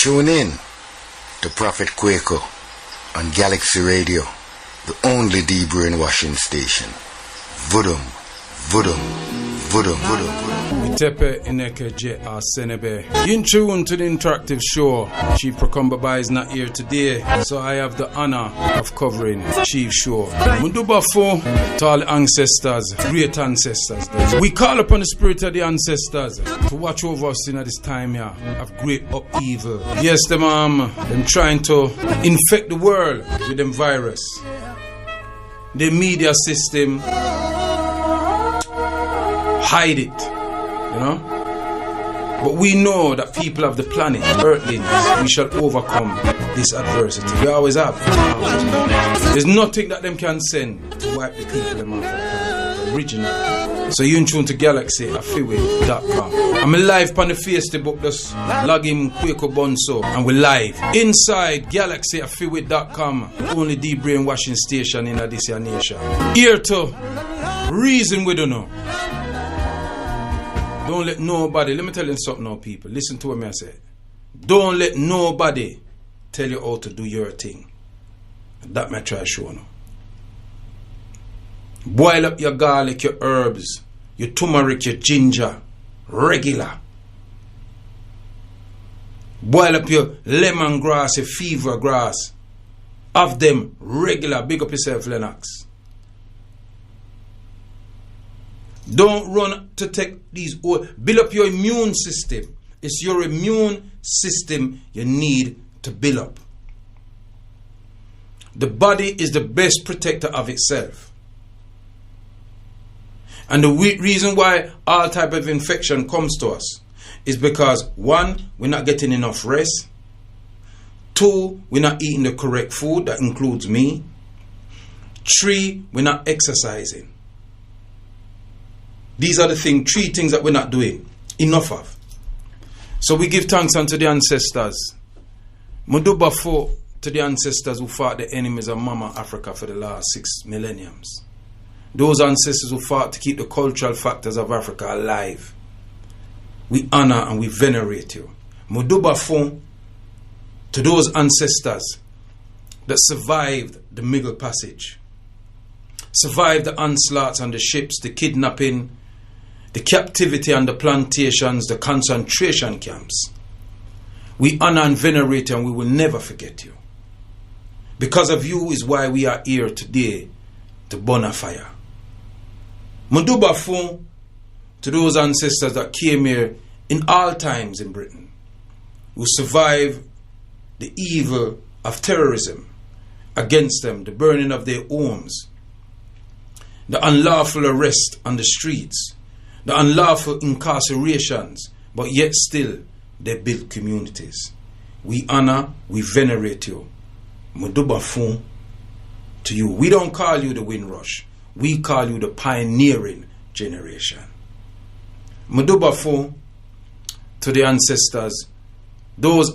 Tune in to Prophet Kwaku on Galaxy Radio, the only de-brainwashing station. Vudum, vudum, vudum, vudum, vudum. Tepe Ineke Je Senebe. In tune to the interactive show. Chief Prokomba is not here today, so I have the honor of covering Chief Show. Munduba Fo to all ancestors, great ancestors. We call upon the spirit of the ancestors to watch over us in this time here of great upheaval. Yes, them trying to infect the world with them virus. The media system hide it. You know? But we know that people of the planet, earthlings, we shall overcome this adversity. We always have. There's nothing that them can send to wipe the people them off the planet. Original. So you in tune to galaxyafiwe.com. I'm live on the Facebook, just log in Kwaku Bonso and we're live inside galaxyafiwe.com. Only the brainwashing station in this nation. Here to reason we don't know. Don't let nobody, let me tell you something now, people. Listen to what I say. Don't let nobody tell you how to do your thing. That may try to show you. Boil up your garlic, your herbs, your turmeric, your ginger, regular. Boil up your lemongrass, your fever grass. Have them regular. Big up yourself, Lennox. Don't run to take these. Build up your immune system. It's your immune system you need to build up. The body is the best protector of itself. And the reason why all type of infection comes to us is because 1, we're not getting enough rest. 2, we're not eating the correct food. That includes me. 3, we're not exercising. These are the 3 things that we're not doing enough of. So we give thanks unto the ancestors. Muduba for to the ancestors who fought the enemies of Mama Africa for the last 6 millenniums. Those ancestors who fought to keep the cultural factors of Africa alive. We honor and we venerate you. Muduba for to those ancestors that survived the Middle Passage. Survived the onslaughts on the ships, the kidnapping, the captivity on the plantations, the concentration camps. We honor and venerate you and we will never forget you. Because of you is why we are here today to burn a fire. Muduba Fon to those ancestors that came here in all times in Britain, who survived the evil of terrorism against them, the burning of their homes, the unlawful arrest on the streets, the unlawful incarcerations, but yet still they build communities. We honor, we venerate you. Muduba Fon to you. We don't call you the Windrush. We call you the pioneering generation. Muduba Fon to the ancestors, those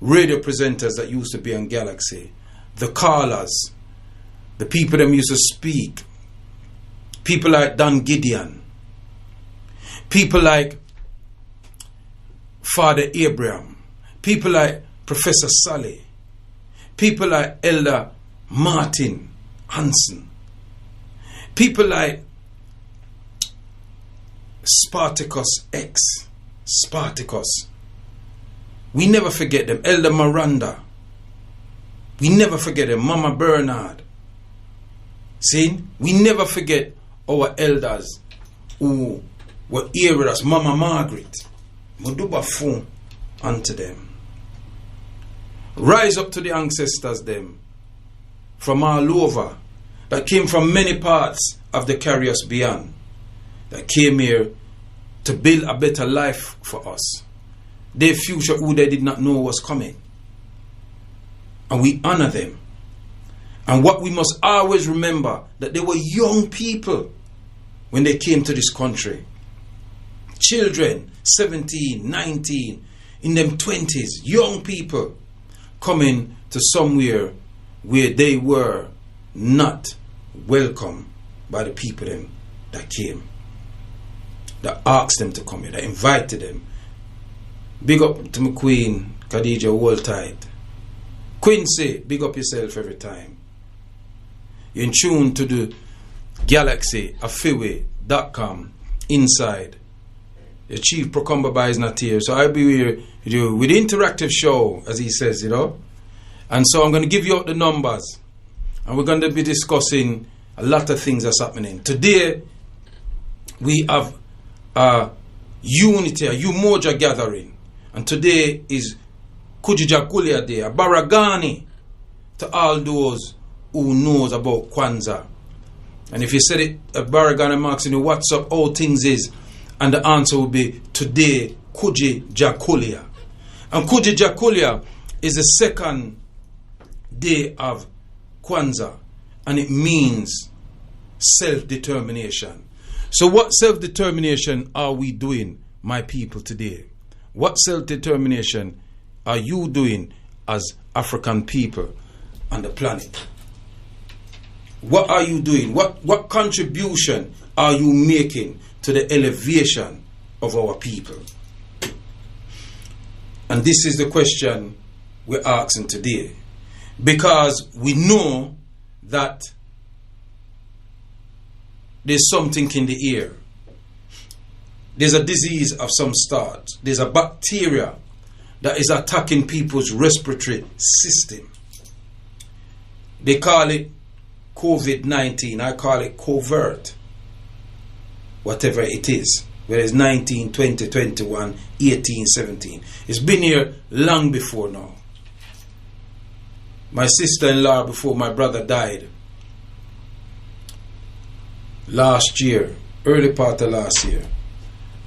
radio presenters that used to be on Galaxy, the callers, the people that used to speak, people like Don Gideon, people like Father Abraham, people like Professor Sully, people like Elder Martin Hansen, people like Spartacus X, Spartacus. We never forget them. Elder Miranda. We never forget them. Mama Bernard. See? We never forget our elders who were here with us. Mama Margaret. Muduba Fon unto them. Rise up to the ancestors them from all over that came from many parts of the Caribbean beyond, that came here to build a better life for us. Their future who they did not know was coming. And we honor them. And what we must always remember, that they were young people when they came to this country. Children, 17, 19, in them 20s, young people coming to somewhere where they were not welcome by the people them that came, that asked them to come here, that invited them, Big up to my queen, Khadija, hold tight. Quincy, big up yourself every time. You're in tune to the Galaxy, afiwe.com, inside. The Chief Procumber is not here, so I'll be here with you with the interactive show, as he says, you know. And so I'm going to give you out the numbers, and we're going to be discussing a lot of things that's happening. Today, we have a unity, a Umoja gathering, and today is Kujijakulia Day, a Baragani to all those who knows about Kwanzaa. And if you said it at Baragani Marks in the WhatsApp, all things is, and the answer will be today, Kujijakulia. And Kujijakulia is the second day of Kwanzaa, and it means self-determination. So what self-determination are we doing, my people, today? What self-determination are you doing as African people on the planet? What are you doing? What contribution are you making to the elevation of our people? And this is the question we're asking today. Because we know that there's something in the air. There's a disease of some sort. There's a bacteria that is attacking people's respiratory system. They call it COVID-19. I call it covert. Whatever it is. Whether it's 19, 20, 21, 18, 17. It's been here long before now. My sister-in-law, before my brother died, last year, early part of last year,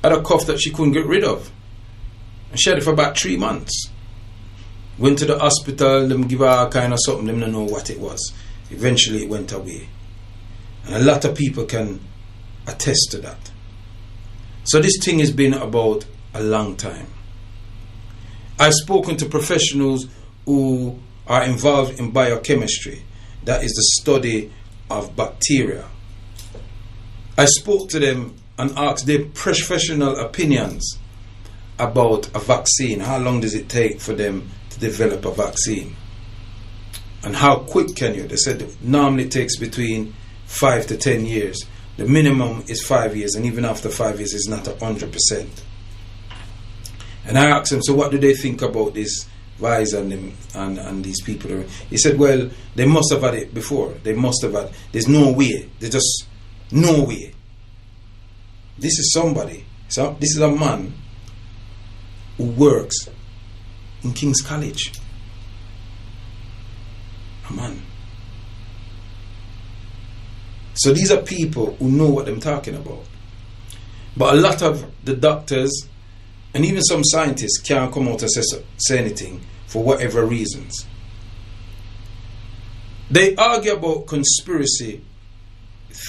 had a cough that she couldn't get rid of. And she had it for about 3 months. Went to the hospital, them give her kind of something, them don't know what it was. Eventually it went away. And a lot of people can attest to that. So this thing has been about a long time. I've spoken to professionals who are involved in biochemistry. That is the study of bacteria. I spoke to them and asked their professional opinions about a vaccine. How long does it take for them to develop a vaccine? And how quick can you? They said it normally takes between 5 to 10 years. The minimum is 5 years, and even after 5 years it's not 100%. And I asked them, so what do they think about this virus and these people? He said, well, they must have had it before. They must have had. There's no way. There's just no way. This is somebody. So this is a man who works in King's College. A man. So these are people who know what I'm talking about. But a lot of the doctors and even some scientists can't come out and say anything for whatever reasons. They argue about conspiracy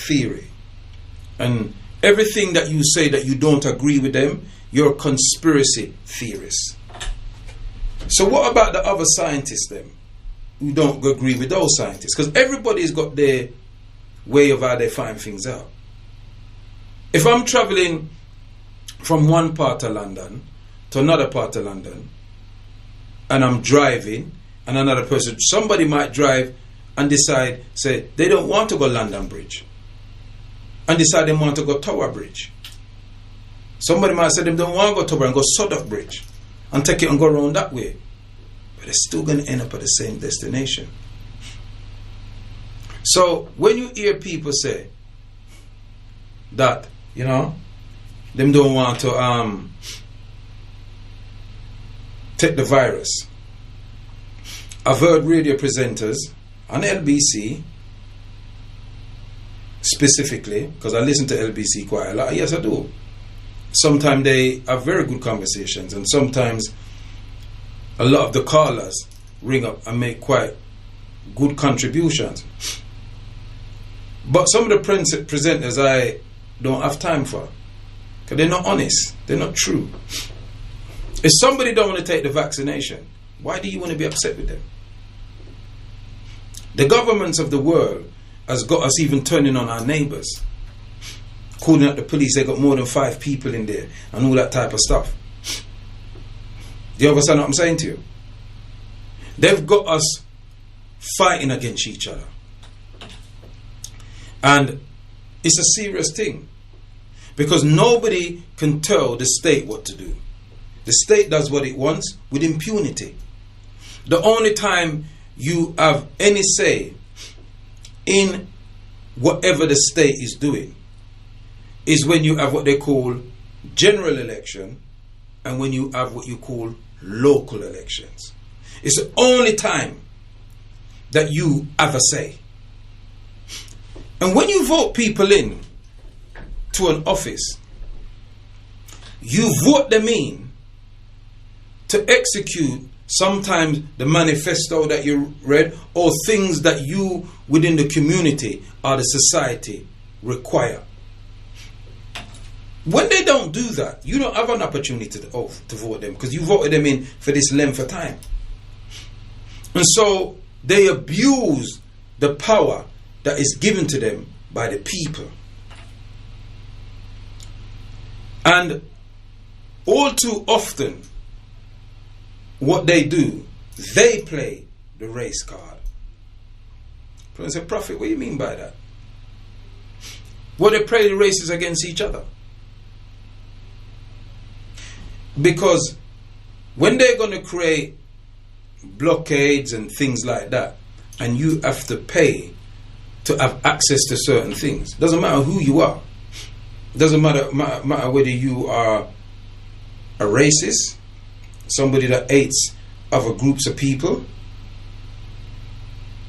theory. And everything that you say that you don't agree with them, you're a conspiracy theorist. So what about the other scientists then, who don't agree with those scientists? Because everybody's got their way of how they find things out. If I'm traveling from one part of London to another part of London, and I'm driving, and another person, somebody might drive and decide, say, they don't want to go London Bridge, and decide they want to go Tower Bridge. Somebody might say they don't want to go Tower and go Suddock Bridge, and take it and go around that way. But they're still going to end up at the same destination. So when you hear people say that, you know, them don't want to take the virus. I've heard radio presenters on LBC specifically, because I listen to LBC quite a lot. Yes, I do. Sometimes they have very good conversations, and sometimes a lot of the callers ring up and make quite good contributions. But some of the presenters I don't have time for, because they're not honest, they're not true. If somebody don't want to take the vaccination, why do you want to be upset with them? The governments of the world has got us even turning on our neighbours, calling out the police. They got more than 5 people in there and all that type of stuff. Do you understand what I'm saying to you? They've got us fighting against each other. And it's a serious thing. Because nobody can tell the state what to do. The state does what it wants with impunity. The only time you have any say in whatever the state is doing is when you have what they call general election and when you have what you call local elections. It's the only time that you have a say. And when you vote people in to an office, you vote them in to execute sometimes the manifesto that you read or things that you within the community or the society require. When they don't do that, you don't have an opportunity to vote them because you voted them in for this length of time. And so they abuse the power that is given to them by the people. And all too often, what they do, they play the race card. I said, Prophet, what do you mean by that? Well, they play the races against each other. Because when they're going to create blockades and things like that, and you have to pay to have access to certain things, doesn't matter who you are. Doesn't matter whether you are a racist, somebody that hates other groups of people,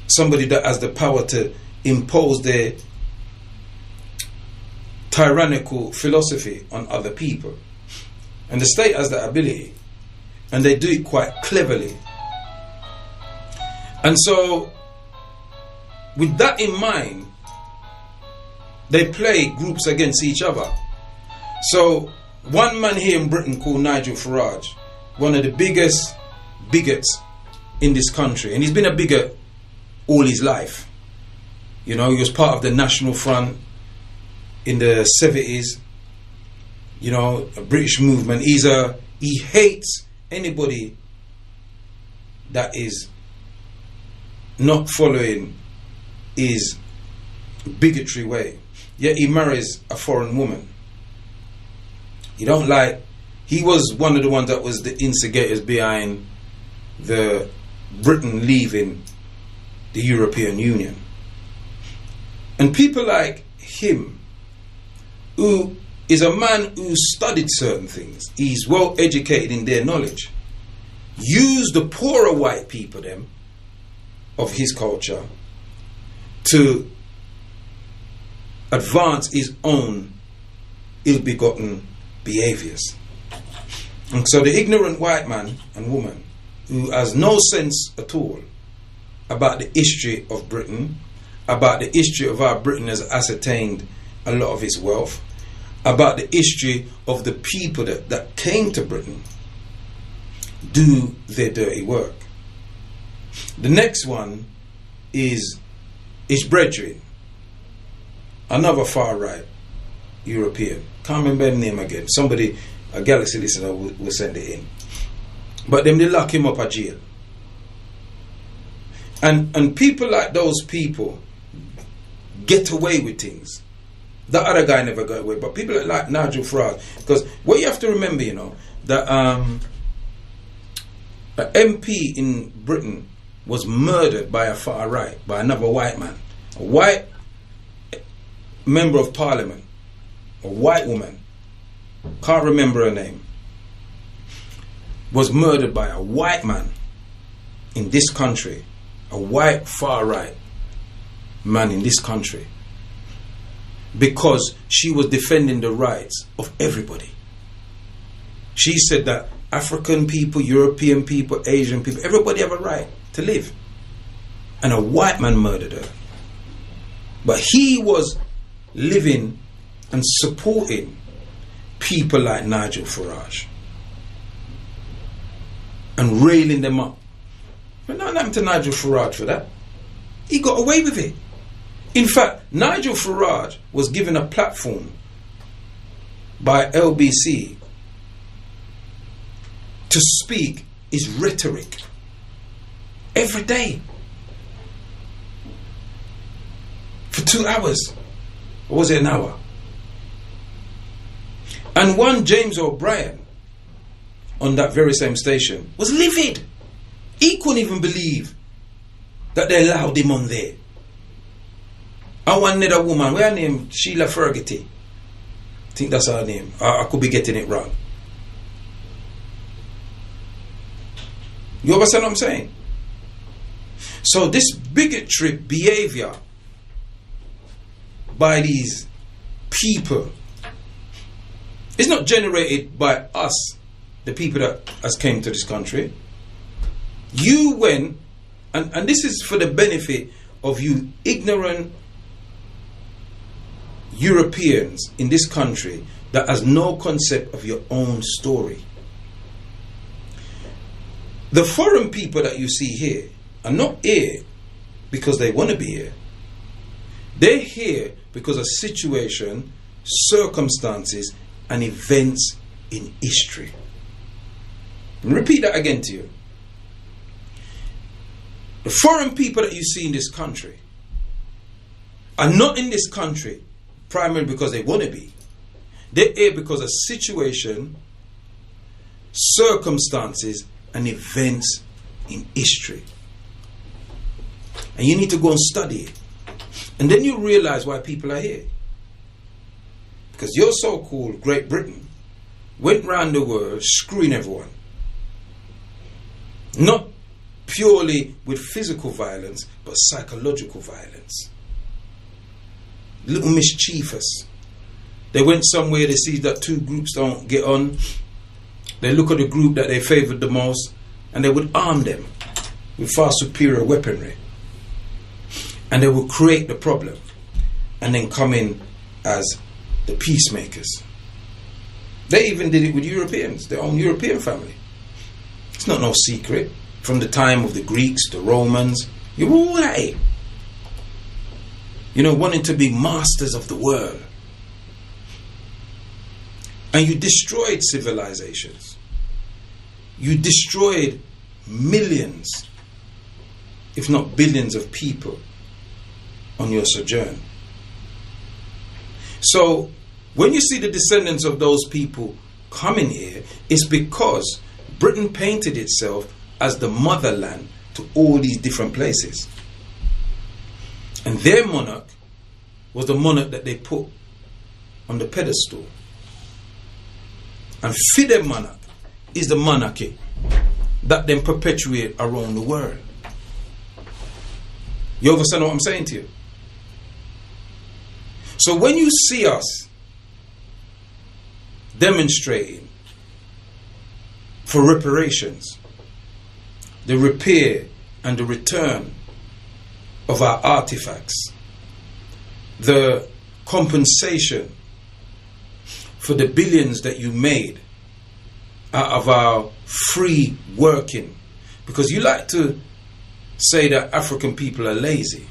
somebody that has the power to impose their tyrannical philosophy on other people. And the state has that ability, and they do it quite cleverly. And so, with that in mind, they play groups against each other. So, one man here in Britain called Nigel Farage, one of the biggest bigots in this country, and he's been a bigot all his life. You know, he was part of the National Front in the 70s, you know, a British movement. He hates anybody that is not following his bigotry way. Yet he marries a foreign woman. He was one of the ones that was the instigators behind the Britain leaving the European Union. And people like him, who is a man who studied certain things, he's well educated in their knowledge, use the poorer white people them of his culture to advance his own ill-begotten behaviors. And so the ignorant white man and woman who has no sense at all about the history of Britain, about the history of how Britain has ascertained a lot of its wealth, about the history of the people that came to Britain, do their dirty work. The next one is his brethren, another far right European. Can't remember the name again. Somebody, a Galaxy listener, will send it in. But then they lock him up at jail. And people like those people get away with things. That other guy never got away. But people like Nigel Farage, because what you have to remember, you know, that an MP in Britain was murdered by a far right, by another white man. A white member of parliament, a white woman, can't remember her name, was murdered by a white man in this country, a white far right man in this country, because she was defending the rights of everybody. She said that African people, European people, Asian people, everybody have a right to live. And a white man murdered her. But he was living and supporting people like Nigel Farage and railing them up. But nothing happened to Nigel Farage for that. He got away with it. In fact, Nigel Farage was given a platform by LBC to speak is rhetoric. Every day. For 2 hours. Or was it an hour? And one James O'Brien on that very same station was livid. He couldn't even believe that they allowed him on there. And one other woman, what's her name? Sheila Fergity. I think that's her name. I could be getting it wrong. You understand what I'm saying? So this bigotry behavior by these people is not generated by us, the people that has came to this country. You went, and this is for the benefit of you ignorant Europeans in this country that has no concept of your own story. The foreign people that you see here are not here because they want to be here. They're here because of situation, circumstances, and events in history. And repeat that again to you. The foreign people that you see in this country are not in this country primarily because they want to be. They're here because of situation, circumstances, and events in history. And you need to go and study it. And then you realize why people are here. Because your so-called Great Britain went round the world screwing everyone. Not purely with physical violence, but psychological violence. Little mischievous. They went somewhere, they see that two groups don't get on. They look at the group that they favoured the most, and they would arm them with far superior weaponry. And they would create the problem, and then come in as the peacemakers. They even did it with Europeans, their own European family. It's not no secret. From the time of the Greeks, the Romans, you were all at it. You know, wanting to be masters of the world. And you destroyed civilizations. You destroyed millions, if not billions of people on your sojourn. So, when you see the descendants of those people coming here, it's because Britain painted itself as the motherland to all these different places. And their monarch was the monarch that they put on the pedestal. And Fidel monarch is the monarchy that then perpetuate around the world. You understand what I'm saying to you? So when you see us demonstrating for reparations, the repair and the return of our artifacts, the compensation for the billions that you made out of our free working, because you like to say that African people are lazy,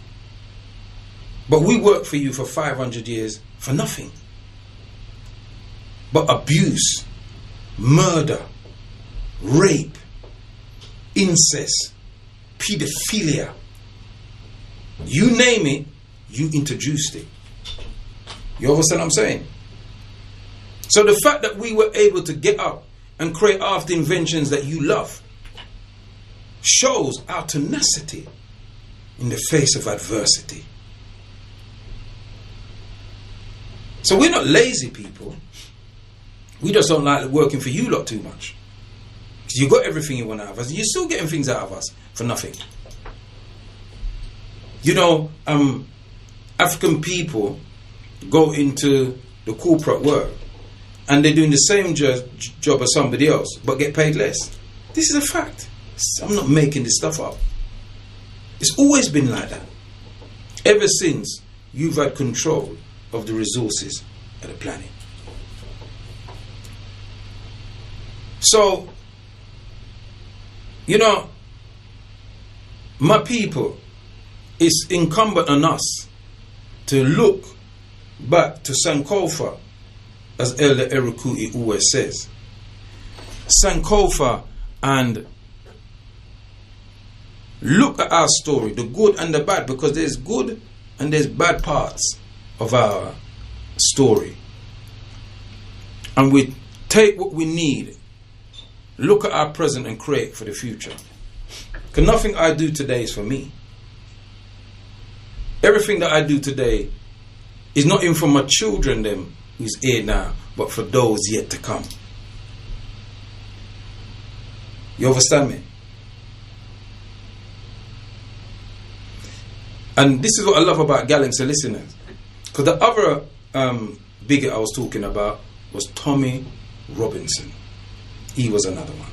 but we work for you for 500 years for nothing but abuse, murder, rape, incest, pedophilia, you name it, you introduced it. You understand what I'm saying? So the fact that we were able to get up and create after inventions that you love shows our tenacity in the face of adversity. So we're not lazy people. We just don't like working for you lot too much. Because you got everything you want out of us, and you're still getting things out of us for nothing. You know, African people go into the corporate world and they're doing the same job as somebody else but get paid less. This is a fact. I'm not making this stuff up. It's always been like that. Ever since you've had control of the resources of the planet. So, you know, my people, it's incumbent on us to look back to Sankofa, as Elder Erukuti always says. Sankofa and look at our story, the good and the bad, because there's good and there's bad parts of our story. And we take what we need, look at our present and create for the future. Because nothing I do today is for me. Everything that I do today is not even for my children, them who's here now, but for those yet to come. You understand me? And this is what I love about Galaxy listeners. Because the other bigot I was talking about was Tommy Robinson. He was another one.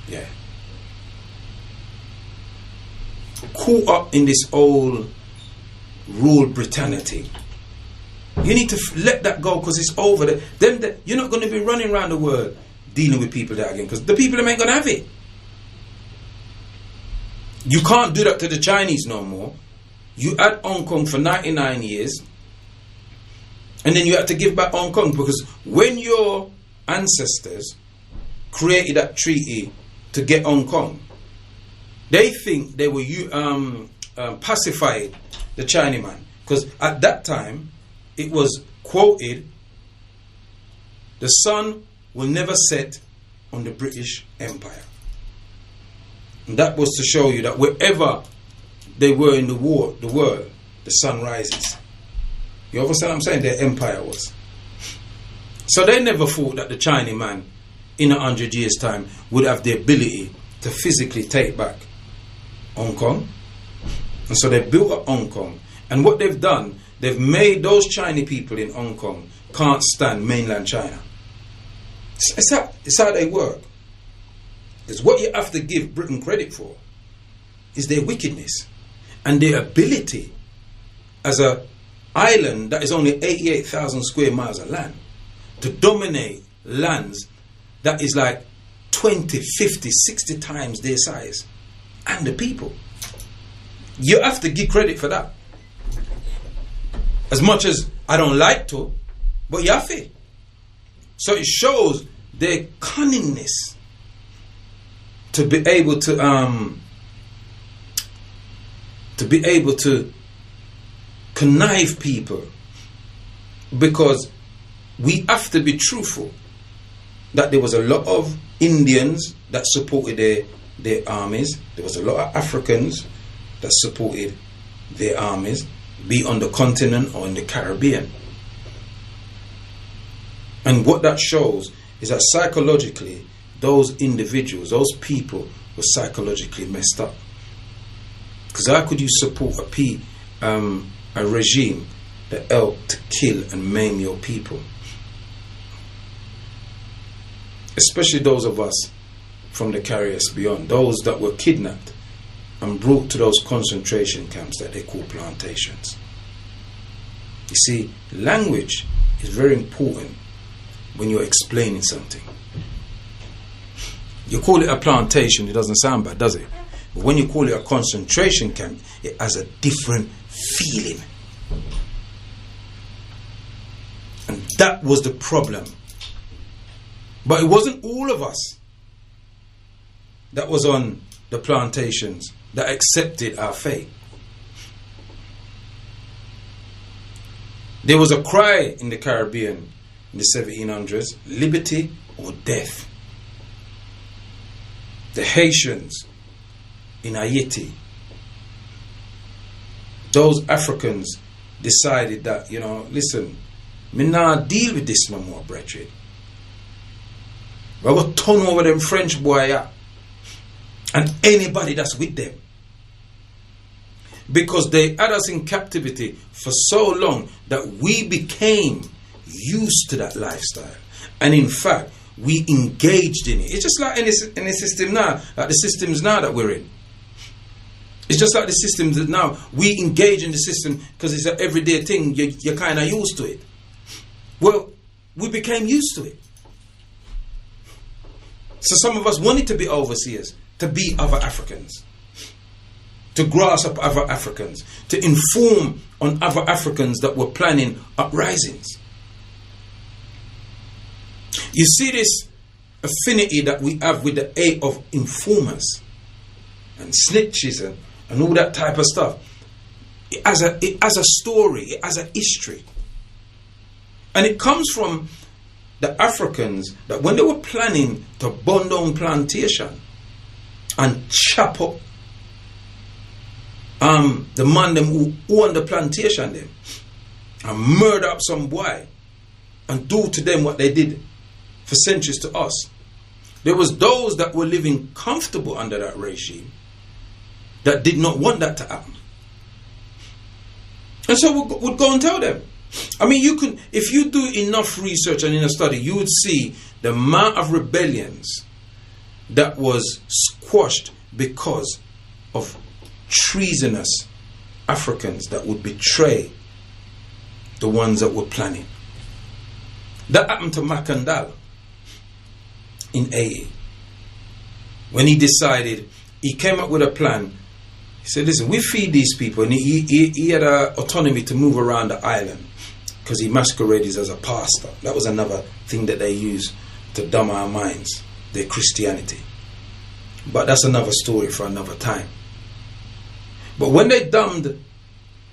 Yeah. Caught up in this old rule Britannia thing. You need to let that go, because it's over. You're not going to be running around the world dealing with people there again, because the people ain't going to have it. You can't do that to the Chinese no more. You had Hong Kong for 99 years, and then you had to give back Hong Kong, because when your ancestors created that treaty to get Hong Kong, they think they were pacified the Chinaman, because at that time it was quoted, the sun will never set on the British Empire. And that was to show you that wherever they were in the world, the sun rises. You understand what I'm saying? Their empire was. So they never thought that the Chinaman in 100 years' time would have the ability to physically take back Hong Kong. And so they built up Hong Kong. And what they've done, they've made those Chinese people in Hong Kong can't stand mainland China. It's how they work. Because what you have to give Britain credit for is their wickedness and their ability as an island that is only 88,000 square miles of land to dominate lands that is like 20, 50, 60 times their size and the people. You have to give credit for that. As much as I don't like to, but you have to. So it shows their cunningness to be able to connive people, because we have to be truthful that there was a lot of Indians that supported their armies. There was a lot of Africans that supported their armies, be on the continent or in the Caribbean. And what that shows is that psychologically, those individuals, those people were psychologically messed up. Because how could you support a regime that helped to kill and maim your people? Especially those of us from the Caribbean beyond, those that were kidnapped and brought to those concentration camps that they call plantations. You see, language is very important when you're explaining something. You call it a plantation, it doesn't sound bad, does it? But when you call it a concentration camp, it has a different feeling. And that was the problem. But it wasn't all of us that was on the plantations that accepted our fate. There was a cry in the Caribbean in the 1700s, liberty or death. The Haitians in Haiti, those Africans decided that, listen, me not deal with this no more, brethren. We're going to turn over them French boy and anybody that's with them. Because they had us in captivity for so long that we became used to that lifestyle. And in fact, we engaged in it. It's just like any system now, like the systems now that we're in. It's just like the systems that now we engage in the system because it's an everyday thing. You're kind of used to it. Well, we became used to it. So some of us wanted to be overseers, to be other Africans, to grasp up other Africans, to inform on other Africans that were planning uprisings. You see this affinity that we have with the aid of informers and snitches and all that type of stuff. It has a story, it has a history. And it comes from the Africans that when they were planning to burn down plantation and chop up the man them who owned the plantation them and murder up some boy and do to them what they did for centuries to us. There was those that were living comfortable under that regime that did not want that to happen. And so we'd go and tell them. I mean, you can, if you do enough research and in a study, you would see the amount of rebellions that was squashed because of treasonous Africans that would betray the ones that were planning. That happened to Makandal in AA. When he decided, he came up with a plan. He said, listen, we feed these people. And he had autonomy to move around the island because he masqueraded as a pastor. That was another thing that they used to dumb our minds, their Christianity. But that's another story for another time. But when they dumbed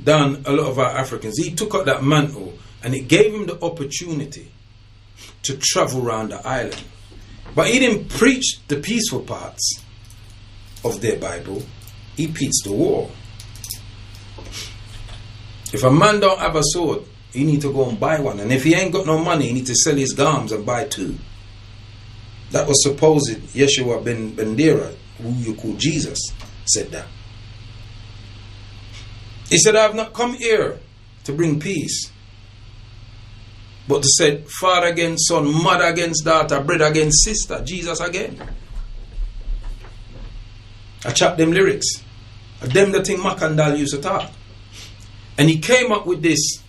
down a lot of our Africans, he took up that mantle and it gave him the opportunity to travel around the island. But he didn't preach the peaceful parts of their Bible. He preached the war. If a man don't have a sword, he need to go and buy one. And if he ain't got no money, he need to sell his garms and buy two. That was supposed Yeshua ben Bendera, who you call Jesus, said that. He said, I have not come here to bring peace, but to say father against son, mother against daughter, brother against sister, Jesus again. I chop them lyrics. Them the thing Makandal used to talk. And he came up with this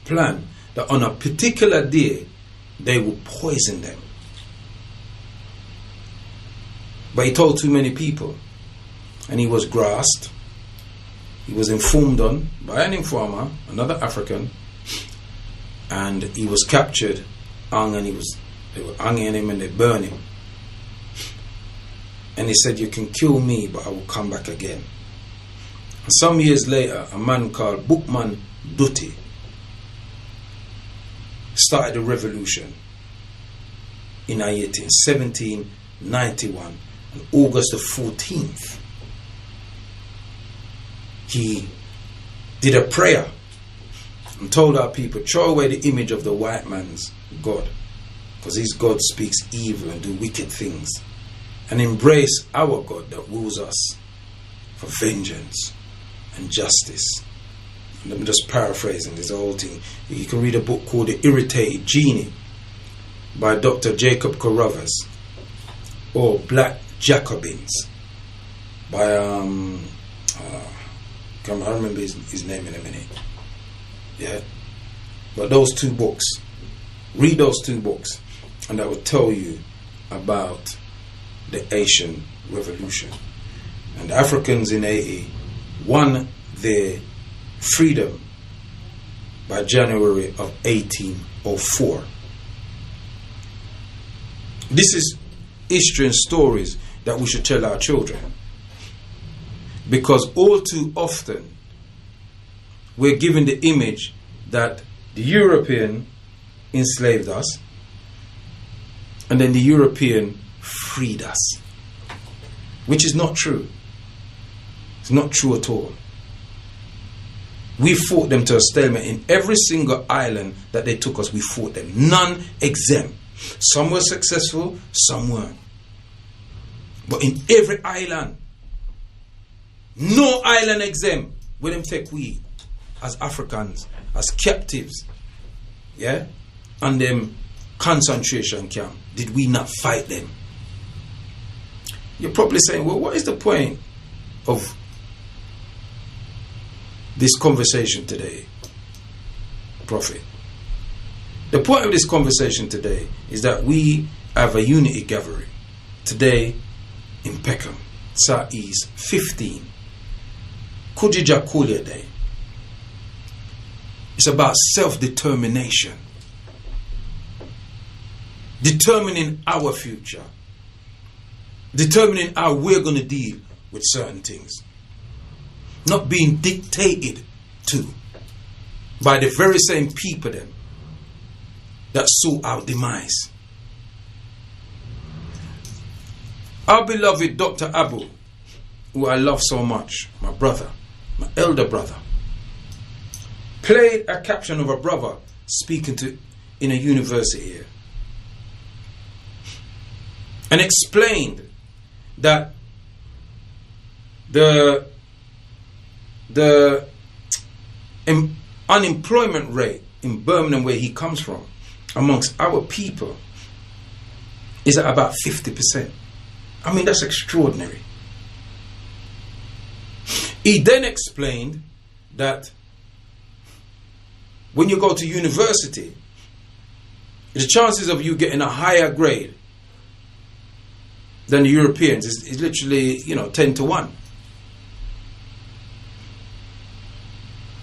plan that on a particular day they would poison them. But he told too many people. And he was grasped. He was informed on by an informer, another African, and he was captured, hung, and they were hanging him and they burned him. And he said, you can kill me, but I will come back again. And some years later, a man called Bookman Dutti started a revolution in Haiti in 1791, on August the 14th. He did a prayer and told our people, throw away the image of the white man's God, because his God speaks evil and do wicked things, and embrace our God that rules us for vengeance and justice. And I'm just paraphrasing this whole thing. You can read a book called The Irritated Genie by Dr. Jacob Carruthers, or Black Jacobins by I remember his name in a minute. Yeah, but those two books, read those two books, and I will tell you about the Haitian Revolution. And the Africans in Haiti won their freedom by January of 1804. This is history and stories that we should tell our children, because all too often we're given the image that the European enslaved us and then the European freed us, which is not true. It's not true at all. We fought them to a stalemate. In every single island that they took us, we fought them. None exempt. Some were successful, some weren't. But in every island, no island exempt, where them take we as Africans, as captives, yeah, and them concentration camp, did we not fight them? You're probably saying, well, what is the point of this conversation today, Prophet? The point of this conversation today is that we have a unity gathering today in Peckham, Southeast 15, Kujija Kulia Day. It's about self-determination. determining our future, determining how we're going to deal with certain things, not being dictated to by the very same people then that saw our demise. Our beloved Dr. Abu, who I love so much, my brother, my elder brother, played a caption of a brother speaking in a university here and explained that the unemployment rate in Birmingham, where he comes from, amongst our people is at about 50%. I mean, that's extraordinary. He then explained that when you go to university, the chances of you getting a higher grade than the Europeans is literally, 10 to 1.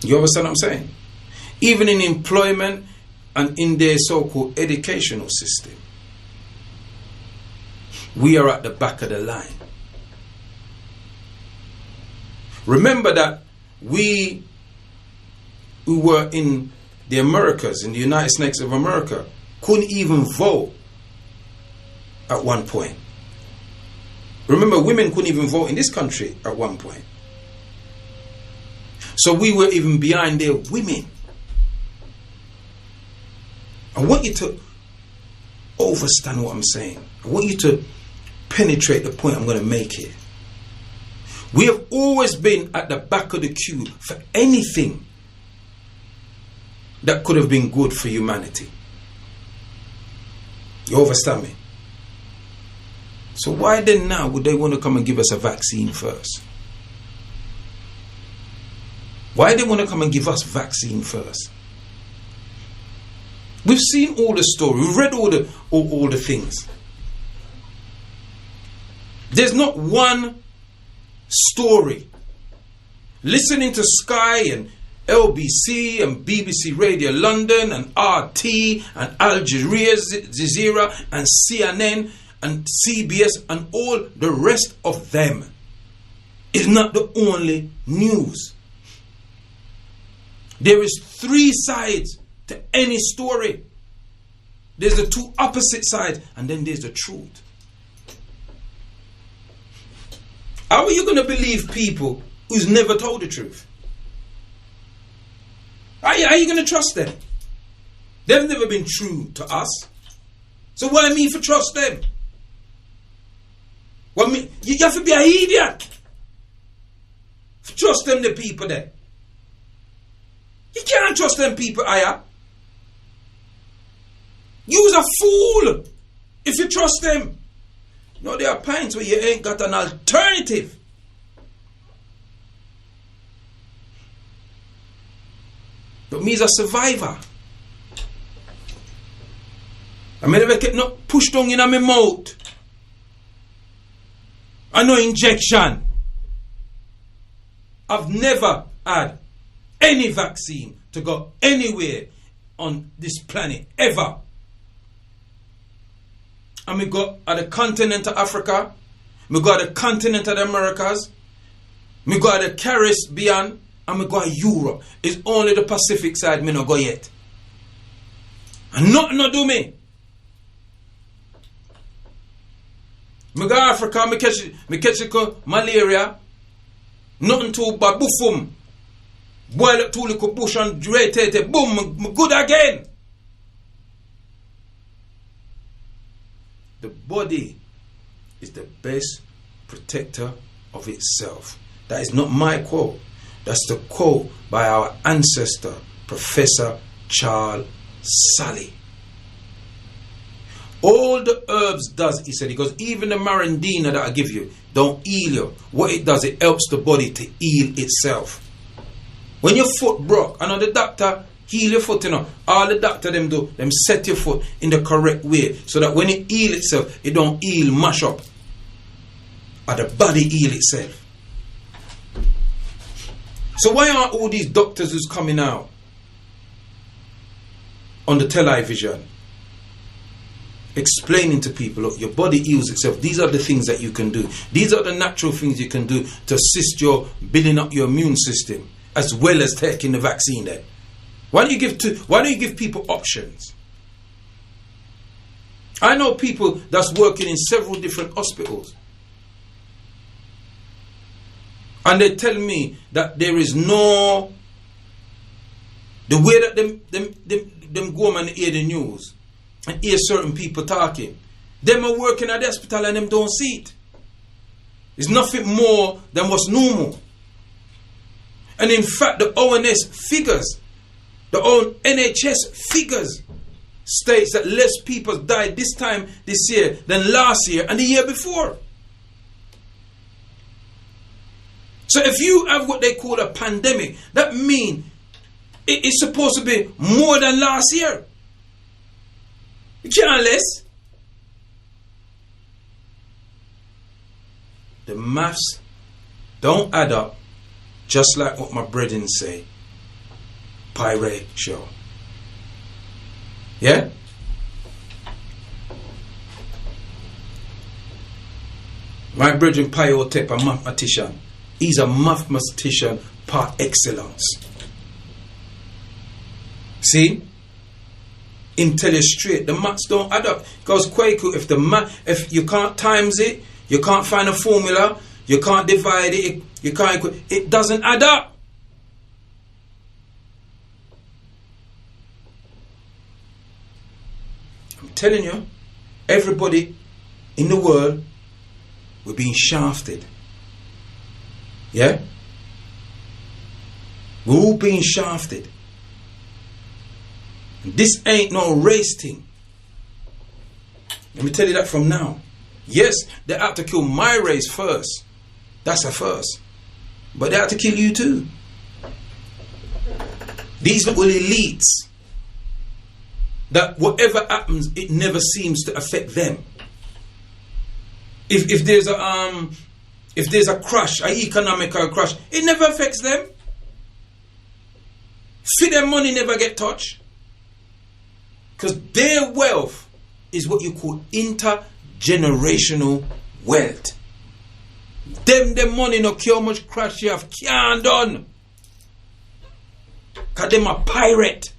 You understand what I'm saying? Even in employment and in their so-called educational system, we are at the back of the line. Remember that we who were in the Americas, in the United States of America, couldn't even vote at one point. Remember, women couldn't even vote in this country at one point. So we were even behind their women. I want you to understand what I'm saying. I want you to penetrate the point I'm going to make here. We have always been at the back of the queue for anything that could have been good for humanity. You understand me? So why then now would they want to come and give us a vaccine first? Why they want to come and give us vaccine first? We've seen all the story. We've read all the things. There's not one story. Listening to Sky and LBC and BBC Radio London and RT and Al Jazeera and CNN and CBS and all the rest of them is not the only news. There is 3 sides to any story. There's the 2 opposite sides, and then there's the truth. How are you going to believe people who's never told the truth? How are you going to trust them? They've never been true to us. So what I mean for trust them? What me? You have to be an idiot. Trust them, the people there. You can't trust them people, Aya. You's a fool if you trust them. No, there are times where you ain't got an alternative. But me's a survivor. I never get not pushed on in my mouth. I no injection. I've never had any vaccine to go anywhere on this planet ever. And we go at the continent of Africa, we go at the continent of the Americas, we go at the Caribbean, and we go at Europe. It's only the Pacific side me no go yet. And nothing no do me. Me go Africa, me catch malaria, nothing too bad, boom. Boil up 2 little bush and rotate, boom, me good again. The body is the best protector of itself. That is not my quote. That's the quote by our ancestor, Professor Charles Sally. All the herbs does, he said, because even the marandina that I give you don't heal you. What it does, it helps the body to heal itself. When your foot broke, I know the doctor heal your foot, all the doctor them do, them set your foot in the correct way so that when it heal itself, it don't heal mash up. Or the body heal itself. So why aren't all these doctors who's coming out on the television explaining to people, look, your body heals itself. These are the things that you can do. These are the natural things you can do to assist your building up your immune system, as well as taking the vaccine then. Why don't you give people options? I know people that's working in several different hospitals, and they tell me that there is no, the way that them go and hear the news and hear certain people talking, them are working at the hospital and them don't see it. It's nothing more than what's normal. And in fact, the ONS figures, the own NHS figures, states that less people died this time this year than last year and the year before. So if you have what they call a pandemic, that means it is supposed to be more than last year. You can't less. The maths don't add up, just like what my brethren say. Pirate show. Yeah? My brethren Payotep, a mathematician. He's a mathematician par excellence. See? Him tell you straight, the maths don't add up. Because Kwaku, if you can't times it, you can't find a formula, you can't divide it, it doesn't add up. I'm telling you, everybody in the world, we're being shafted. Yeah? We're all being shafted. And this ain't no race thing. Let me tell you that from now. Yes, they have to kill my race first. That's a first. But they have to kill you too. These little elites, that whatever happens, it never seems to affect them. If there's a crash, an economical crash, it never affects them. See, their money never get touched. Because their wealth is what you call intergenerational wealth. Them money no care how much crash you have can't done. Because them a pirate.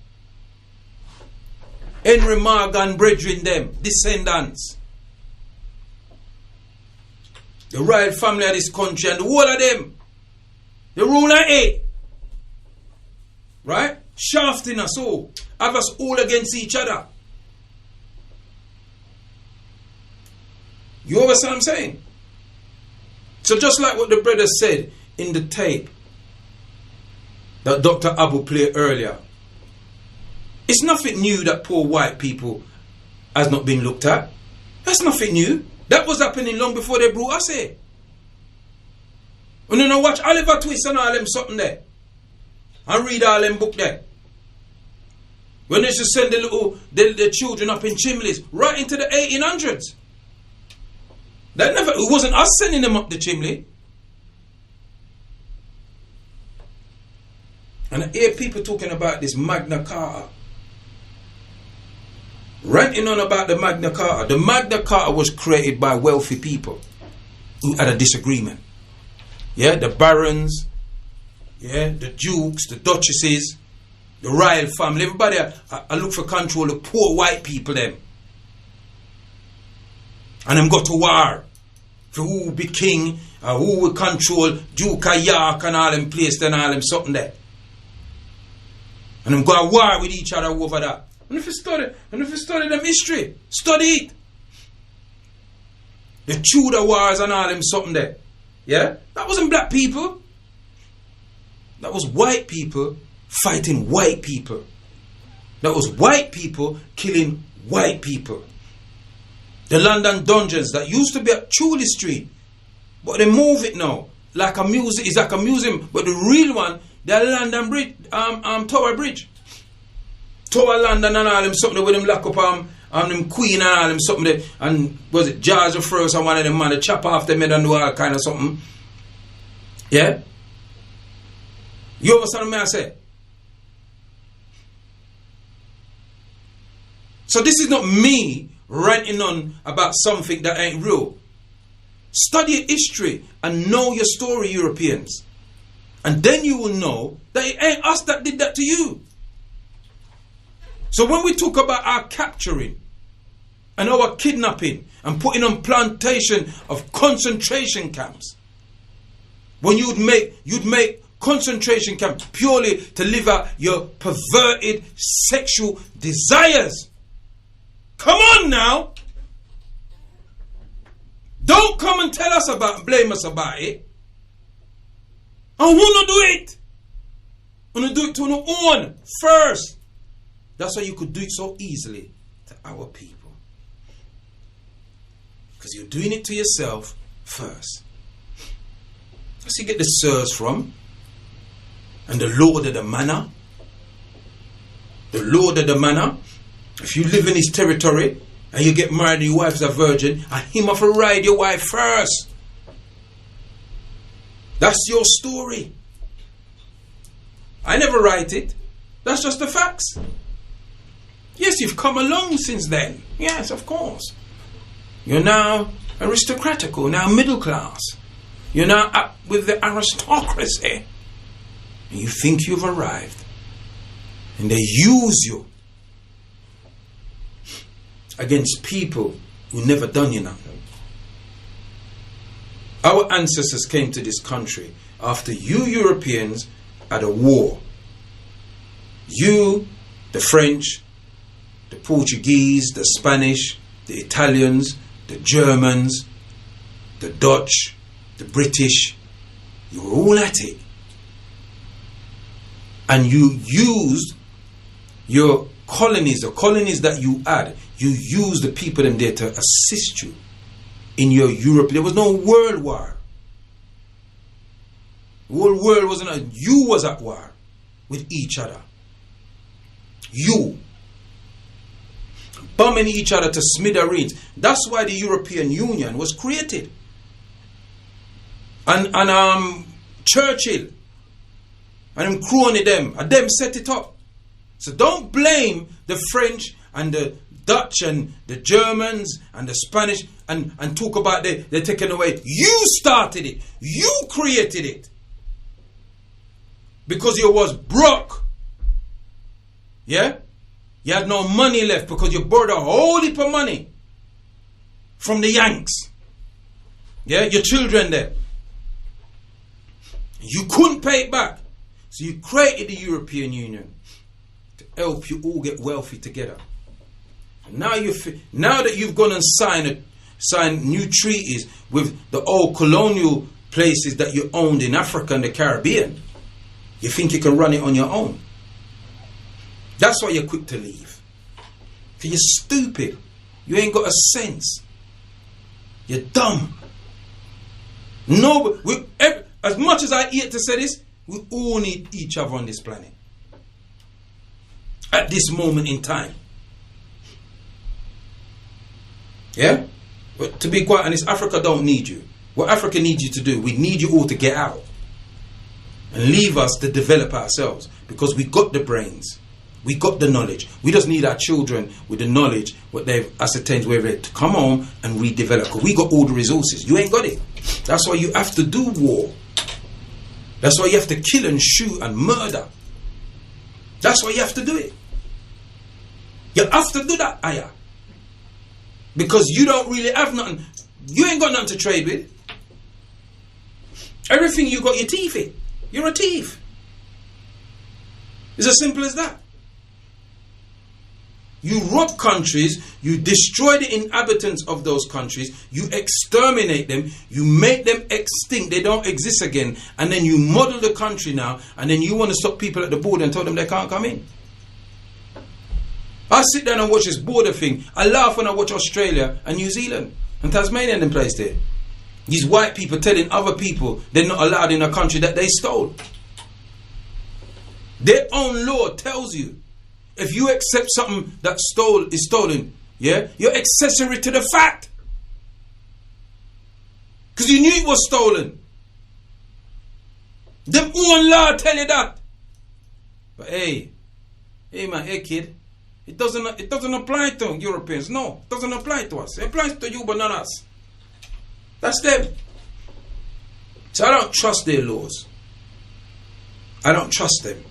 Henry Morgan brethren them, descendants. The royal family of this country and the whole of them. The ruler A. Right? Shafting us all. Have us all against each other. You understand what I'm saying? So just like what the brother said in the tape that Dr. Abu played earlier, it's nothing new that poor white people has not been looked at. That's nothing new. That was happening long before they brought us here. And you know, watch Oliver Twist and all them something there. And read all them book there. When they should send the children up in chimneys right into the 1800s. It wasn't us sending them up the chimney. And I hear people talking about this Magna Carta. Ranting on about the Magna Carta. The Magna Carta was created by wealthy people who had a disagreement. Yeah, the barons, yeah, the dukes, the duchesses, the royal family, everybody I look for control, the poor white people them. And them go to war for who will be king, who will control Duke of York and all them place and all them something there. And them go to war with each other over that. And if you study them history, study it. The Tudor wars and all them something there. Yeah? That wasn't black people. That was white people fighting white people. That was white people killing white people. The London dungeons that used to be at Chuli Street, but they move it now. Like a museum, it's like a museum, but the real one, the London Bridge, Tower Bridge. Tower London and all them something with them lock up them Queen and all them something there. And was it George the First and one of them man they chop off them head and do all kind of something. Yeah? You understand what I say? So this is not me ranting on about something that ain't real. Study your history and know your story, Europeans. And then you will know that it ain't us that did that to you. So when we talk about our capturing and our kidnapping and putting on plantation of concentration camps, when you'd make concentration camps purely to live out your perverted sexual desires. Come on now. Don't come and tell us blame us about it. I want to do it. I want to do it to our own first. That's why you could do it so easily to our people. Because you're doing it to yourself first. That's where you get the sirs from. And the Lord of the Manor. The Lord of the Manor. If you live in his territory and you get married and your wife's a virgin, and him have to ride your wife first. That's your story. I never write it. That's just the facts. Yes, you've come along since then. Yes, of course. You're now aristocratical, now middle class. You're now up with the aristocracy. And you think you've arrived. And they use you against people who never done you nothing. Our ancestors came to this country after you Europeans had a war. You, the French, the Portuguese, the Spanish, the Italians, the Germans, the Dutch, the British, you were all at it. And you used your colonies, the colonies that you had, you used the people in there to assist you in your Europe. There was no world war. The whole world wasn't. You was at war with each other. You. Bombing each other to smithereens. That's why the European Union was created. And Churchill and them crony them set it up. So don't blame the French and the Dutch and the Germans and the Spanish and talk about they're taking away. You started it. You created it. Because you was broke. Yeah? You had no money left because you borrowed a whole heap of money from the Yanks. Yeah? Your children there. You couldn't pay it back. So you created the European Union to help you all get wealthy together. And now that you've gone and signed new treaties with the old colonial places that you owned in Africa and the Caribbean, you think you can run it on your own. That's why you're quick to leave. Because you're stupid. You ain't got a sense. You're dumb. No, as much as I hate to say this, we all need each other on this planet. At this moment in time. Yeah? But to be quite honest, Africa don't need you. What Africa needs you to do, we need you all to get out. And leave us to develop ourselves. Because we got the brains. We got the knowledge. We just need our children with the knowledge, what they've ascertained, whether to come home and redevelop. Because we got all the resources. You ain't got it. That's why you have to do war. That's why you have to kill and shoot and murder. That's why you have to do it. You have to do that, Aya. Because you don't really have nothing. You ain't got nothing to trade with. Everything you got your teeth in. You're a thief. It's as simple as that. You rob countries, you destroy the inhabitants of those countries, you exterminate them, you make them extinct, they don't exist again, and then you model the country now, and then you want to stop people at the border and tell them they can't come in. I sit down and watch this border thing. I laugh when I watch Australia and New Zealand and Tasmania and them place there. These white people telling other people they're not allowed in a country that they stole. Their own law tells you, if you accept something that is stolen, yeah, you're accessory to the fact. Because you knew it was stolen. Them own law tell you that. But hey man, hey kid, It doesn't apply to Europeans. No, it doesn't apply to us. It applies to you, but not us. That's them. So I don't trust their laws. I don't trust them.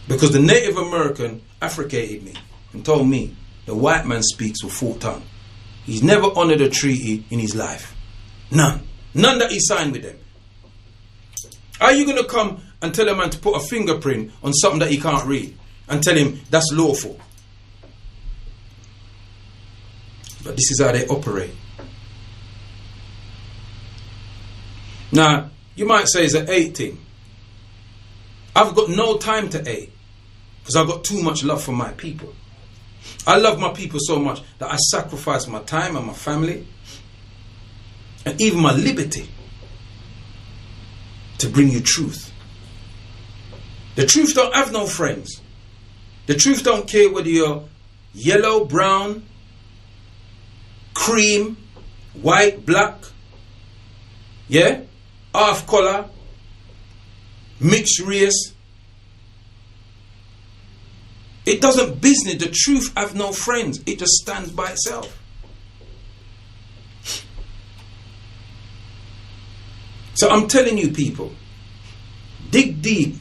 Because the Native American affricated me and told me the white man speaks with full tongue. He's never honored a treaty in his life. None. None that he signed with them. Are you going to come and tell a man to put a fingerprint on something that he can't read and tell him that's lawful? But this is how they operate. Now, you might say it's an 8 thing. I've got no time to 8 because I've got too much love for my people. I love my people so much that I sacrifice my time and my family and even my liberty to bring you truth. The truth don't have no friends. The truth don't care whether you're yellow, brown, cream, white, black, yeah, half color, mixed race. It doesn't business. The truth have no friends. It just stands by itself. So I'm telling you people, dig deep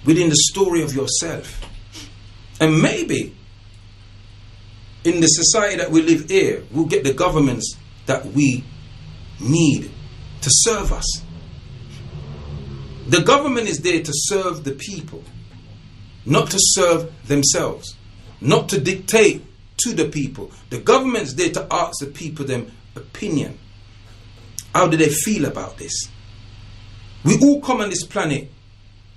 within the story of yourself. And maybe in the society that we live here, we'll get the governments that we need to serve us. The government is there to serve the people, not to serve themselves, not to dictate to the people. The government's there to ask the people their opinion. How do they feel about this? We all come on this planet,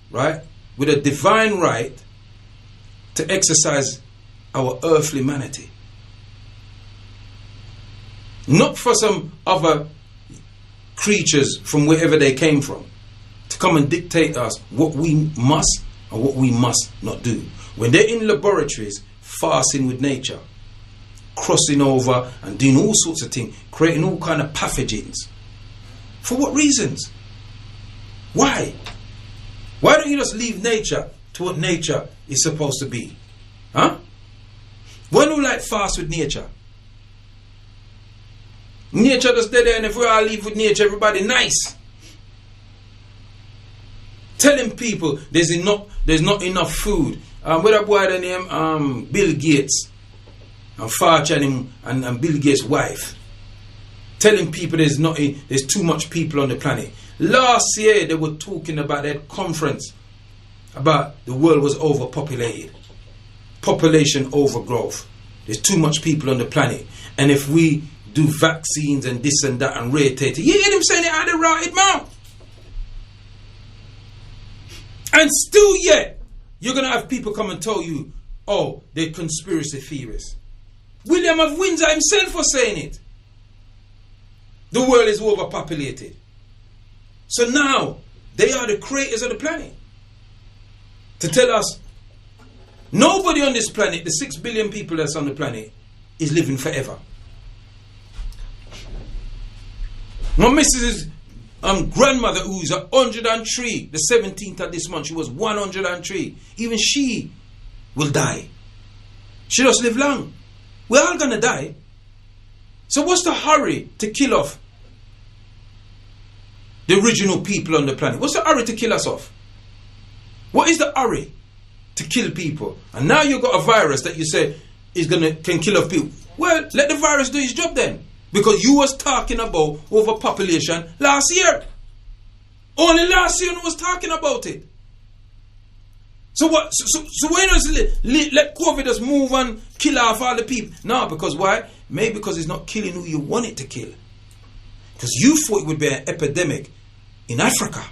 right, with a divine right to exercise our earthly humanity. Not for some other creatures from wherever they came from to come and dictate us what we must and what we must not do. When they're in laboratories fasting with nature, crossing over and doing all sorts of things, creating all kind of pathogens. For what reasons? Why? Why don't you just leave nature to what nature is supposed to be? Huh? Why don't you like fast with nature? Nature just stay there, and if we all live with nature, everybody nice. Telling people there's not enough food. With a boy the name Bill Gates and Farch and Bill Gates' wife. Telling people there's too much people on the planet. Last year they were talking about that conference about the world was overpopulated. Population overgrowth. There's too much people on the planet. And if we do vaccines and this and that and rotate, you hear them saying it out of the right mouth. And still yet, you're going to have people come and tell you, oh, they're conspiracy theorists. William of Windsor himself was saying it. The world is overpopulated. So now, they are the creators of the planet. To tell us, nobody on this planet, the 6 billion people that's on the planet, is living forever. My missus' grandmother, who is 103, the 17th of this month, she was 103. Even she will die. She doesn't live long. We're all going to die. So what's the hurry to kill off the original people on the planet? What's the hurry to kill us off? What is the hurry to kill people? And now you've got a virus that you say can kill off people. Well, let the virus do its job then. Because you was talking about overpopulation last year. Only last year you was talking about it. So what? So why not let COVID just move and kill off all the people? No, because why? Maybe because it's not killing who you want it to kill. Because you thought it would be an epidemic in Africa.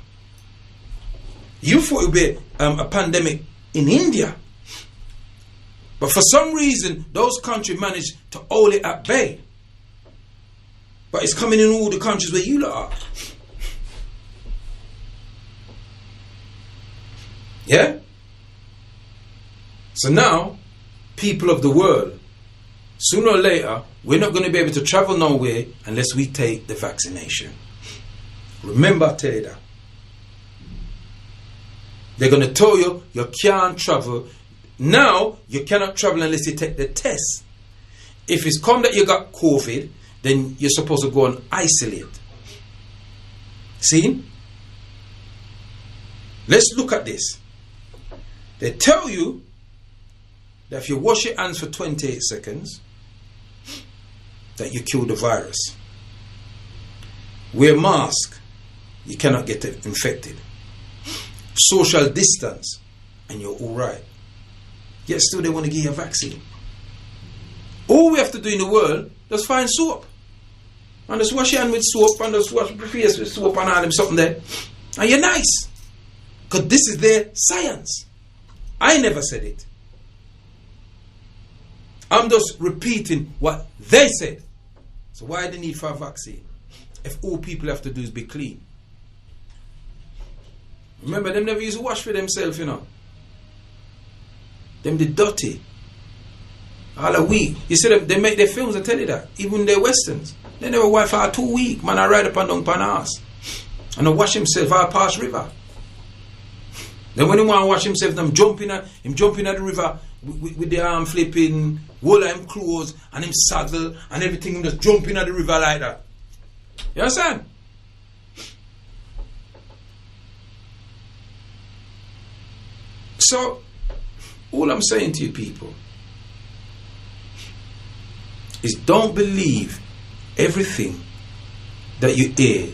You thought it would be a pandemic in India. But for some reason, those countries managed to hold it at bay. But it's coming in all the countries where you lot are. Yeah? So now, people of the world, sooner or later, we're not going to be able to travel nowhere unless we take the vaccination. Remember, I tell you that. They're going to tell you you can't travel. Now, you cannot travel unless you take the test. If it's come that you got COVID, then you're supposed to go and isolate. See? Let's look at this. They tell you that if you wash your hands for 28 seconds, that you kill the virus. Wear a mask, you cannot get infected. Social distance, and you're alright. Yet still they want to give you a vaccine. All we have to do in the world, just find soap. And just wash your hand with soap, and just wash your face with soap and all them something there. And you're nice. Because this is their science. I never said it. I'm just repeating what they said. So why the need for a vaccine? If all people have to do is be clean. Remember, them never used to wash for themselves, you know. Them the dirty. All a week. You see them, they make their films, I tell you that. Even their westerns. They never wash for 2 weeks. Man, I ride up and down pan ass. And I wash himself all past river. Then when he want to wash himself, him jumping at the river with the arm flipping, all of him clothes and him saddle and everything, him just jumping at the river like that. You understand? So, all I'm saying to you people is don't believe everything that you hear.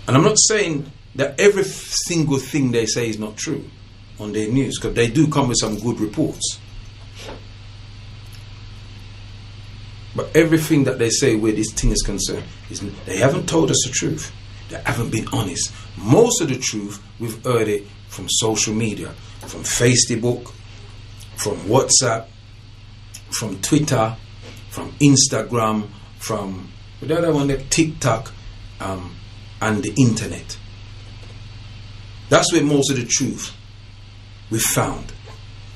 And I'm not saying that every single thing they say is not true on their news, because they do come with some good reports. But everything that they say where this thing is concerned, they haven't told us the truth. They haven't been honest. Most of the truth, we've heard it from social media, from Facebook, from WhatsApp, from Twitter, from Instagram, from the other one, the TikTok, and the internet. That's where most of the truth we've found.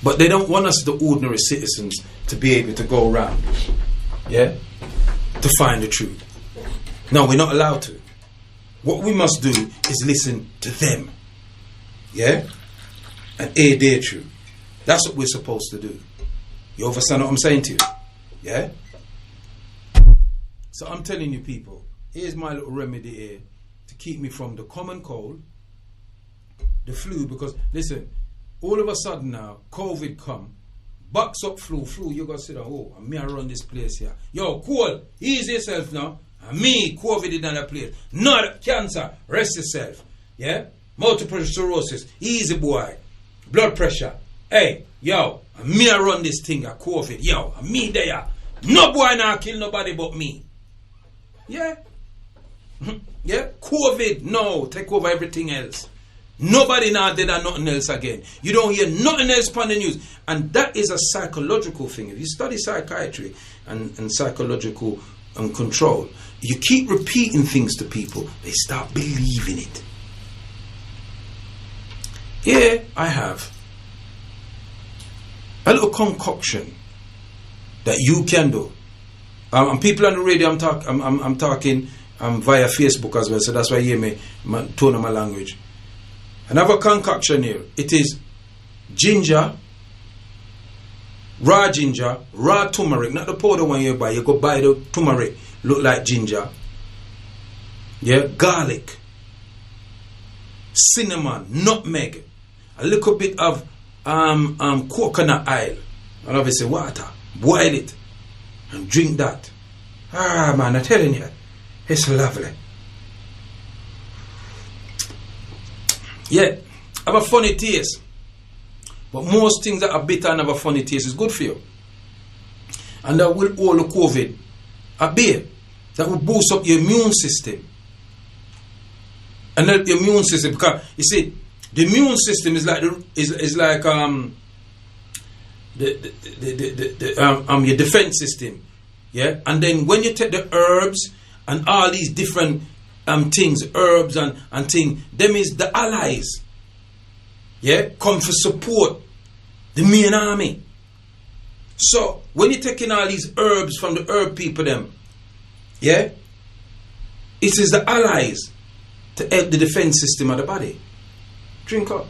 But they don't want us, the ordinary citizens, to be able to go around, to find the truth. No, we're not allowed to. What we must do is listen to them, and hear their truth. That's what we're supposed to do. You understand what I'm saying to you? So I'm telling you people, here's my little remedy here to keep me from the common cold, the flu, because listen, all of a sudden now, COVID come, box up flu, you gotta sit down, and me I run this place here. Yo, cool, ease yourself now, and me, COVID in another place. Not cancer, rest yourself, multiple sclerosis, easy boy, blood pressure, hey, yo, and me I run this thing, COVID, yo, and me there, no boy now kill nobody but me. COVID, no, take over everything else. Nobody now did nothing else again. You don't hear nothing else on the news. And that is a psychological thing. If you study psychiatry and psychological control, you keep repeating things to people, they start believing it. Here I have a little concoction that you can do. And people on the radio, I'm talking via Facebook as well, so that's why you hear me tone of my language. Another concoction here. It is ginger, raw turmeric, not the powder one you buy. You go buy the turmeric, look like ginger. Garlic, cinnamon, nutmeg, a little bit of coconut oil, and obviously water. Boil it and drink that. Man, I'm telling you, it's lovely. Have a funny taste. But most things that are bitter and have a funny taste is good for you. And that will all the COVID a beer. That will boost up your immune system. And help your immune system, because you see, the immune system is like your defense system. And then when you take the herbs and all these different things, herbs and things, them is the allies. Come for support the main army. So when you're taking all these herbs from the herb people them, it is the allies to help the defense system of the body. Drink up.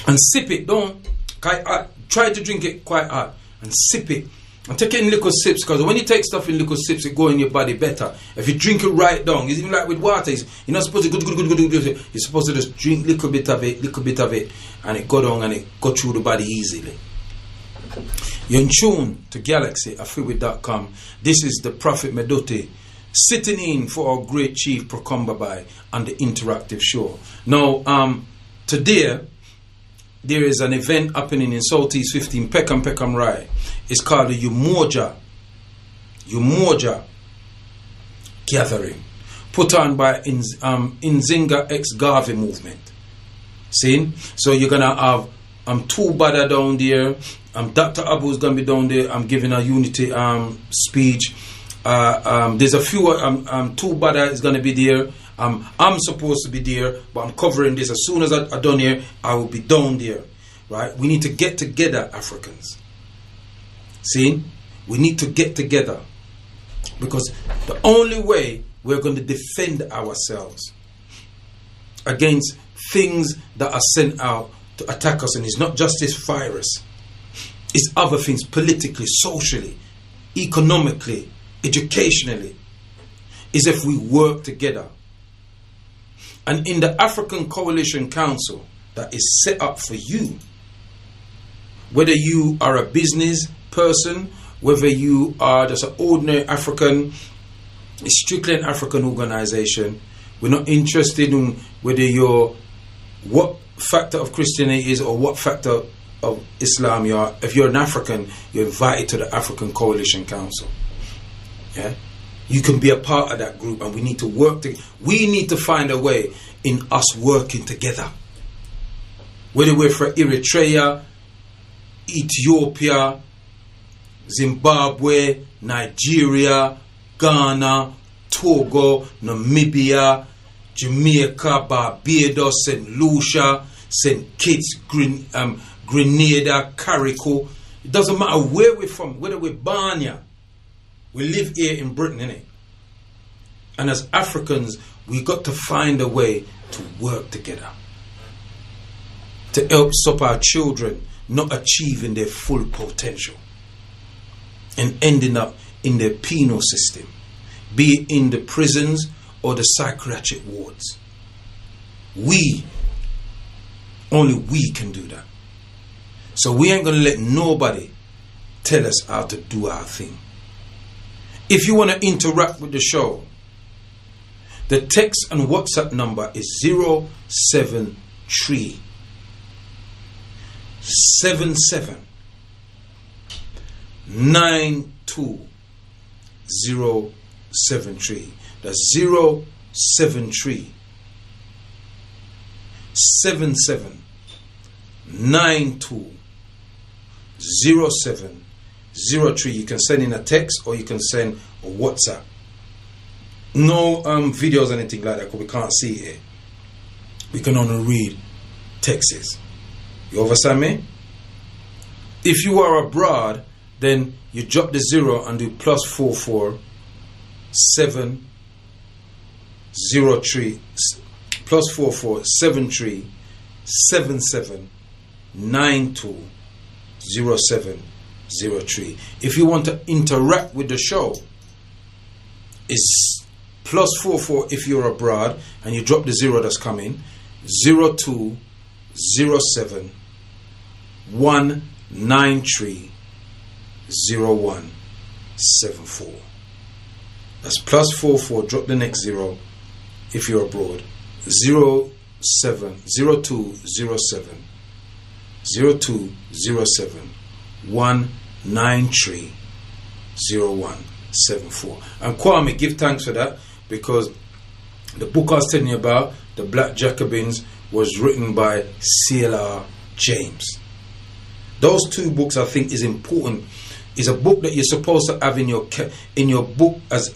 And sip it. Don't try to drink it quite hard and sip it. And take it in little sips, because when you take stuff in little sips, it go in your body better. If you drink it right down, it's even like with water. You're not supposed to You're supposed to just drink little bit of it, and it go down and it go through the body easily. You're in tune to Galaxy Afiwi.com. This is the Prophet Medote sitting in for our great chief Prokombabai on the interactive show. Now, today there is an event happening in Southeast 15 Peckham Rai. It's called the Umoja Gathering, put on by Nzinga X Garvey movement. See? So you're gonna have two Bada down there. Dr. Abu is gonna be down there. I'm giving a unity speech. There's a few two Bada is gonna be there. I'm supposed to be there, but I'm covering this. As soon as I'm done here, I will be down there. Right? We need to get together, Africans. See? We need to get together, because the only way we're going to defend ourselves against things that are sent out to attack us, and it's not just this virus, it's other things, politically, socially, economically, educationally, is if we work together. And in the African Coalition Council that is set up for you, whether you are a business person, whether you are just an ordinary African, it's strictly an African organization. We're not interested in whether you're what factor of Christianity is or what factor of Islam you are. If you're an African, you're invited to the African Coalition Council. Yeah, you can be a part of that group, and we need to work together. We need to find a way in us working together. Whether we're from Eritrea, Ethiopia, Zimbabwe, Nigeria, Ghana, Togo, Namibia, Jamaica, Barbados, St. Lucia, St. Kitts, Grenada, Carrico. It doesn't matter where we're from, whether we're Banya. We live here in Britain, innit? And as Africans, we got to find a way to work together to help stop our children not achieving their full potential and ending up in the penal system, be it in the prisons or the psychiatric wards. Only we can do that. So we ain't going to let nobody tell us how to do our thing. If you want to interact with the show, the text and WhatsApp number is 073 77 92073. That's 073 77 920703. You can send in a text or you can send a WhatsApp. No videos or anything like that, because we can't see it. We can only read texts. You understand me? If you are abroad, then you drop the 0 and do +44 703 +44 73 77 920703. If you want to interact with the show, it's +44 if you're abroad and you drop the 0 that's coming, 0207 193 0174. That's +44, drop the next 0 if you're abroad, 0207 193 0174. And Kwame, give thanks for that, because the book I was telling you about, The Black Jacobins, was written by C.L.R. James. Those two books I think is important. Is a book that you're supposed to have in your book as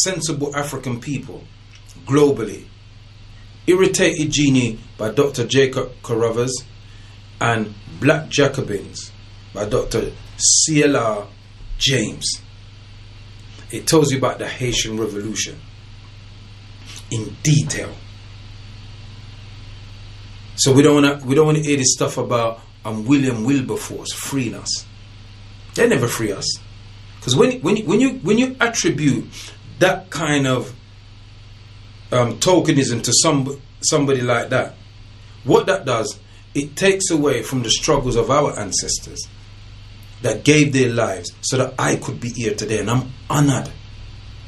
sensible African people globally. Irritated Genie by Dr. Jacob Carruthers and Black Jacobins by Dr. C.L.R. James. It tells you about the Haitian Revolution in detail. So we don't want to hear this stuff about William Wilberforce freeing us. They never free us, because when you attribute that kind of tokenism to somebody like that, what that does, it takes away from the struggles of our ancestors that gave their lives so that I could be here today, and I'm honored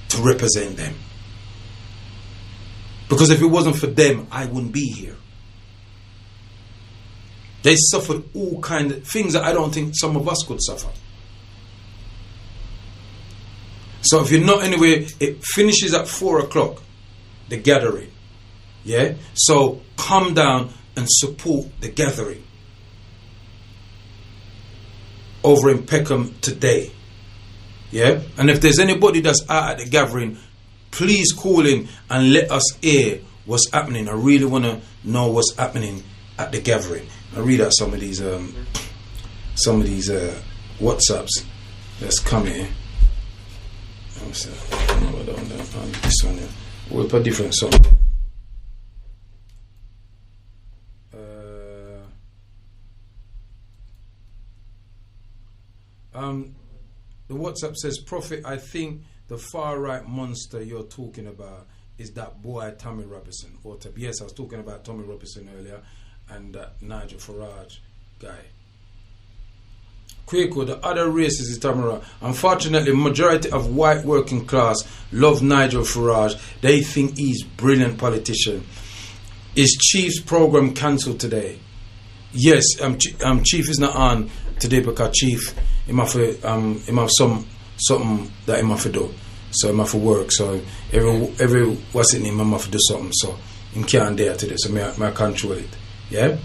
to represent them. Because if it wasn't for them, I wouldn't be here. They suffered all kinds of things that I don't think some of us could suffer. So if you're not anywhere, it finishes at 4 o'clock, the gathering. Yeah? So come down and support the gathering over in Peckham today. Yeah? And if there's anybody that's out at the gathering, please call in and let us hear what's happening. I really want to know what's happening at the gathering. I read out some of these WhatsApps that's coming here. This one here. We'll put different song. The WhatsApp says, Prophet, I think the far right monster you're talking about is that boy Tommy Robinson. Yes, I was talking about Tommy Robinson earlier, and that Nigel Farage guy. Kwaku, the other races is Tamara. Unfortunately, majority of white working class love Nigel Farage. They think he's brilliant politician. Is Chief's program cancelled today? Yes, Chief is not on today because Chief he have something that he have to do. So he have to work. So every what's it name, he have to do something. So he can't there today. So I control it. Yeah.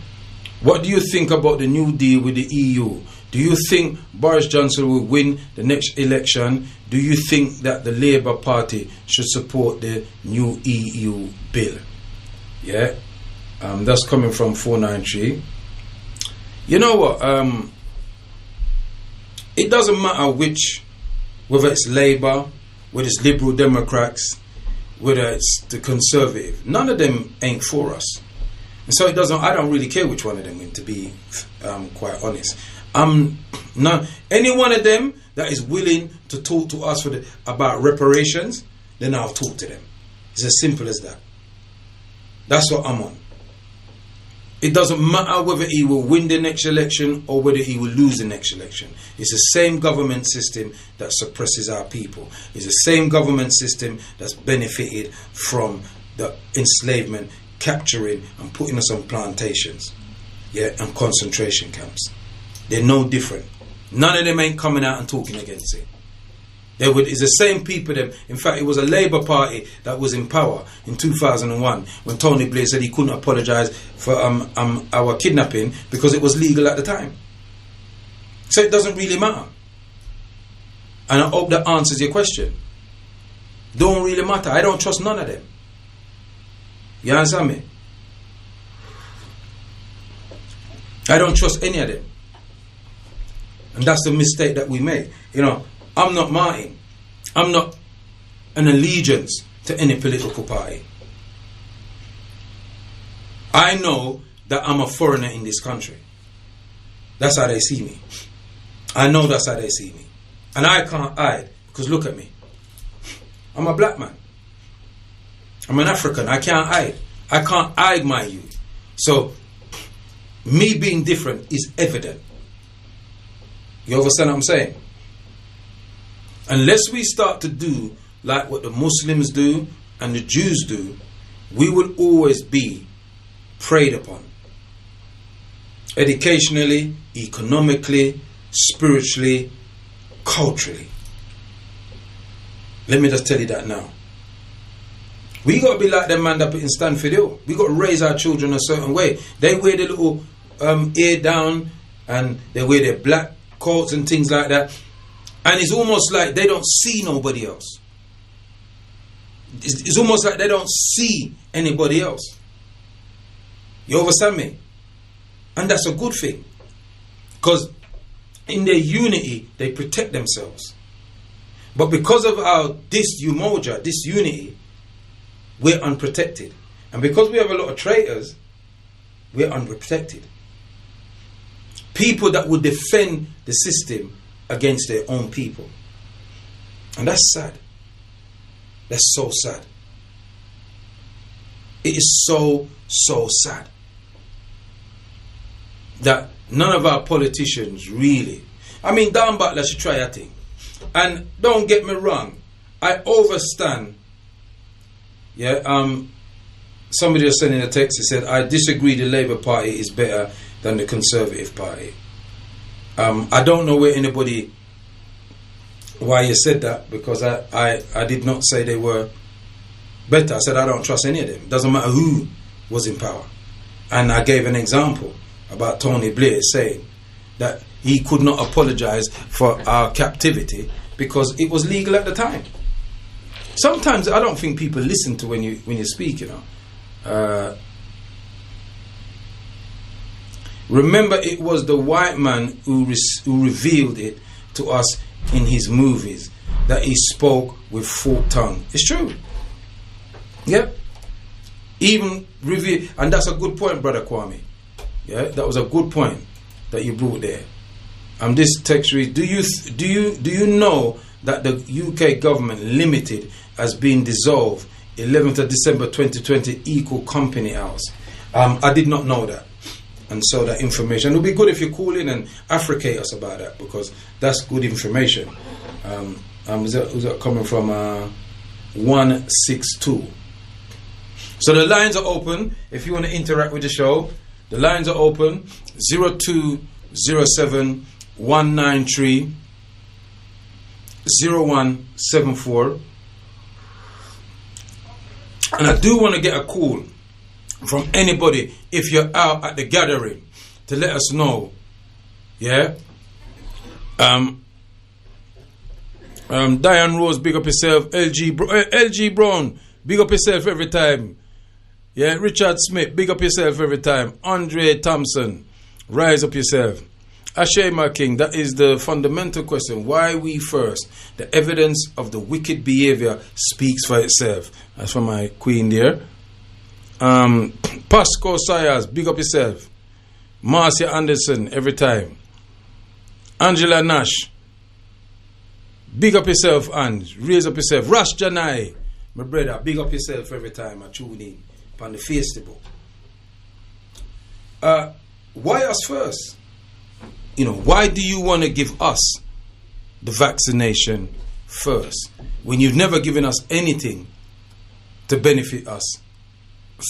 What do you think about the New Deal with the EU? Do you think Boris Johnson will win the next election? Do you think that the Labour Party should support the new EU bill? Yeah, that's coming from 493. You know what? It doesn't matter whether it's Labour, whether it's Liberal Democrats, whether it's the Conservative. None of them ain't for us. And so it doesn't. I don't really care which one of them win, to be quite honest. No, any one of them that is willing to talk to us about reparations, then I'll talk to them. It's as simple as that. That's what I'm on. It doesn't matter whether he will win the next election or whether he will lose the next election. It's the same government system that suppresses our people. It's the same government system that's benefited from the enslavement, capturing and putting us on plantations, yeah, and concentration camps. They're no different. None of them ain't coming out and talking against it. It's the same people. In fact, it was a Labour Party that was in power in 2001 when Tony Blair said he couldn't apologise for our kidnapping because it was legal at the time. So it doesn't really matter. And I hope that answers your question. Don't really matter. I don't trust none of them. You understand me? I don't trust any of them. And that's the mistake that we make. You know, I'm not Martin. I'm not an allegiance to any political party. I know that I'm a foreigner in this country. That's how they see me. I know that's how they see me. And I can't hide, because look at me. I'm a black man. I'm an African. I can't hide. I can't hide my youth. So, me being different is evident. You understand what I'm saying? Unless we start to do like what the Muslims do and the Jews do, we will always be preyed upon. Educationally, economically, spiritually, culturally. Let me just tell you that now. We got to be like them man that put in Stanford Hill. We got to raise our children a certain way. They wear the little ear down and they wear their black coats and things like that. And it's almost like they don't see nobody else. It's almost like they don't see anybody else. You understand me? And that's a good thing. Because in their unity, they protect themselves. But because of our disunity, we're unprotected. And because we have a lot of traitors, we're unprotected. People that would defend the system against their own people. And that's sad. That's so sad. It is so, so sad that none of our politicians really, I mean, Dan Butler should try a thing. And don't get me wrong, I overstand. Yeah, somebody was sending a text, he said, I disagree the Labour Party is better than the Conservative Party. I don't know why you said that, because I did not say they were better. I said I don't trust any of them. It doesn't matter who was in power. And I gave an example about Tony Blair saying that he could not apologise for our captivity because it was legal at the time. Sometimes I don't think people listen to when you speak, you know. Remember, it was the white man who revealed it to us in his movies, that he spoke with forked tongue. It's true. Yeah. Even reveal, and that's a good point, Brother Kwame. Yeah, that was a good point that you brought there. This text reads: Do you know that the UK government limited has been dissolved 11th of December 2020 Equal Company House? I did not know that. And so that information, it would be good if you call in and affricate us about that, because that's good information. Is that coming from 162? So the lines are open. If you want to interact with the show, the lines are open. 0207 193 0174. And I do want to get a call from anybody if you're out at the gathering to let us know. Yeah. Diane Rose, big up yourself. LG Brown, big up yourself every time. Yeah. Richard Smith, big up yourself every time. Andre Thompson, rise up yourself. Ashema King, that is the fundamental question. Why we first? The evidence of the wicked behavior speaks for itself. That's from my queen there. Pasco Sayers, big up yourself. Marcia Anderson, every time. Angela Nash, big up yourself, and raise up yourself. Rash Janai, my brother, big up yourself every time I tune in on the festival. Why us first? You know, why do you want to give us the vaccination first when you've never given us anything to benefit us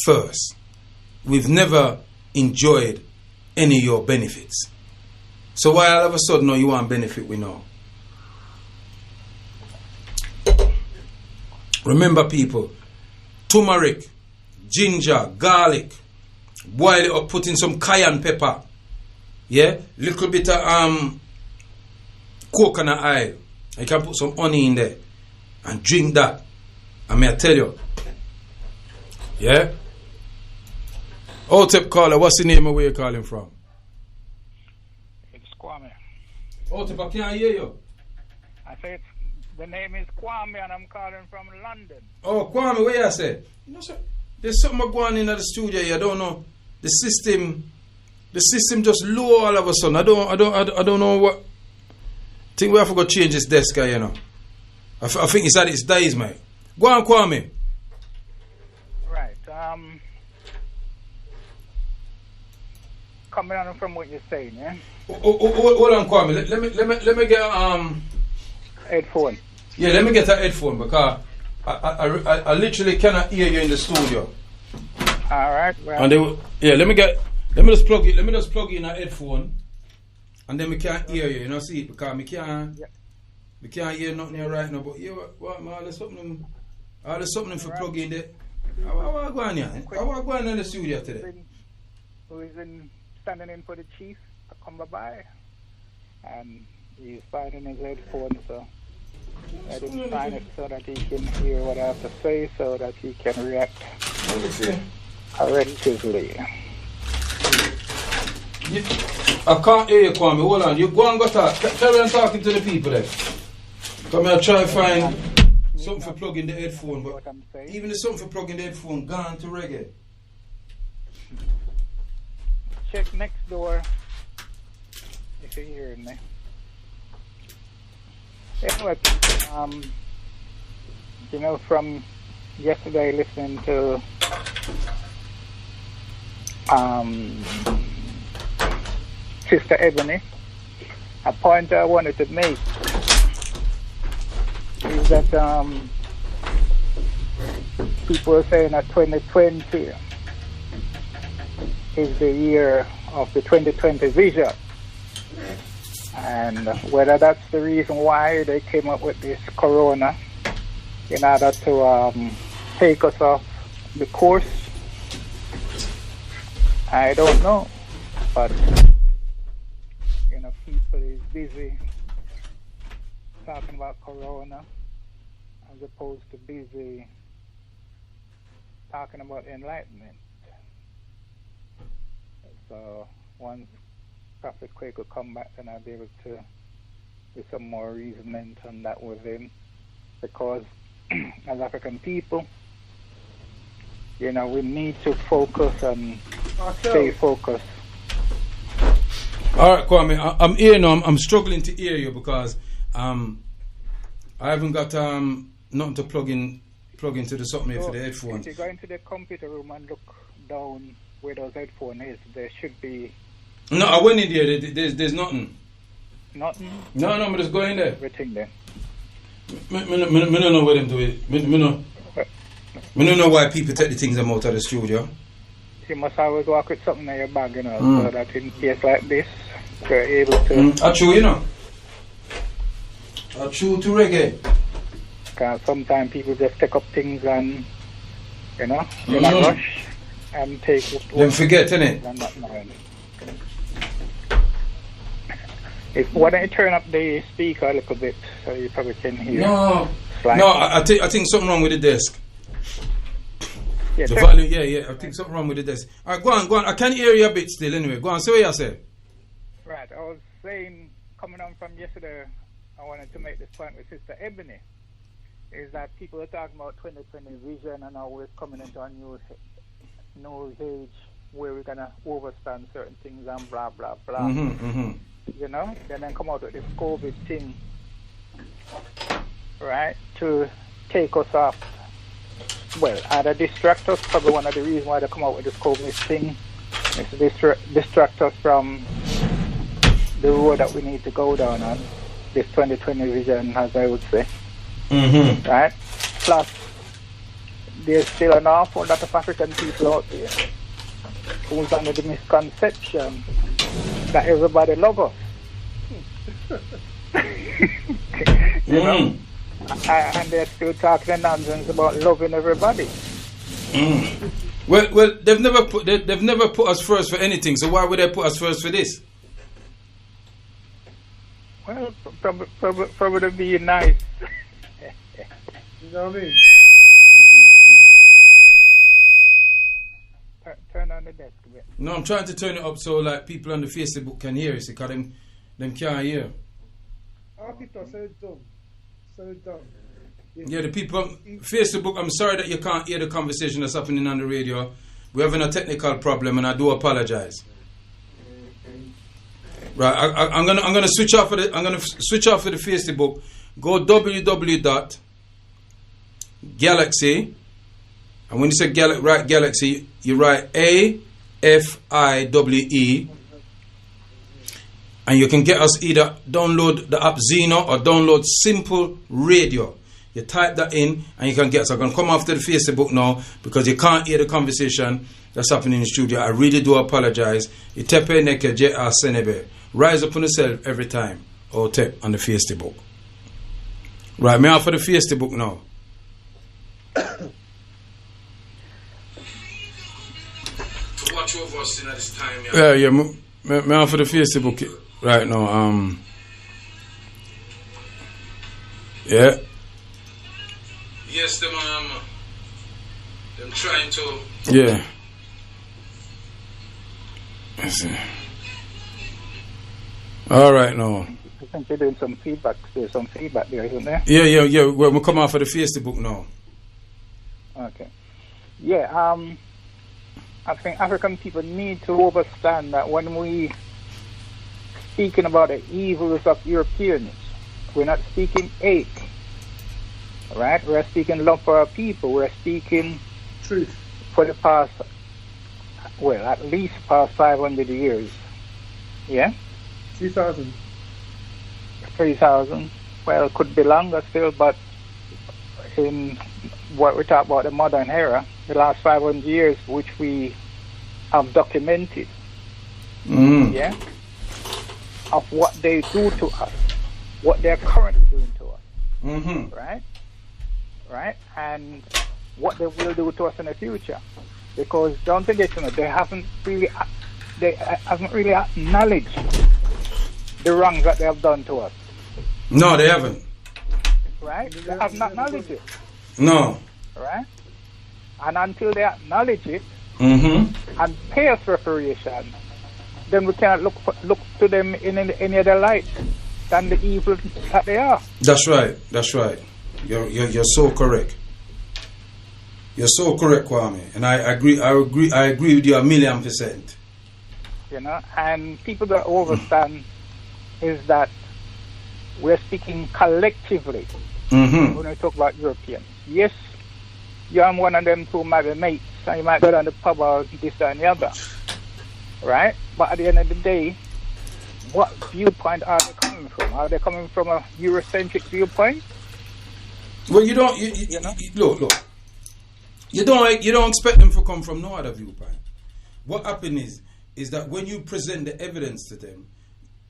first? We've never enjoyed any of your benefits. So why all of a sudden you want benefit we know? Remember, people, turmeric, ginger, garlic, boil it up, put in some cayenne pepper. Yeah, little bit of coconut oil. You can put some honey in there and drink that. I may tell you. Yeah. Otep caller, what's the name of where you're calling from? It's Kwame. Otep, I can't hear you. I said the name is Kwame and I'm calling from London. Oh, Kwame, where you say? You know, sir, there's something going in at the studio here. I don't know. The system just low all of a sudden. I don't know what. I think we have to go change this desk, you know. I think it's at its days, mate. Go on, Kwame. Right. Coming on from what you're saying, yeah. Hold on, Kwame. Let me get headphone. Yeah, let me get a headphone because I literally cannot hear you in the studio. All right. Well. And let me just plug it. Let me just plug in a headphone, and then we can't hear you. You know, see, because we can't hear nothing here right now. But yeah, what man? There's something for right. Plug in there. How go on here? How go on in the studio today? Who is standing in for the chief? I come by, and he's finding his headphone, so I didn't find it so that he can hear what I have to say, so that he can react correctly. I can't hear you, Kwame. Hold on. You go and go talk. Carry on talking to the people there. Come here, try to find something for plugging the headphone. But even the something for plugging the headphone gone to reggae. check next door if you're hearing me. Anyway, you know, from yesterday listening to Sister Ebony, a point I wanted to make is that people are saying that 2020 is the year of the 2020 vision, and whether that's the reason why they came up with this corona in order to take us off the course, I don't know. But you know, people is busy talking about corona as opposed to busy talking about enlightenment. So once Prophet Kwaku come back, then I'll be able to do some more reasoning on that with him, because as African people, you know, we need to focus and stay focused. All right, Kwame, I'm here now. I'm struggling to hear you because I haven't got nothing to plug into the something here for the headphones. If you go into the computer room and look down where those headphones is, there should be. No, I went in there. There's nothing. Nothing? No, I'm just going there. Everything there. I don't know where them do it. I don't know why people take the things them out of the studio. You must always walk with something in your bag, you know, so that in case like this, you're able to. I chew, you know. I chew to reggae. Because sometimes people just take up things and, you know, in a rush and take it. Then forget, innit? Why don't you turn up the speaker a little bit so you probably can hear? No, I think something wrong with the desk. Yeah, the volume, I think something wrong with the desk. Alright, go on. I can hear you a bit still anyway. Go on, say what you say. Right, I was saying, coming on from yesterday, I wanted to make this point with Sister Ebony, is that people are talking about 2020 vision and how we're coming into a new age where we're going to overstand certain things and blah, blah, blah. You know, then come out with this COVID thing, right, to take us off. Well, either distract us, probably one of the reasons why they come out with this COVID thing is to distract us from the road that we need to go down on, this 2020 vision, as I would say. Right? Plus, there's still an awful lot of African people out there who's under the misconception that everybody loves us. You know? And they're still talking nonsense about loving everybody. Well, they've never put us first for anything. So why would they put us first for this? Well, probably be nice. You know what I mean? Turn on the desk a bit. No, I'm trying to turn it up so like people on the Facebook can hear us, because them can't hear. Our people are so dumb. So dumb. Yeah, the people on Facebook, I'm sorry that you can't hear the conversation that's happening on the radio. We're having a technical problem and I do apologize. Right, I'm gonna switch off for the Facebook. Go www.galaxy, and when you say Galaxy, you write AFIWE, and you can get us either download the app Zeno or download Simple Radio. You type that in and you can get us. I'm going to come after the Facebook now because you can't hear the conversation that's happening in the studio. I really do apologize. You tap in Senebe. Rise up on yourself every time. Or tap on the Facebook. Right, me off for the Facebook now. To watch over us in this time, yeah, me off for the Facebook right now. Yeah. Yes, them trying to. Yeah. Let's see. All right, now. I think you're doing some feedback. There's some feedback there, isn't there? Yeah. Well, we'll come off of the Facebook now. Okay. Yeah. I think African people need to understand that when we speaking about the evils of Europeans, we're not speaking hate, right? We're speaking love for our people. We're speaking Truth. for the past, well, at least past 500 years. Yeah? 2000. 3,000. Well, it could be longer still, but in what we talk about the modern era, the last 500 years, which we have documented, yeah, of what they do to us, what they're currently doing to us, right, and what they will do to us in the future. Because don't forget, they haven't really acknowledged the wrongs that they have done to us. No, they haven't. Right? They have not acknowledged it. No. Right? And until they acknowledge it and pay us reparation, then we cannot look to them in any other light than the evil that they are. That's right. That's right. You're so correct. You're so correct, Kwame. And I agree with you 1,000,000%. And people that understand is that we're speaking collectively when we talk about Europeans. Yes, you and one of them two might be mates, and you might go down the pub or this and the other, right? But at the end of the day, what viewpoint are they coming from? Are they coming from a Eurocentric viewpoint? Well, you don't. Look. You don't expect them to come from no other viewpoint. What happens is that when you present the evidence to them,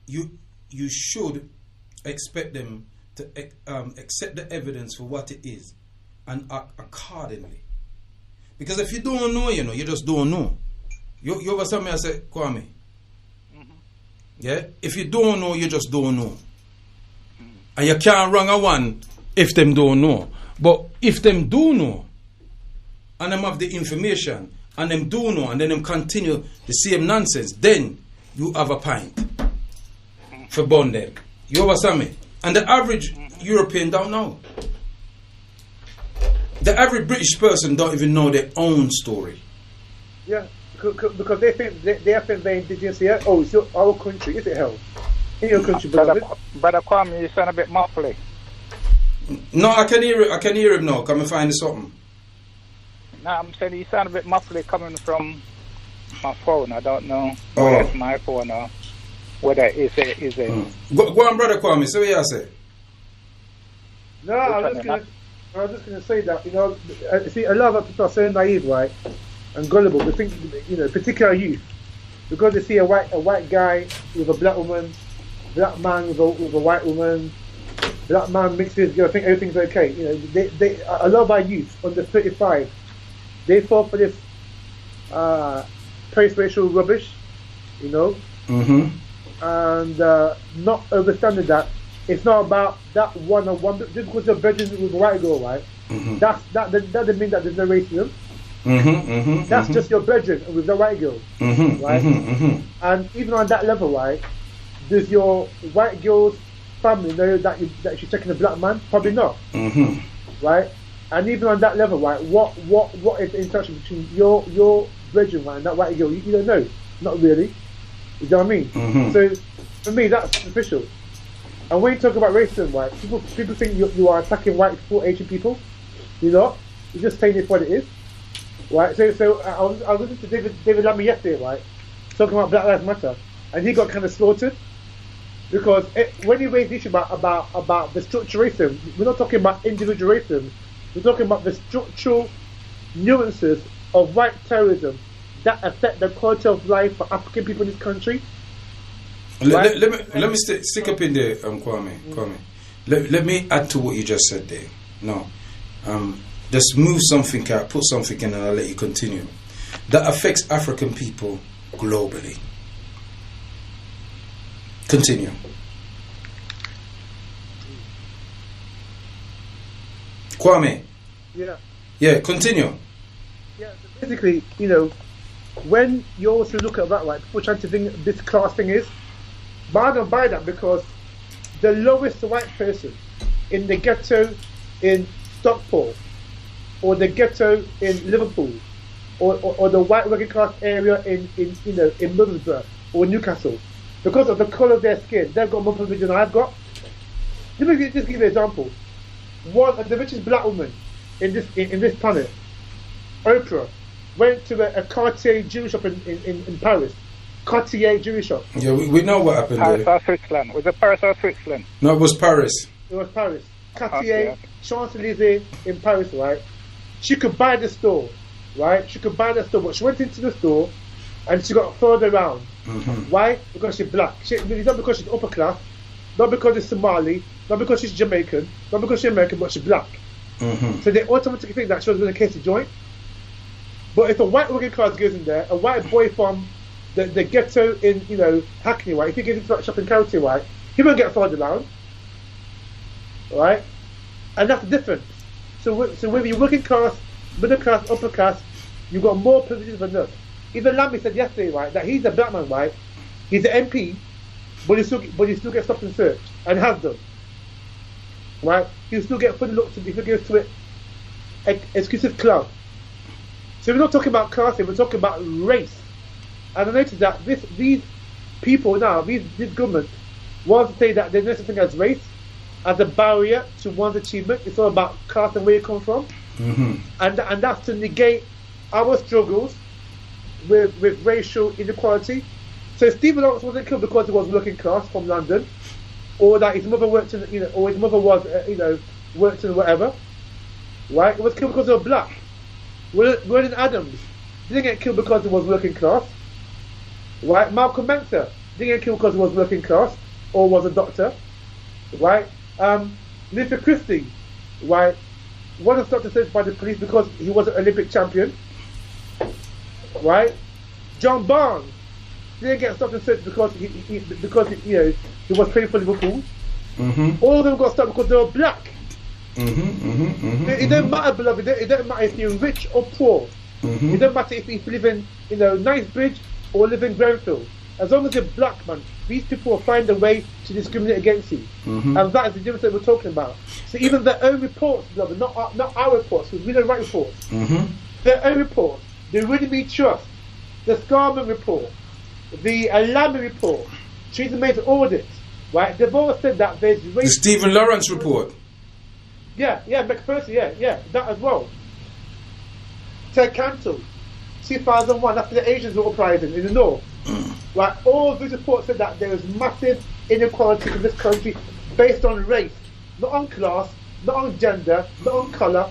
you should expect them to accept the evidence for what it is and act accordingly. Because if you don't know, you just don't know. You understand me? I say, Kwame. Yeah? If you don't know, you just don't know. And you can't wrong a one if them don't know. But if them do know, and them have the information, and them do know, and then them continue the same nonsense, then you have a pint for bond them. You understand me? And the average European don't know. The average British person don't even know their own story. Yeah, because they think they're indigenous here. Oh, it's our country. Is it hell? In your country, beloved. Brother Kwame, you sound a bit muffly. No, I can hear him now. Come and find something. No, I'm saying you sound a bit muffly coming from my phone. I don't know whether it's my phone or whether it's a. Go on, Brother Kwame. So what you say? No, I was just gonna say that see, a lot of people are so naive, right, and gullible. They think, particularly youth, because they see a white guy with a black woman, black man with a white woman, black man mixes, think everything's okay. They a lot of our youth under 35, they fall for this post-racial rubbish, and not understanding that it's not about that one-on-one. Just because you're brethren with a white girl, right? That doesn't mean that there's no racism. That's just your brethren with the white girl, right? And even on that level, right? Does your white girl's family know that she's taking a black man? Probably not, right? And even on that level, right? What is the interaction between your brethren, right, and that white girl? You don't know, not really. You know what I mean? So for me, that's superficial. And when you talk about racism, right, people think you are attacking white people, Asian people. You're not. You're just saying it for what it is, right? So I was listening to David Lammy yesterday, right, talking about Black Lives Matter, and he got kind of slaughtered because when he raised the issue about the structural racism, we're not talking about individual racism. We're talking about the structural nuances of white terrorism that affect the quality of life for African people in this country. Let me stick up in there, Kwame. Let me add to what you just said there. No, just move something out, put something in, and I'll let you continue. That affects African people globally. Continue. Kwame. Yeah. Continue. Yeah. So basically, when you also look at that, right, people trying to think this class thing is. But I don't buy that because the lowest white person in the ghetto in Stockport or the ghetto in Liverpool or the white working class area in Middlesbrough or Newcastle, because of the colour of their skin, they've got more privilege than I've got. Let me just give you an example. The richest black woman in this planet, Oprah, went to a Cartier jewelry shop in Paris. Cartier jewelry shop. Yeah, we know what happened Paris there. or Switzerland? Was it Paris or Switzerland? No, it was Paris. It was Paris. Cartier, Okay. Champs-Élysées in Paris, right? She could buy the store, right? She could buy the store, but she went into the store and she got further around. Mm-hmm. Why? Because she's black. It's not because she's upper class, not because she's Somali, not because she's Jamaican, not because she's American, but she's black. Mm-hmm. So they automatically think that she was going to case the joint. But if a white working class goes in there, a white boy from the ghetto in Hackney, right? If he gets into that shopping county, right, he won't get further around, right? And that's the difference. So whether you're working class, middle class, upper class, you've got more privileges than us. Even Lammy said yesterday, right, that he's a black man, right? He's an MP, but he still gets stopped and searched, and has done. Right? He'll still get fully looked if he goes to an exclusive club. So we're not talking about class here, we're talking about race. And I noticed that these people now, these governments, want to say that there's no such thing as race, as a barrier to one's achievement. It's all about class and where you come from. Mm-hmm. And that's to negate our struggles with racial inequality. So Stephen Lawrence wasn't killed because he was working class from London, or that his mother worked in, or his mother was, worked in whatever. Right? He was killed because he was black. William Adams didn't get killed because he was working class. Right? Malcolm X didn't get killed because he was working class or was a doctor. Right? Luther Christie, right, wasn't stopped and searched by the police because he was an Olympic champion. Right? John Barnes didn't get stopped and searched because he was playing for Liverpool. Mm-hmm. All of them got stopped because they were black. Mm-hmm. Mm-hmm. Mm-hmm. It don't matter, beloved. It don't matter if you're rich or poor. Mm-hmm. It don't matter if you live in Knightsbridge or live in Grenfell. As long as you're black, man, these people will find a way to discriminate against you. Mm-hmm. And that is the difference that we're talking about. So even their own reports, beloved, not our reports, because we don't write reports. Mm-hmm. Their own reports, the Rudy Trust, the Scarman report, the Alamy report, Theresa May's audit, right? They've all said that there's racism. The Stephen Lawrence report. Yeah, McPherson, yeah, that as well. Ted Cantle, 2001, after the Asians were uprising in the north. Right, all of these reports said that there is massive inequality in this country based on race, not on class, not on gender, not on colour,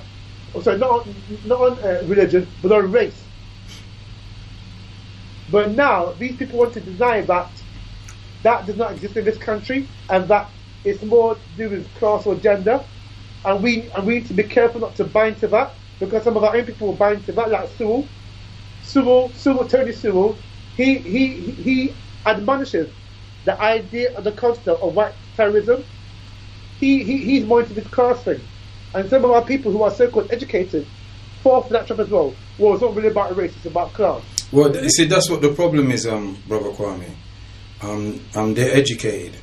not on religion, but on race. But now these people want to deny that does not exist in this country, and that it's more to do with class or gender, and we need to be careful not to buy into that, because some of our own people will buy into that, like Tony Sewell. He admonishes the idea of the concept of white terrorism. He's more into this class thing, and some of our people who are so-called educated fall for that trap as well. Well, it's not really about race; it's about class. Well, you see, that's what the problem is, Brother Kwame. They're educated.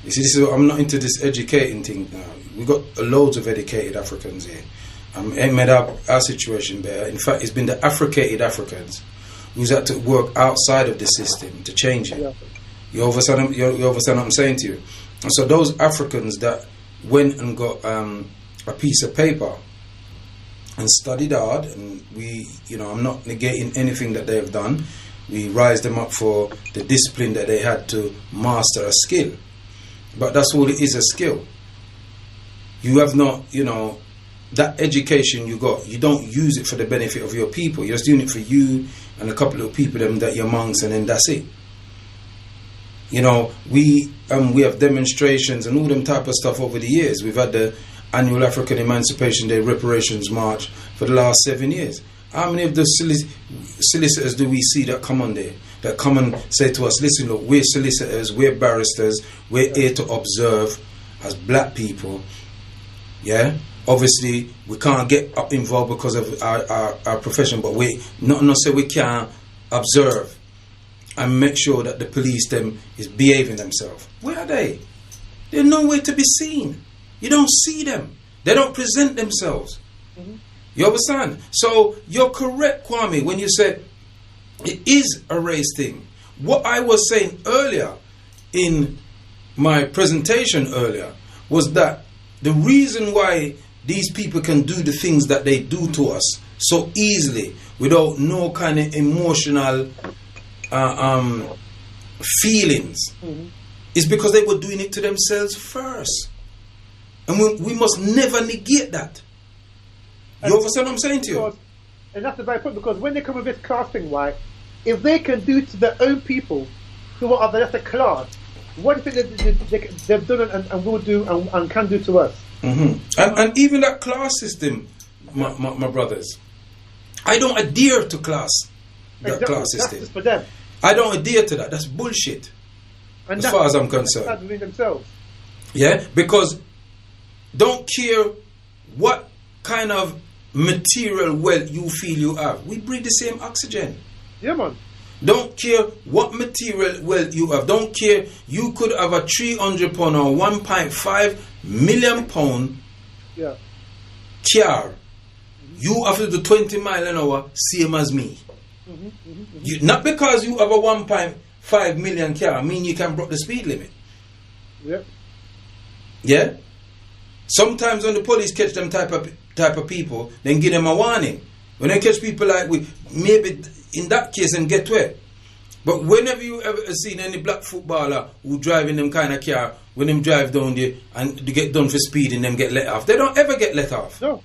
You see, I'm not into this educating thing now. We got loads of educated Africans here. It made our situation better. In fact, it's been the Africated Africans who's had to work outside of the system to change it. Yeah. You understand what I'm saying to you? And so those Africans that went and got a piece of paper and studied hard, and I'm not negating anything that they have done. We rise them up for the discipline that they had to master a skill. But that's all it is, a skill. You have not, that education you got, you don't use it for the benefit of your people. You're just doing it for you and a couple of people that you're amongst, and then that's it. We have demonstrations and all them type of stuff over the years. We've had the annual African Emancipation Day reparations march for the last 7 years. How many of the solicitors do we see that come on there, that come and say to us, listen, look, we're solicitors, we're barristers, we're here to observe as black people. Yeah? Obviously, we can't get up involved because of our profession, but we not say we can't observe and make sure that the police them is behaving themselves. Where are they? They're nowhere to be seen. You don't see them. They don't present themselves. Mm-hmm. You understand? So you're correct, Kwame, when you said it is a race thing. What I was saying earlier in my presentation earlier was that the reason why these people can do the things that they do to us so easily without no kind of emotional feelings is because they were doing it to themselves first. And we must never negate that. You understand what I'm saying to you? And that's the very point, because when they come with this class thing, right, if they can do to their own people who are the lesser class, what do you think they've done and will do and can do to us? And even that class system, my brothers, I don't adhere to class system. That's just for them. I don't adhere to that. That's bullshit. And as far as I'm concerned. That's within themselves. Yeah, because don't care what kind of material wealth you feel you have. We breathe the same oxygen. Yeah, man. Don't care what material wealth you have. Don't care. You could have a 300 pound or 1.5 million pound car. You have to do 20 miles an hour, same as me. Not because you have a 1.5 million car, I mean you can break the speed limit. Yeah? Sometimes when the police catch them type of people, then give them a warning. When they catch people like we, maybe in that case and get wet. But whenever you ever seen any black footballer who driving them kind of car, when them drive down there and they get done for speeding, them get let off. They don't ever get let off. No.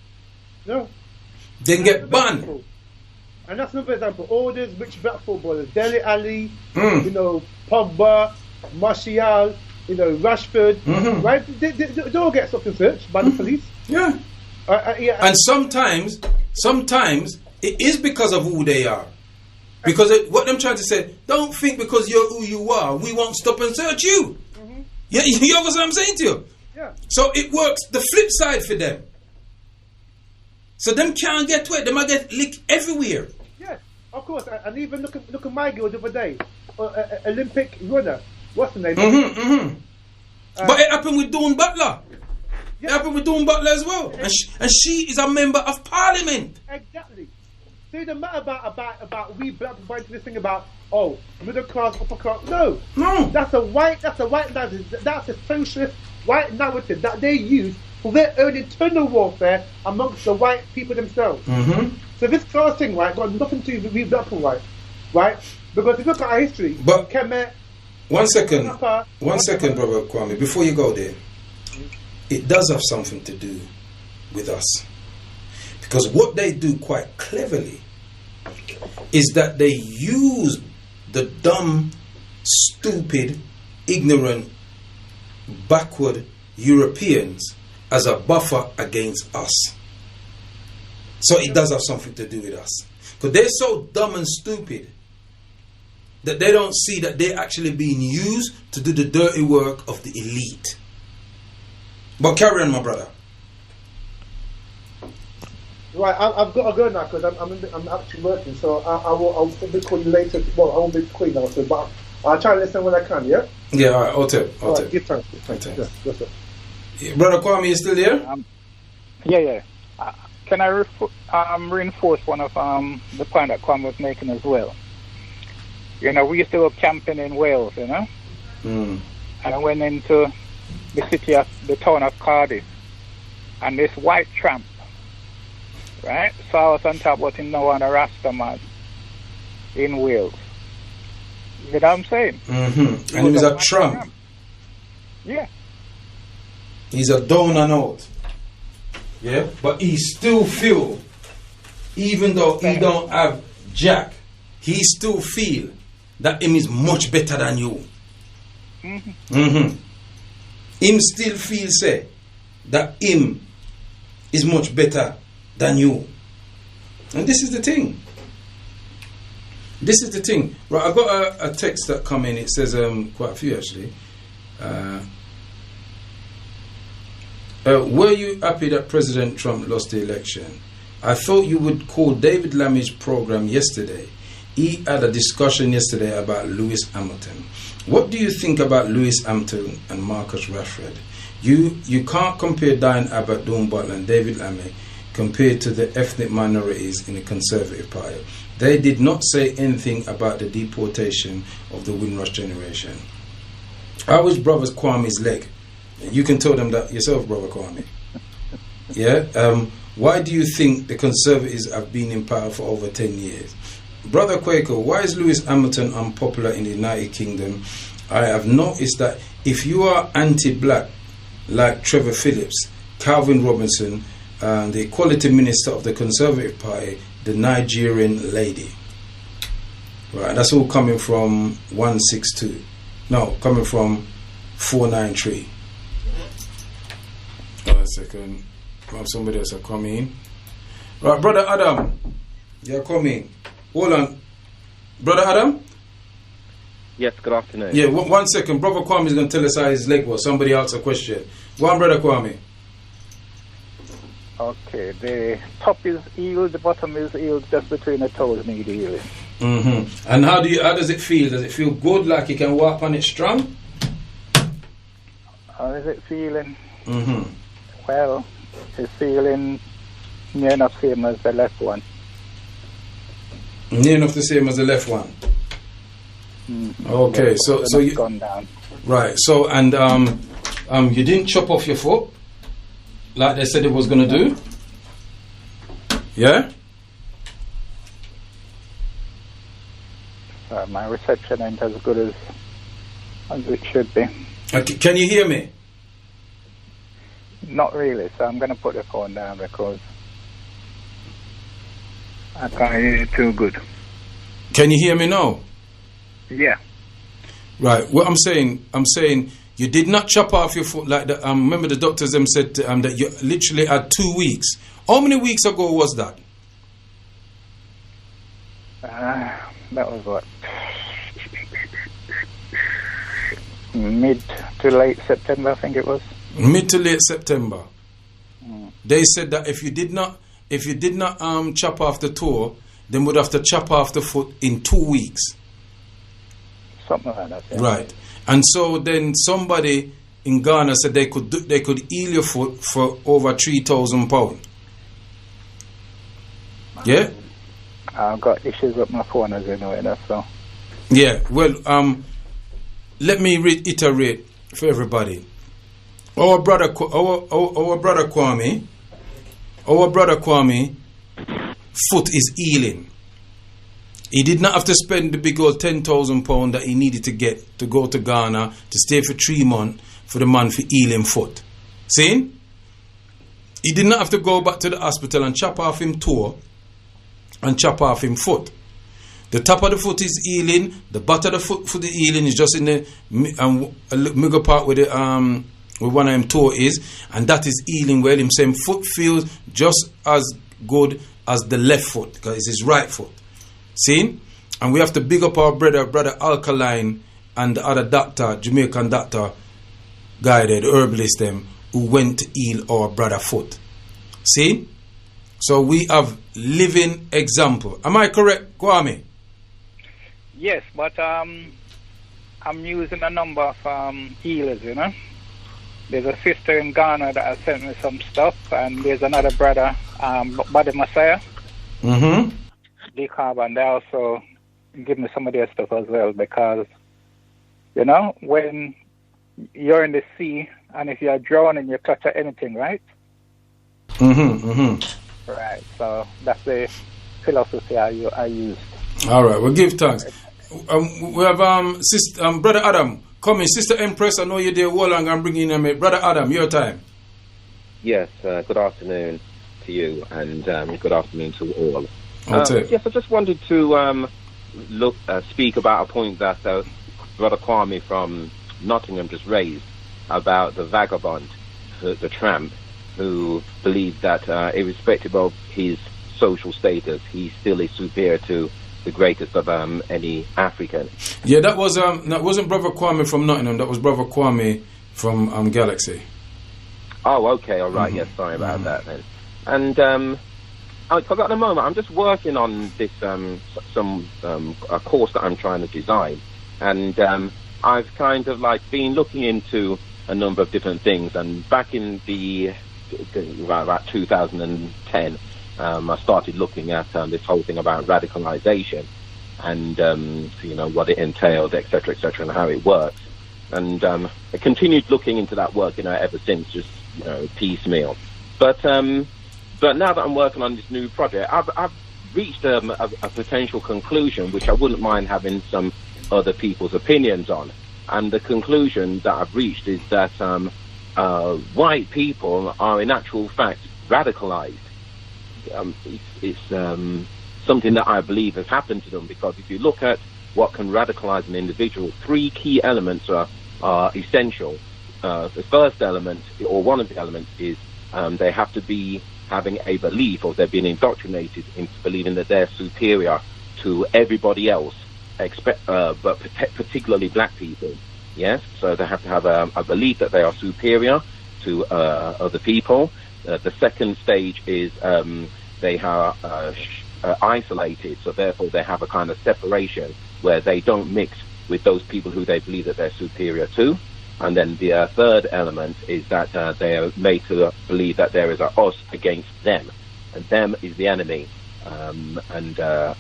They get banned. And that's another example. All these rich black footballers, Dele Alli, Pogba, Martial, Rashford, right? They all get stopped and searched by the police. Yeah. And sometimes it is because of who they are. Because what I'm trying to say, don't think because you're who you are, we won't stop and search you. Yeah, you know what I'm saying to you? Yeah. So it works the flip side for them. So them can't get wet, they might get licked everywhere. Yeah, of course. And even look at my girl the other day, Olympic runner. What's the name? But it happened with Dawn Butler. It happened with Dawn Butler as well. And she is a member of parliament. Exactly. So it doesn't matter about we black people into this thing about middle class, upper class. No. That's a white narrative. That's a socialist white narrative that they use for their own internal warfare amongst the white people themselves. So this class thing, right, got nothing to do with we black people, right? Because if you look at our history, but Kemet. One second, brother Kwame. Before you go there, it does have something to do with us. Because what they do quite cleverly is that they use the dumb, stupid, ignorant, backward Europeans as a buffer against us. So it does have something to do with us. Because they're so dumb and stupid that they don't see that they're actually being used to do the dirty work of the elite. But carry on, my brother. Right, I've got to go now because I'm actually working, so I'll probably call you later. Well, I won't be calling now, but I'll try and listen when I can, yeah? Yeah, all right, I'll tell. Right, give thanks. Yeah, Brother Kwame, you still there? Yeah. Can I reinforce one of the point that Kwame was making as well? We used to go camping in Wales, And I went into the town of Cardiff, and this white tramp, right, saw us on top what him know on a Rasta man in Wales. You know what I'm saying? And he was a tramp. Yeah. He's a down and out. Yeah? But he still feel, even though he don't have jack, he still feel that him is much better than you. Him still feel say that him is much better than you. And this is the thing. Right, I got a text that come in. It says quite a few actually. Were you happy that President Trump lost the election? I thought you would call David Lammy's program yesterday. He had a discussion yesterday about Lewis Hamilton. What do you think about Lewis Hamilton and Marcus Rashford? You can't compare Diane Abbott, Dawn Butler and David Lammy. compared to the ethnic minorities in the Conservative Party. They did not say anything about the deportation of the Windrush generation. How is Brother Kwame's leg? You can tell them that yourself, Brother Kwame. Yeah? Why do you think the Conservatives have been in power for over 10 years? Brother Kwaku, why is Lewis Hamilton unpopular in the United Kingdom? I have noticed that if you are anti-black, like Trevor Phillips, Calvin Robinson, the Equality Minister of the Conservative Party, the Nigerian lady. Right, that's all coming from 162. No, coming from 493. Hold on a second. Somebody else will come in. Right, Brother Adam, you're coming. Hold on. Brother Adam? Yes, good afternoon. Yeah, one second. Brother Kwame is going to tell us how his leg was. Somebody asked a question. Go on, Brother Kwame. Okay, the top is healed, the bottom is healed, just between the toes need healing. Mm-hmm. And how does it feel? Does it feel good, like you can walk on it strong? How is it feeling? Mm-hmm. Well, it's feeling near enough same as the left one. Near enough the same as the left one. Mm-hmm. Okay, yeah, so you gone down. Right. So and you didn't chop off your foot like they said it was going to do. Yeah. My reception ain't as good as it should be. Can you hear me? Not really. So I'm going to put the phone down because I can't hear you too good. Can you hear me now? Yeah. Right. What I'm saying you did not chop off your foot like that. Remember the doctors them said that you literally had 2 weeks. How many weeks ago was that? That was what? Mid to late September, I think it was. Mid to late September. They said that if you did not chop off the toe, then would have to chop off the foot in 2 weeks. Something like that. Yeah. Right. And so then somebody in Ghana said they could heal your foot for over £3,000. Yeah. I've got issues with my phone, as you know, that's so. Yeah. Well, let me reiterate for everybody. Our brother Kwame, foot is healing. He did not have to spend the big old £10,000 that he needed to get to go to Ghana to stay for 3 months for the man for healing foot. See? He did not have to go back to the hospital and chop off him toe and chop off him foot. The top of the foot is healing. The bottom of the foot for the healing is just in the middle part where the where one of them toe is, and that is healing well. Him same foot feels just as good as the left foot because it's his right foot. See? And we have to big up our brother Alkaline and the other doctor, Jamaican doctor guy there, the herbalist them, who went to heal our brother foot. See? So we have living example. Am I correct, Kwame? Yes, but I'm using a number of healers, you know. There's a sister in Ghana that has sent me some stuff, and there's another brother, Body Messiah. Mm-hmm. Decarb, and they also give me some of their stuff as well, because, you know, when you're in the sea and if you're drowning, you clutch at anything, right? Mm-hmm, mm-hmm. Right, so that's the philosophy I used. All right, we'll give thanks. We have Brother Adam, come in. Sister Empress, I know you're there. Hold on, I'm bringing them in. Brother Adam, your time. Yes, good afternoon to you, and good afternoon to all. Yes, I just wanted to speak about a point that Brother Kwame from Nottingham just raised about the vagabond, the tramp, who believed that irrespective of his social status, he still is superior to the greatest of any African. Yeah, that wasn't Brother Kwame from Nottingham. That was Brother Kwame from Galaxy. Oh, okay, all right. Mm-hmm. Yes, sorry about that then. And I forgot a moment. I'm just working on this a course that I'm trying to design, and I've kind of like been looking into a number of different things. And back in the about 2010, I started looking at this whole thing about radicalization and what it entailed, etc., and how it works. And I continued looking into that work, ever since, just piecemeal. But now that I'm working on this new project, I've reached a potential conclusion, which I wouldn't mind having some other people's opinions on. And the conclusion that I've reached is that white people are in actual fact radicalized. It's something that I believe has happened to them, because if you look at what can radicalize an individual, 3 key elements are essential. The first element, or one of the elements, is they have to be having a belief, or they're being indoctrinated into believing that they're superior to everybody else, but particularly black people. Yes, so they have to have a belief that they are superior to other people. The second stage is they are isolated, so therefore they have a kind of separation where they don't mix with those people who they believe that they're superior to. And then the third element is that they are made to believe that there is a us against them, and them is the enemy, and us,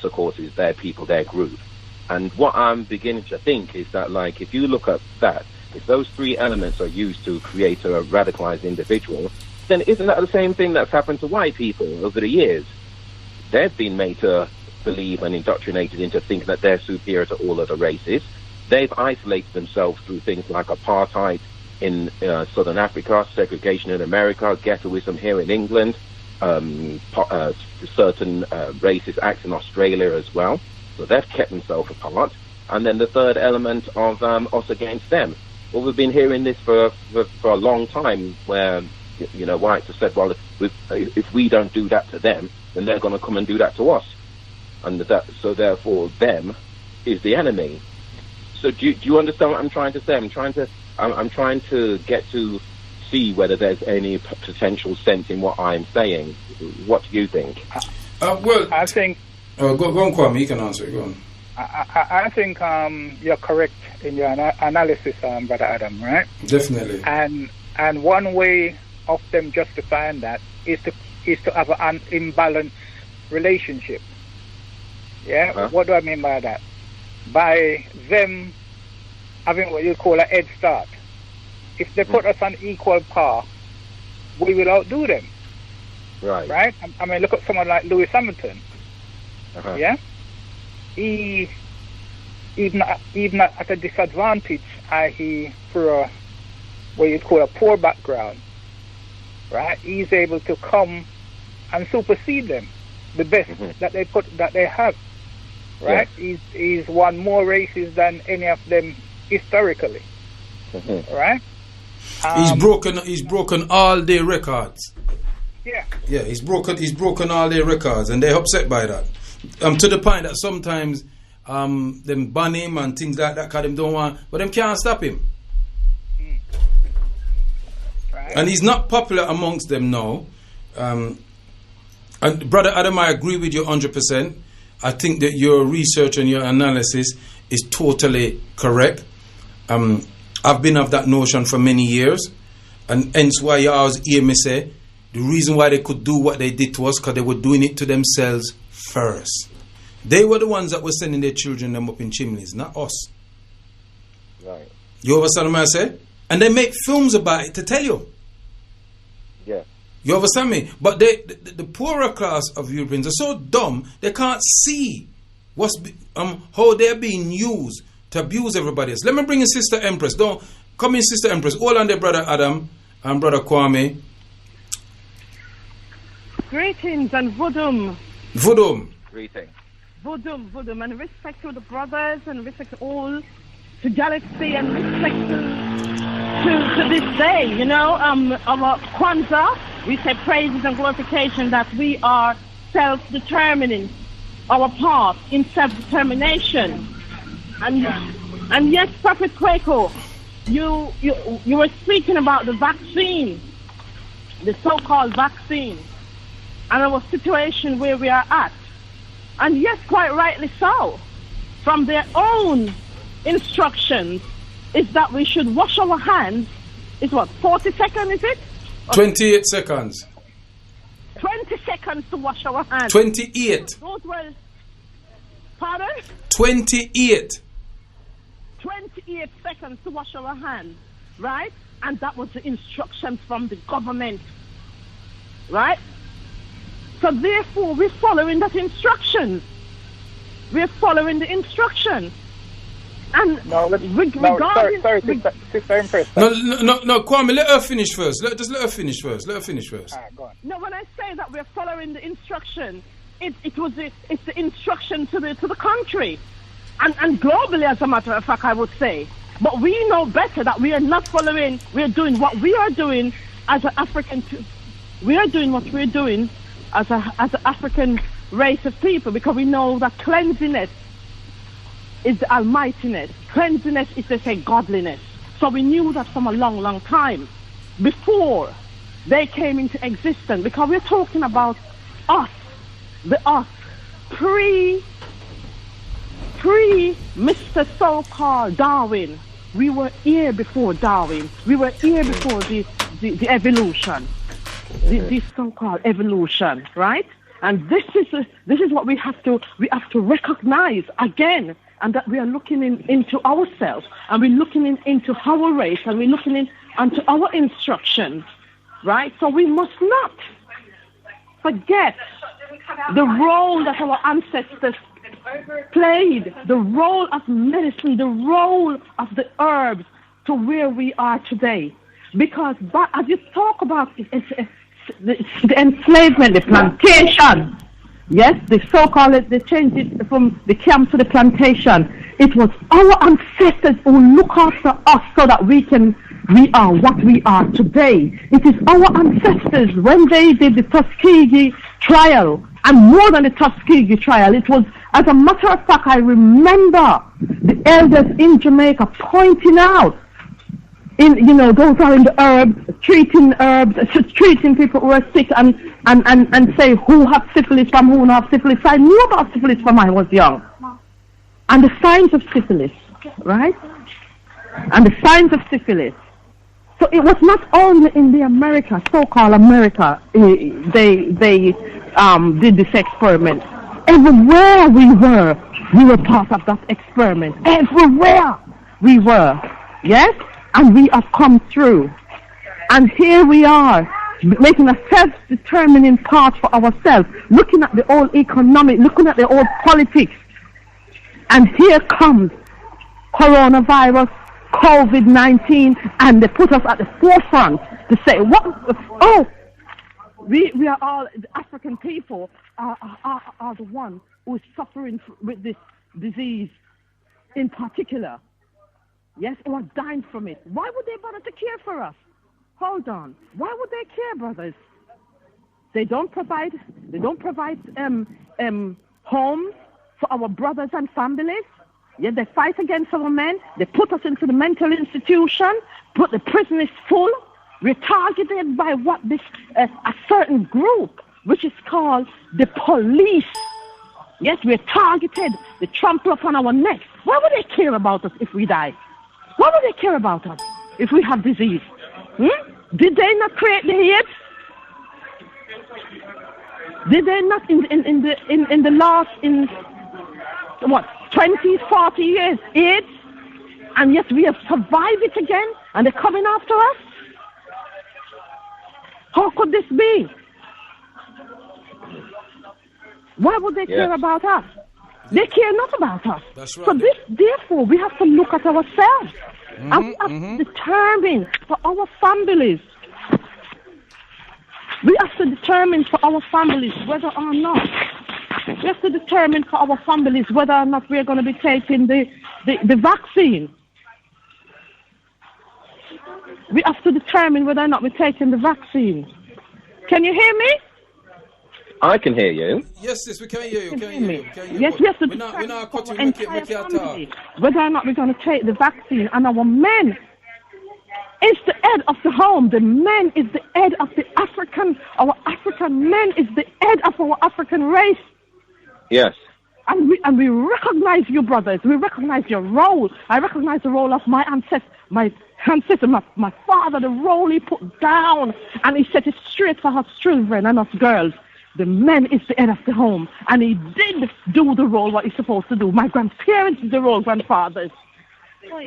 of course, is their people, their group. And what I'm beginning to think is that, like, if you look at that, if those 3 elements are used to create a radicalized individual, then isn't that the same thing that's happened to white people over the years? They've been made to believe and indoctrinated into thinking that they're superior to all other races. They've isolated themselves through things like apartheid in Southern Africa, segregation in America, ghettoism here in England, certain racist acts in Australia as well. So they've kept themselves apart. And then the third element of us against them. Well, we've been hearing this for a long time, where whites have said, well, if we don't do that to them, then they're going to come and do that to us, and so therefore them is the enemy. So do you understand what I'm trying to say? I'm trying to get to see whether there's any potential sense in what I'm saying. What do you think? Well, I think. Go on, Kwame. You can answer it. Go on. I think you're correct in your analysis, Brother Adam. Right? Definitely. And one way of them justifying that is to have an imbalanced relationship. Yeah. Huh? What do I mean by that? By them having what you call a head start. If they put us on equal par, we will outdo them. Right. Right? I mean, look at someone like Lewis Hamilton. Uh-huh. Yeah? He, even at a disadvantage, i.e. for what you call a poor background, right? He's able to come and supersede them, the best that they have. Right? Yeah. He's won more races than any of them historically. Right? He's broken all their records. Yeah. Yeah, he's broken all their records, and they're upset by that. To the point that sometimes them ban him and things like that, because them don't want, but them can't stop him. Right. And he's not popular amongst them now. And Brother Adam, I agree with you 100%. I think that your research and your analysis is totally correct. I've been of that notion for many years, and hence why you always hear me say the reason why they could do what they did to us, because they were doing it to themselves first. They were the ones that were sending their children them up in chimneys, not us. Right. You understand what I say? And they make films about it to tell you. Yeah. You understand me? But the poorer class of Europeans are so dumb, they can't see how they're being used to abuse everybody else. Let me bring in Sister Empress. Don't come in, Sister Empress. Hold on there, Brother Adam and Brother Kwame. Greetings and Vodum. Greetings. Vodum, and respect to the brothers, and respect to all, to Galaxy, and respect to this day. Our Kwanzaa, we say praises and glorification that we are self-determining our path in self-determination. And yes, Prophet Kwaku, you were speaking about the vaccine, the so-called vaccine, and our situation where we are at. And yes, quite rightly so. From their own instructions is that we should wash our hands. It's 40 seconds, is it? 28 seconds. 20 seconds to wash our hands. 28. Those were, pardon? 28. 28 seconds to wash our hands, right? And that was the instruction from the government, right? So therefore, we're following that instruction. We're following the instruction. And sorry, Sister Empress. No, Kwame, let her finish first. Let her finish first. Go on. No, when I say that we're following the instruction, it's the instruction to the country, and globally, as a matter of fact, I would say. But we know better that we are not following. We are doing what we are doing as an African. We are doing what we're doing as an African race of people, because we know that cleanliness is the almightiness. Cleanliness is, they say, godliness. So we knew that from a long, long time before they came into existence, because we're talking about us, the us, pre Mr. so-called Darwin. We were here before Darwin. We were here before the evolution, this so-called evolution, right? And this is what we have to recognize again, and that we are looking into ourselves, and we're looking into our race, and we're looking into our instructions, right? So we must not forget the role that our ancestors played, the role of medicine, the role of the herbs to where we are today. Because as you talk about the enslavement, the plantation, yes, the so-called, they changed it from the camp to the plantation. It was our ancestors who look after us so that we are what we are today. It is our ancestors, when they did the Tuskegee trial, and more than the Tuskegee trial, it was, as a matter of fact, I remember the elders in Jamaica pointing out, those are in the herbs, treating people who are sick, and say who have syphilis from who not have syphilis. I knew about syphilis from I was young. And the signs of syphilis, right? And the signs of syphilis. So it was not only in the America, so-called America, they did this experiment. Everywhere we were part of that experiment. Everywhere we were, yes? And we have come through. And here we are, making a self-determining part for ourselves, looking at the old economic, looking at the old politics. And here comes coronavirus, COVID-19, and they put us at the forefront to say, we are all, the African people are the ones who is suffering with this disease in particular. Yes, who are dying from it. Why would they bother to care for us? Hold on. Why would they care, brothers? They don't provide homes for our brothers and families. Yet they fight against our men. They put us into the mental institution. Put the prison is full. We're targeted by a certain group, which is called the police. Yes, we're targeted. They trample upon our necks. Why would they care about us if we die? Why would they care about us if we have disease? Did they not create the AIDS? Did they not in the last 20, 40 years AIDS? And yet we have survived it again, and they're coming after us? How could this be? Why would they care about us? They care not about us. That's right. So therefore, we have to look at ourselves. And we have to determine for our families. We have to determine for our families whether or not. We have to determine for our families whether or not we're going to be taking the vaccine. We have to determine whether or not we're taking the vaccine. Can you hear me? I can hear you. Yes, we can hear you. Yes, we have to determine for our entire family whether or not we're going to take the vaccine. And our men is the head of the home. The men is the head of the African. Our African men is the head of our African race. Yes. And we recognize you, brothers. We recognize your role. I recognize the role of my ancestors, my And said to my father, the role he put down, and he set it straight for us children and us girls. The man is the head of the home, and he did do the role what he's supposed to do. My grandparents did the role, grandfathers,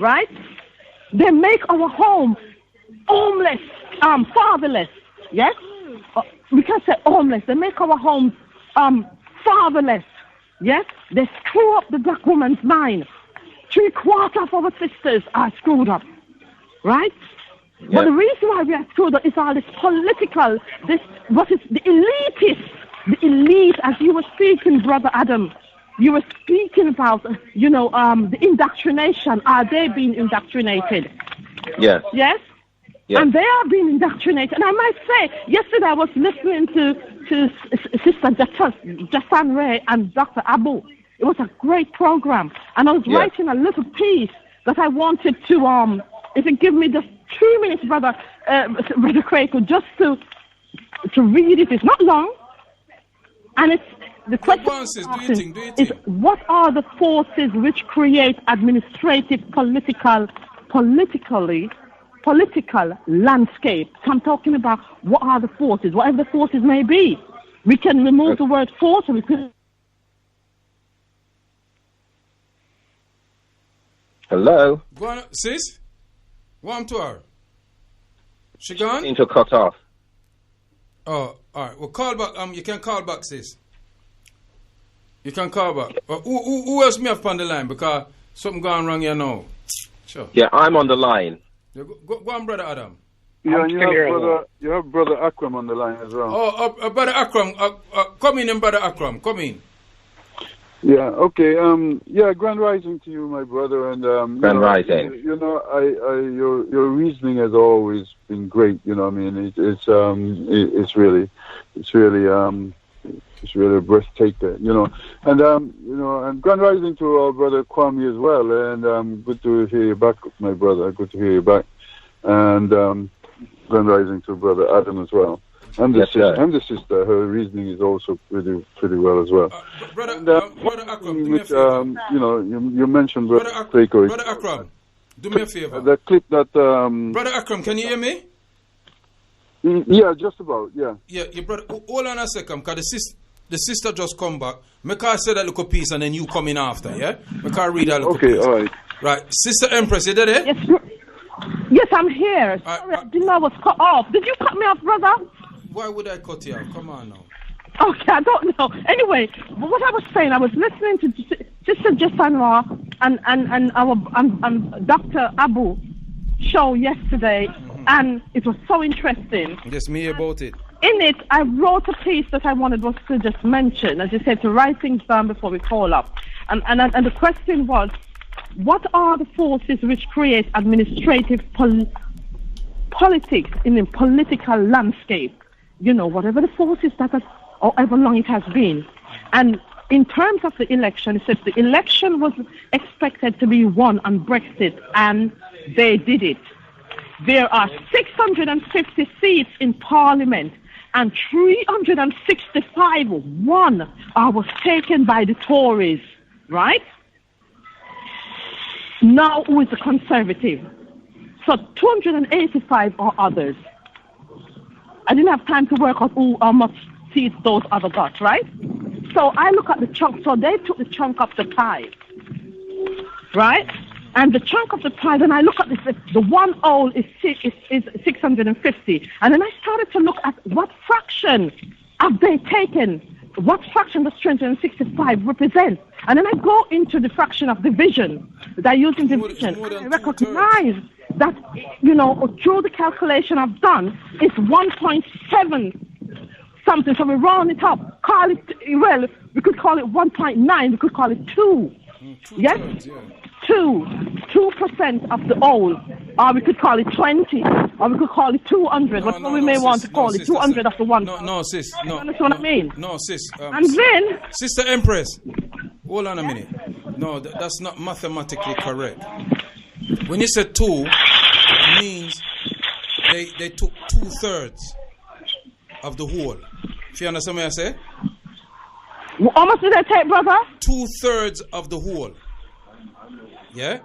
right? They make our home homeless, fatherless, yes? We can say homeless. They make our home fatherless, yes? They screw up the black woman's mind. 3/4 of our sisters are screwed up, right? Yeah. But the reason why we are screwed up is all this political, the elitists, the elite, as you were speaking, Brother Adam, you were speaking about, the indoctrination. Are they being indoctrinated? Yes. Yes? Yes. And they are being indoctrinated. And I might say, yesterday I was listening to Sister Jasan Ray and Dr. Abu. It was a great program. And I was writing a little piece that I wanted to, if you give me just 2 minutes, Brother Kwaku, just to read it. It's not long. And it's the question is what are the forces which create administrative, political landscape? So I'm talking about what are the forces, whatever the forces may be. We can remove the word force and we could. Hello? Go on, sis? One to her. She gone? Into cut off. Oh, all right. Well, call back. You can call back, sis. You can call back. Who else me up on the line? Because something going wrong here now. Sure. Yeah, I'm on the line. Yeah, go on, Brother Adam. Yeah, you have Brother Akram on the line as well. Oh, Brother Akram. Come in, Brother Akram. Come in. Yeah, okay. Grand rising to you, my brother. And Grand rising. Your reasoning has always been great. You know, what I mean, it's really a breathtaker. You know, and grand rising to our brother Kwame as well. And good to hear you back, my brother. Good to hear you back. And grand rising to Brother Adam as well. And the sister, her reasoning is also pretty well as well. Brother Akram, do me a favor. You mentioned Brother Kwaku. Brother Akram, do me a favor. The clip that... Brother Akram, can you hear me? Yeah, just about, yeah. Yeah, your brother, hold on a second, because the sister just come back. Make her say that little piece and then you come in after, yeah? Make her read that little piece. Okay, all right. Right, Sister Empress, you there? Yes, I'm here. Sorry, I didn't know I was cut off. Did you cut me off, brother? Why would I cut you off? Come on now. Okay, I don't know. Anyway, what I was saying, I was listening to Sister Jasanwa and our Dr. Abu show yesterday, and it was so interesting. Just me about it. In it, I wrote a piece that I wanted was to just mention, as you said, to write things down before we call up. And the question was, what are the forces which create administrative politics in the political landscape? Whatever the forces that has, however long it has been. And in terms of the election, it says the election was expected to be won on Brexit, and they did it. There are 650 seats in Parliament, and 365 was taken by the Tories, right? Now who is a Conservative? So 285 are others. I didn't have time to work out how much seats those other got, right? So I look at the chunk. So they took the chunk of the pie, right? And the chunk of the pie, then I look at this, the one hole is 650. And then I started to look at what fraction have they taken, what fraction does 365 represent. And then I go into the fraction of division. They're using division. I recognize that, through the calculation I've done, it's 1.7 something. So we round it up. Call it, we could call it 1.9. We could call it 2. Yes? 2% of the whole. Or we could call it 20. Or we could call it 200. Whatever we may want to call it. 200 of the one. No, sis. No. You understand what I mean? No, sis. And then... Sister Empress, hold on a minute. No, that's not mathematically correct. When you say 2, it means they took 2/3 of the whole. If you understand what I say? How much did they take, brother? 2/3 of the whole. Yeah?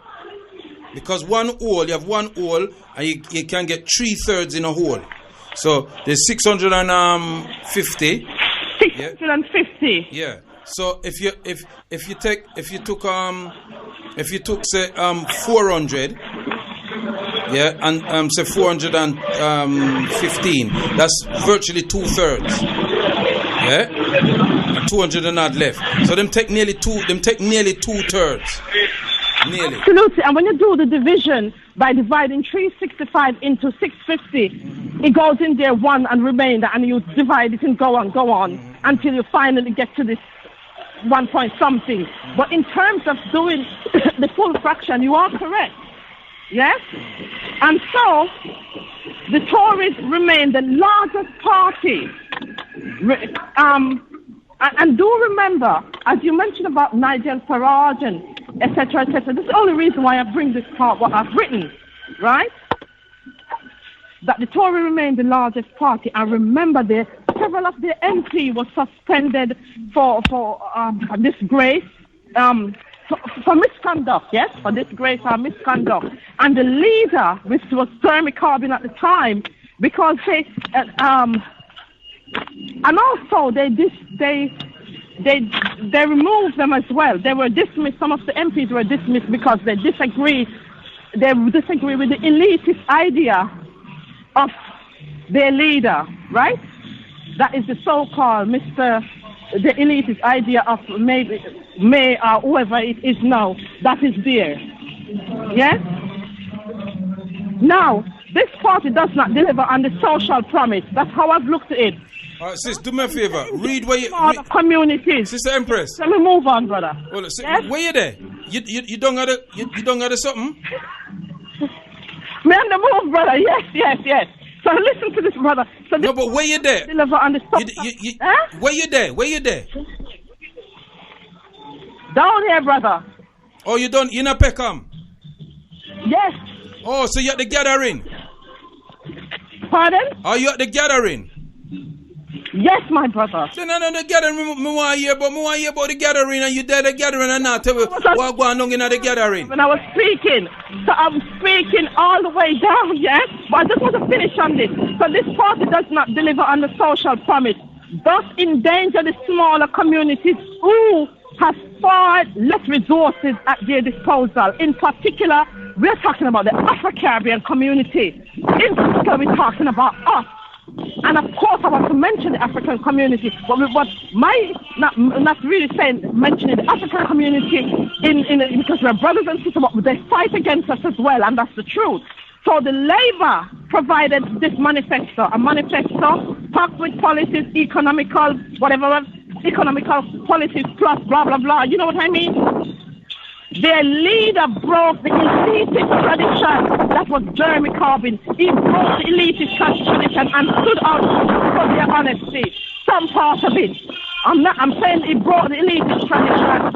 Because one hole, you have one hole, and you can get 3/3 in a hole. So there's 650. 650. Yeah. So if you took say 400, yeah, and say 415, that's virtually 2/3. Yeah, and 200 and odd left. So them take nearly 2/3. Nearly. Absolutely. And when you do the division by dividing 365 into 650, it goes in there one and remainder, and you divide it and go on until you finally get to this 1 point something. But in terms of doing the full fraction, you are correct. Yes? And so the Tories remain the largest party. And do remember, as you mentioned about Nigel Farage and etc., etc., this is the only reason why I bring this part, what I've written, right? That the Tory remain the largest party. And remember, several of the MP was suspended for disgrace, for misconduct, yes, for disgrace or misconduct. And the leader, which was Jeremy Corbyn at the time, because and also they removed them as well. They were dismissed. Some of the MPs were dismissed because they disagree with the elitist idea of their leader, right? That is the so-called the elitist idea of May or whoever it is now. That is there. Yes? Now, this party does not deliver on the social promise. That's how I've looked at it. All right, sis, do me a favor. Read where you... communities. Sister Empress. Let me move on, brother. Hold on, Yes? where you there? You don't got something? Me on the move, brother. Yes. So listen to this, brother. So this No, but where you there? deliver on the social... Where you there? Down here, brother. Oh, you not Peckham? Yes. Oh, so you at the gathering? Pardon? Are you at the gathering? Yes, my brother. So no, the gathering, me want to hear about the gathering, and you there the gathering, and not tell me what going on in the gathering. When I was speaking, so I'm speaking all the way down, yes? But I just want to finish on this. So this party does not deliver on the social promise, thus endanger the smaller communities who have far less resources at their disposal. In particular, we're talking about the Afro-Caribbean community. In particular, we're talking about us. And of course, I want to mention the African community, but not really mentioning the African community because we're brothers and sisters, but they fight against us as well, and that's the truth. So the Labour provided this manifesto, a manifesto packed with policies, economical policies plus blah blah blah. You know what I mean? Their leader broke the elitist tradition. That was Jeremy Corbyn. He broke the elitist tradition and stood out for their honesty. Some part of it. I'm saying he broke the elitist tradition.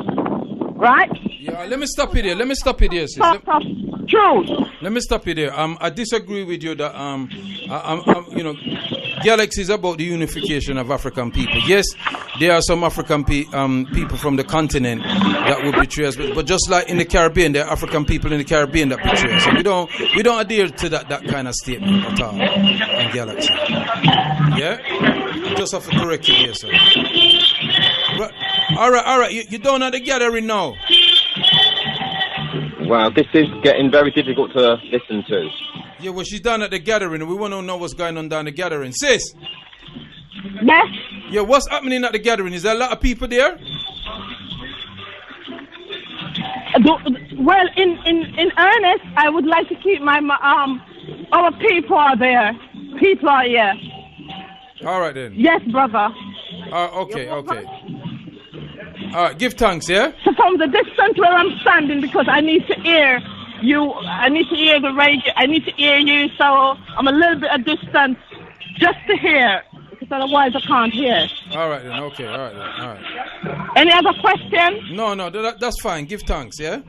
Right? Yeah, let me stop it here, sis. True. Let me stop it there. I disagree with you that Galaxy is about the unification of African people. Yes, there are some African people from the continent that would betray us, but just like in the Caribbean, there are African people in the Caribbean that betray us. So we don't adhere to that kind of statement at all in Galaxy. Yeah, just have to correct it here, sir. Right. All right. You don't have the gathering now. Wow, this is getting very difficult to listen to. Yeah, well, she's down at the gathering, and we want to know what's going on down the gathering. Sis? Yes? Yeah, what's happening at the gathering? Is there a lot of people there? Well, in earnest, I would like to keep our people are there. People are here. All right, then. Yes, brother. Okay. All right, give thanks, yeah? So from the distance where I'm standing, because I need to hear you, I need to hear the radio, I need to hear you, so I'm a little bit at distance just to hear, because otherwise I can't hear. All right, then, okay, all right. Any other question? No, that's fine. Give thanks, yeah?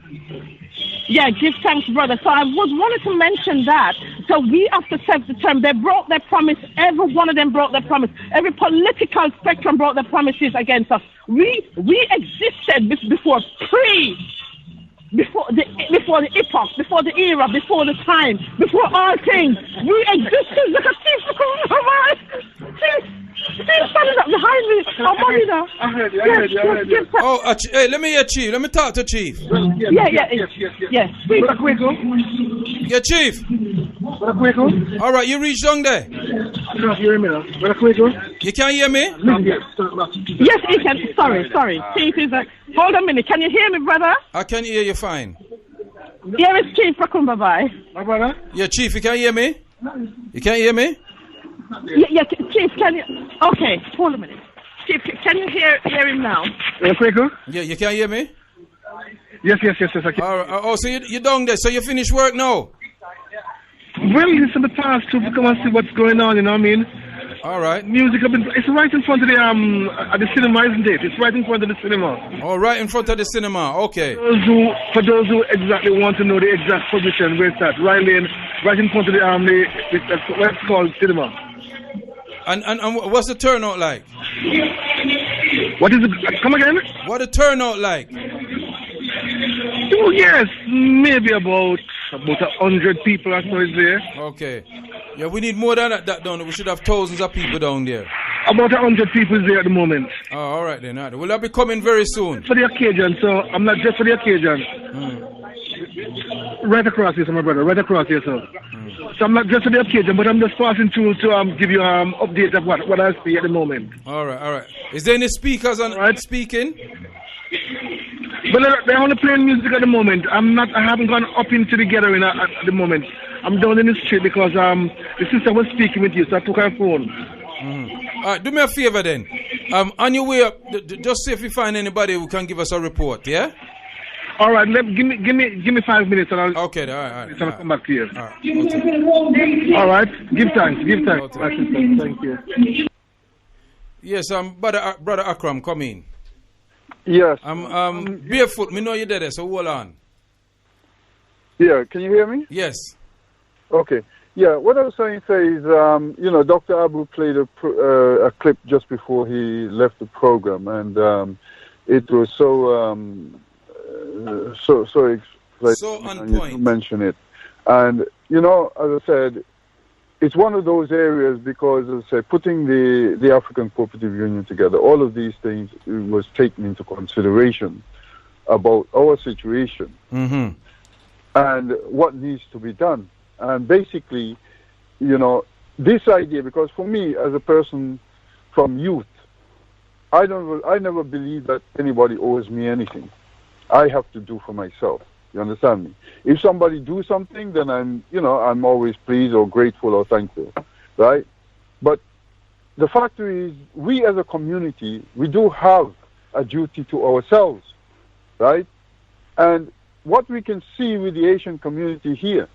Yeah, give thanks, brother. So I wanted to mention that. So we have to set the term. They broke their promise. Every one of them broke their promise. Every political spectrum broke their promises against us. We existed before before the epoch, before the era, before the time, before all things. We existed like a chief. Chief standing up behind me. I'm money now. I heard you. Oh, hey, let me hear Chief. Let me talk to Chief. Yes. Brother Kwaku. Yeah, Chief. Brother Kwaku. All right, you reached down there. I can't hear me now. Brother Kwaku. You can't hear me? Yes, he can. Sorry. Chief is hold a minute. Can you hear me, brother? I can hear you fine. Here is Chief Kwaku. Bye. My brother. Yeah, Chief, you can't hear me? You can't hear me? Yeah, Chief, can you? Okay, hold a minute. Chief, can you hear him now? Brother Kwaku. Yeah, you can't hear me? Yes, I can. All right. Oh, so you're down there. So you finished work now? Well, it's in the past to come and see what's going on, you know what I mean? All right. Music, it's right in front of the at the cinema, isn't it? It's right in front of the cinema. Oh, right in front of the cinema. Okay. For those who exactly want to know the exact position, where it's at, right in front of the what's called cinema. And what's the turnout like? What is it? Come again? What the turnout like? Oh, yes, maybe about 100 people or so is there. Okay. Yeah, we need more than that down there. We should have thousands of people down there. About 100 people is there at the moment. Oh, all right then. All right. Will I be coming very soon? For the occasion, so I'm not just for the occasion. Right across here, so my brother. Right across here, so. So I'm not just for the occasion, but I'm just passing through to give you update of what I see at the moment. All right. Is there any speakers on speaking? Well, they're only playing music at the moment. I haven't gone up into the gathering at the moment. I'm down in the street because the sister was speaking with you, so I took her phone. All right, do me a favor then. On your way up, just see if you find anybody who can give us a report, yeah? All right, give me 5 minutes and I'll. Okay, all right. I'll come back to you. All right. Okay. All right, give thanks. Okay. Thank you. Yes, brother Akram, come in. Yes. Barefoot, me know you're there, so hold on. Yeah, can you hear me? Yes. Okay. Yeah, what I was trying to say is, Dr. Abu played a clip just before he left the program, and it was so on point. You mention it, and as I said, it's one of those areas because, as I say, putting the African Cooperative Union together, all of these things was taken into consideration about our situation and what needs to be done. And basically, this idea, because for me, as a person from youth, I never believe that anybody owes me anything. I have to do for myself. You understand me? If somebody do something, then I'm always pleased or grateful or thankful, right? But the fact is, we as a community, we do have a duty to ourselves, right? And what we can see with the Asian community here,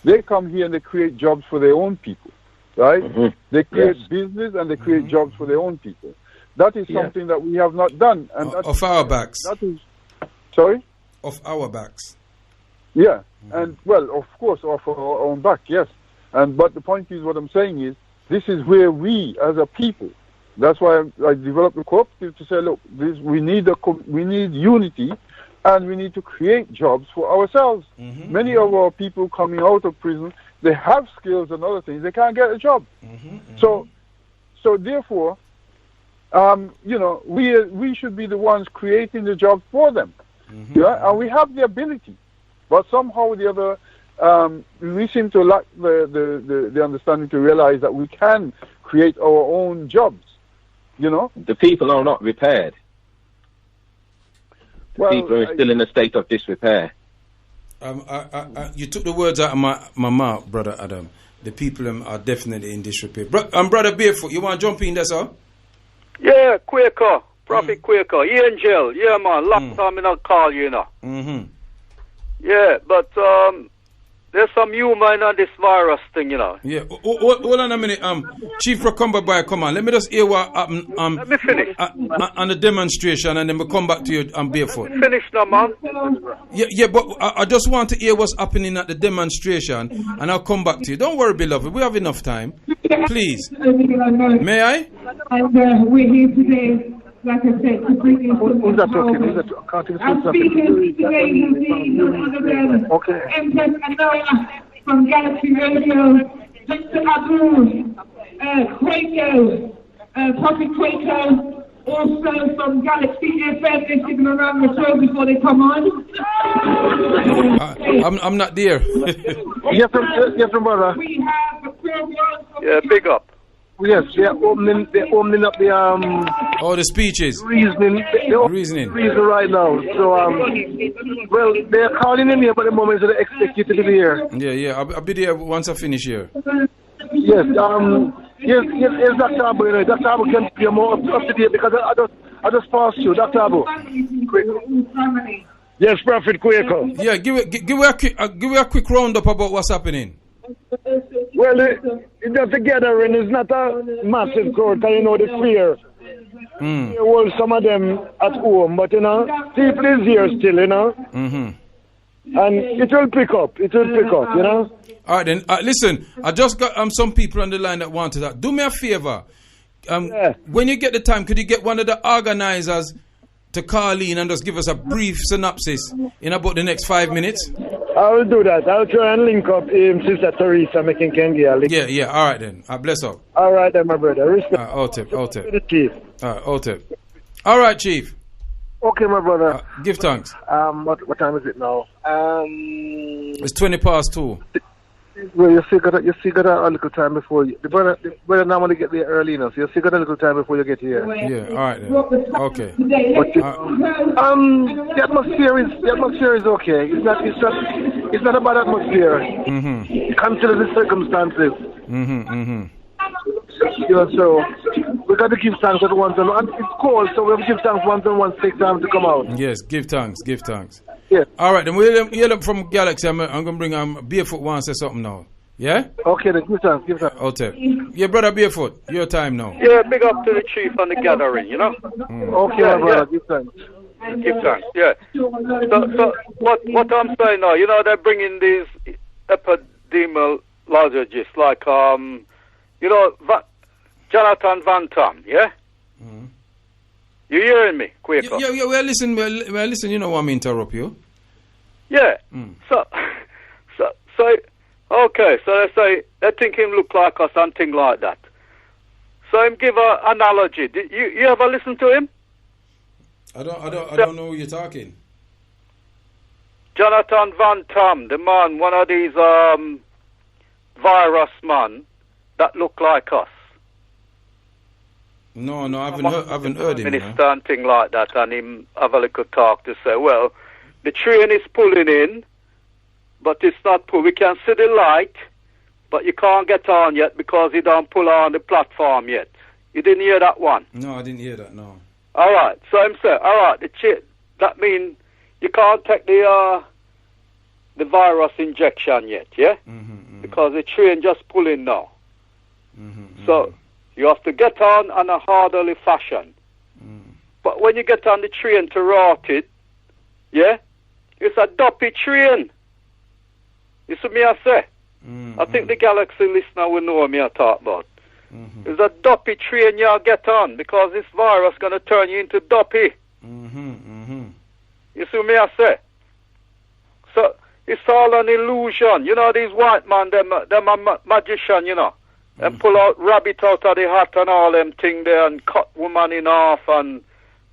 they come here and they create jobs for their own people, right? They create business and they create jobs for their own people. That is something that we have not done. And of our backs. Sorry? Of our backs. Yeah, and well, of course, off our own back, yes. But the point is, what I'm saying is, this is where we, as a people, that's why I developed the cooperative to say, look, we need unity, and we need to create jobs for ourselves. Many of our people coming out of prison, they have skills and other things, they can't get a job. So therefore, we should be the ones creating the jobs for them. Yeah, and we have the ability. But somehow or the other, we seem to lack the understanding to realize that we can create our own jobs, The people are not repaired. People are still in a state of disrepair. You took the words out of my mouth, Brother Adam. The people are definitely in disrepair. Brother Barefoot, you want to jump in there, sir? Yeah, Quaker. Prophet Quaker. Angel. Yeah, man. Long time I not call you, Yeah, but there's some humor in this virus thing, Yeah. Hold on a minute. Chief Rakomba, come on. Let me just hear what happened let me finish. On the demonstration, and then we'll come back to you on Barefoot. Finish now, man. Yeah, but I just want to hear what's happening at the demonstration, and I'll come back to you. Don't worry, beloved. We have enough time. Please. May I? And we're here today to like I said, to bring in Who's that talking? Who's that talking? Our speakers today will be none other than Empress Anoa from Galaxy Radio, Dr. Abu, Kwaku, Prophet Kwaku, also from Galaxy FM. They signal around the show before they come on. I'm not there. Yes, brother. We have a program. Yeah, big up. Yes, they're opening up the the speeches. Reasoning right now. So well, they're calling in here, but at the moment so they expect you to be here. Yeah. I'll be there once I finish here. Yes, yes, Dr. Abu. You know, Dr. Abu can be more up to date because I just passed you, Dr. Abu. Yes, Prophet Kwaku. Yeah, give a quick roundup about what's happening. Well, the gathering is not a massive crowd, because you know the fear. There were some of them at home, but you know, people is here still, you know. And it will pick up, you know. All right, then. Listen, I just got some people on the line that wanted that. Do me a favor. When you get the time, could you get one of the organizers to call in and just give us a brief synopsis in about the next 5 minutes? I will do that. I'll try and link up Sister Teresa making Kengia. Yeah. All right, then. Bless up. All right, then, my brother. Respect. Chief. All right, Chief. Okay, my brother. Give thanks. What time is it now? It's 2:20. Well, you still got a little time before you. The brother normally get there early enough, so you still got a little time before you get here. Yeah, all right then. Okay. But the atmosphere is okay. It's not a bad atmosphere. Consider the circumstances. You know, so we got to give thanks at once, and it's cold, so we have to give thanks once and once take time to come out. Yes, give thanks. Yeah. All right, then we'll hear them from Galaxy. I'm gonna bring Barefoot wants to say something now. Yeah. Okay, then give thanks. Okay. Yeah, brother Barefoot, your time now. Yeah, big up to the chief and the gathering. You know. Okay, my brother. Give thanks. Give thanks. Yeah. So what I'm saying now, you know, they're bringing these epidemiologists like you know, Jonathan Van Tam, yeah? You hearing me, Kwaku? Yeah, well, listen, you know, I want me to interrupt you. Yeah. So, okay, so they say, they think him look like or something like that. So him give an analogy. Did you ever listen to him? I don't know who you're talking. Jonathan Van Tam, the man, one of these virus man that look like us. No, I haven't heard him. Minister and thing like that, and him have a little talk to say, well, the train is pulling in, but it's not pull. We can see the light, but you can't get on yet because you don't pull on the platform yet. You didn't hear that one? No, I didn't hear that, no. All right, so I'm saying, all right, that means you can't take the virus injection yet, yeah? Because the train just pulling now. So you have to get on a orderly fashion. But when you get on the train to Rotted, yeah, it's a dopey train. You see me I say? I think the Galaxy listener will know what me I talk about. It's a dopey train you get on because this virus going to turn you into dopey. You see me I say? So it's all an illusion. You know, these white man, them a magician, you know. And pull out rabbit out of the hat and all them thing there and cut woman in half and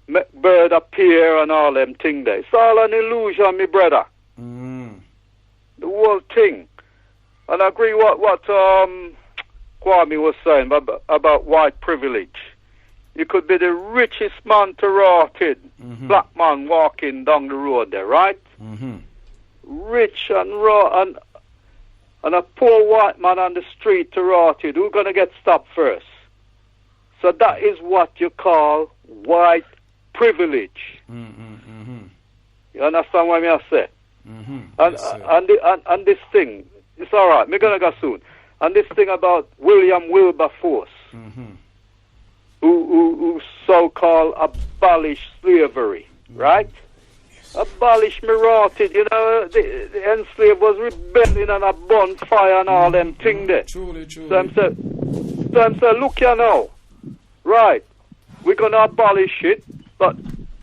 make bird appear and all them thing there. It's all an illusion, me brother. The whole thing. And I agree what Kwame was saying about white privilege. You could be the richest man to Rotted, black man walking down the road there, right? Rich and raw and a poor white man on the street to Rotted, who's going to get stopped first? So that is what you call white privilege. You understand what I say? And this thing, it's all right, we're going to go soon. And this thing about William Wilberforce, who so-called abolished slavery, right? Abolish me Rotted, you know, the enslaved was rebelling and a bonfire and all them thing there. Truly. So I'm saying, look here now. Right. we're going to abolish it, but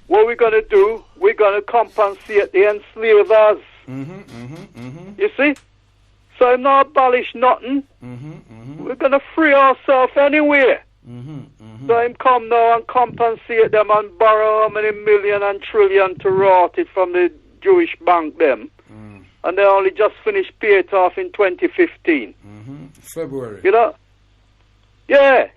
what we're going to do, we're going to compensate the enslavers. You see? So I'm not abolish nothing. We're going to free ourselves anyway. So I'm come now and compensate them and borrow how many million and trillion to rot it from the Jewish bank them. And they only just finished pay it off in 2015. February. You know? Yeah.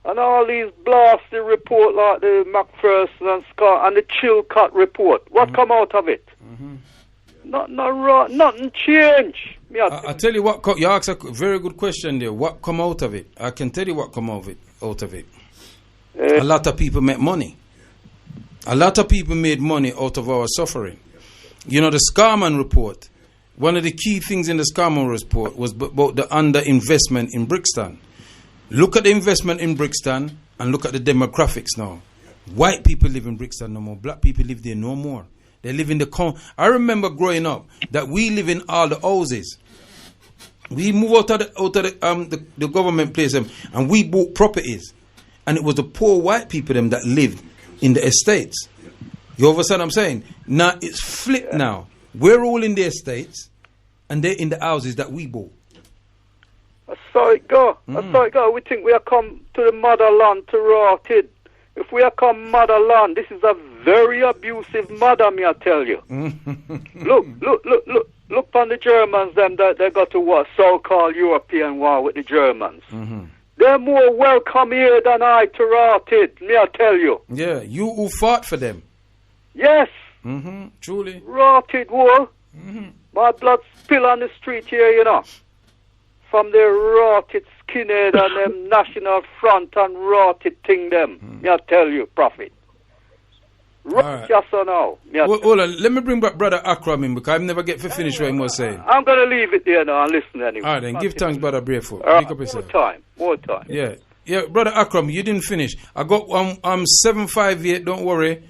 And all these blasted report like the McPherson and Scott and the Chilcott report. What come out of it? Nothing change. I tell you what, you asked a very good question there. What come out of it? I can tell you what come out of it. A lot of people make money. A lot of people made money out of our suffering. You know, the Scarman report, one of the key things in the Scarman report was about the underinvestment in Brixton. Look at the investment in Brixton and look at the demographics now. White people live in Brixton no more. Black people live there no more. They live in the I remember growing up that we live in all the houses. We move out of the government place and we bought properties. And it was the poor white people that lived in the estates. You understand what I'm saying? Now it's flipped now. We're all in the estates and they're in the houses that we bought. I saw it go. We think we have come to the motherland to rot it. If we have come motherland, this is a very abusive mother, me I tell you. Look on the Germans, them that they got to war, so-called European war with the Germans. They're more welcome here than I to rot it, me I tell you. Yeah, you who fought for them. Yes. Truly. Rotted war. My blood spill on the street here, you know. From the rotted skinhead and them National Front and rotted thing them. Me I tell you, Prophet. Right. Yes or no? Hold on, let me bring back Brother Akram in because I never get to finish what he was saying. I'm going to leave it there now and listen anyway. All right, then. Give thanks, Brother Bravefoot. More time. Yeah, Brother Akram, you didn't finish. I got 758, don't worry.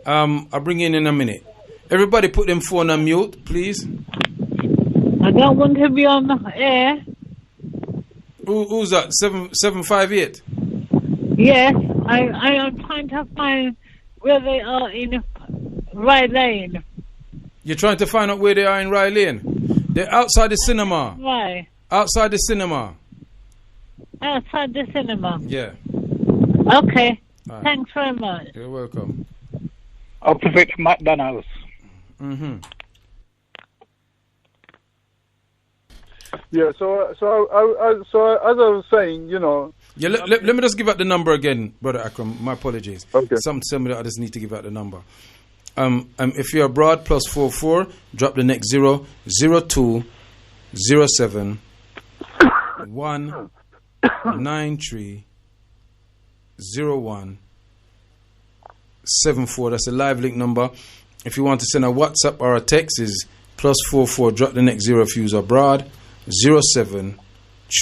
I'll bring you in a minute. Everybody put them phone on mute, please. I don't want to be on the air. Who's that? 758? Yes, I am trying to find where they are in Rye Lane. You're trying to find out where they are in Rye Lane? They're outside the cinema. Right. Outside the cinema. Outside the cinema. Yeah. Okay. Right. Thanks very much. You're welcome. Opposite McDonald's. Yeah, so as I was saying, you know. Yeah, let me just give out the number again, Brother Akram. My apologies. Okay. Somebody I just need to give out the number. If you're abroad, +44, drop the next 0, 02 07 193 01 74. That's a live link number. If you want to send a WhatsApp or a text, is +44, drop the next 0 if you're abroad, 07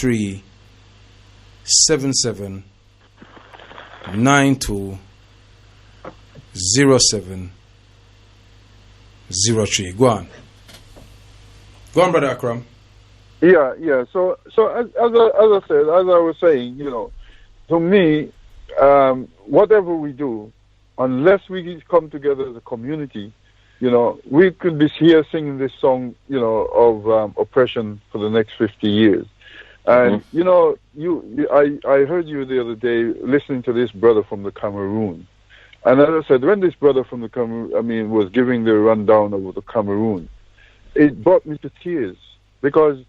3 77 92 07 03. Go on, Brother Akram. Yeah. So as I said, as I was saying, you know, to me, whatever we do, unless we come together as a community, you know, we could be here singing this song, you know, of oppression for the next 50 years. And, you know, I heard you the other day listening to this brother from the Cameroon. And as I said, when this brother from the Cameroon, was giving the rundown of the Cameroon, it brought me to tears. Because,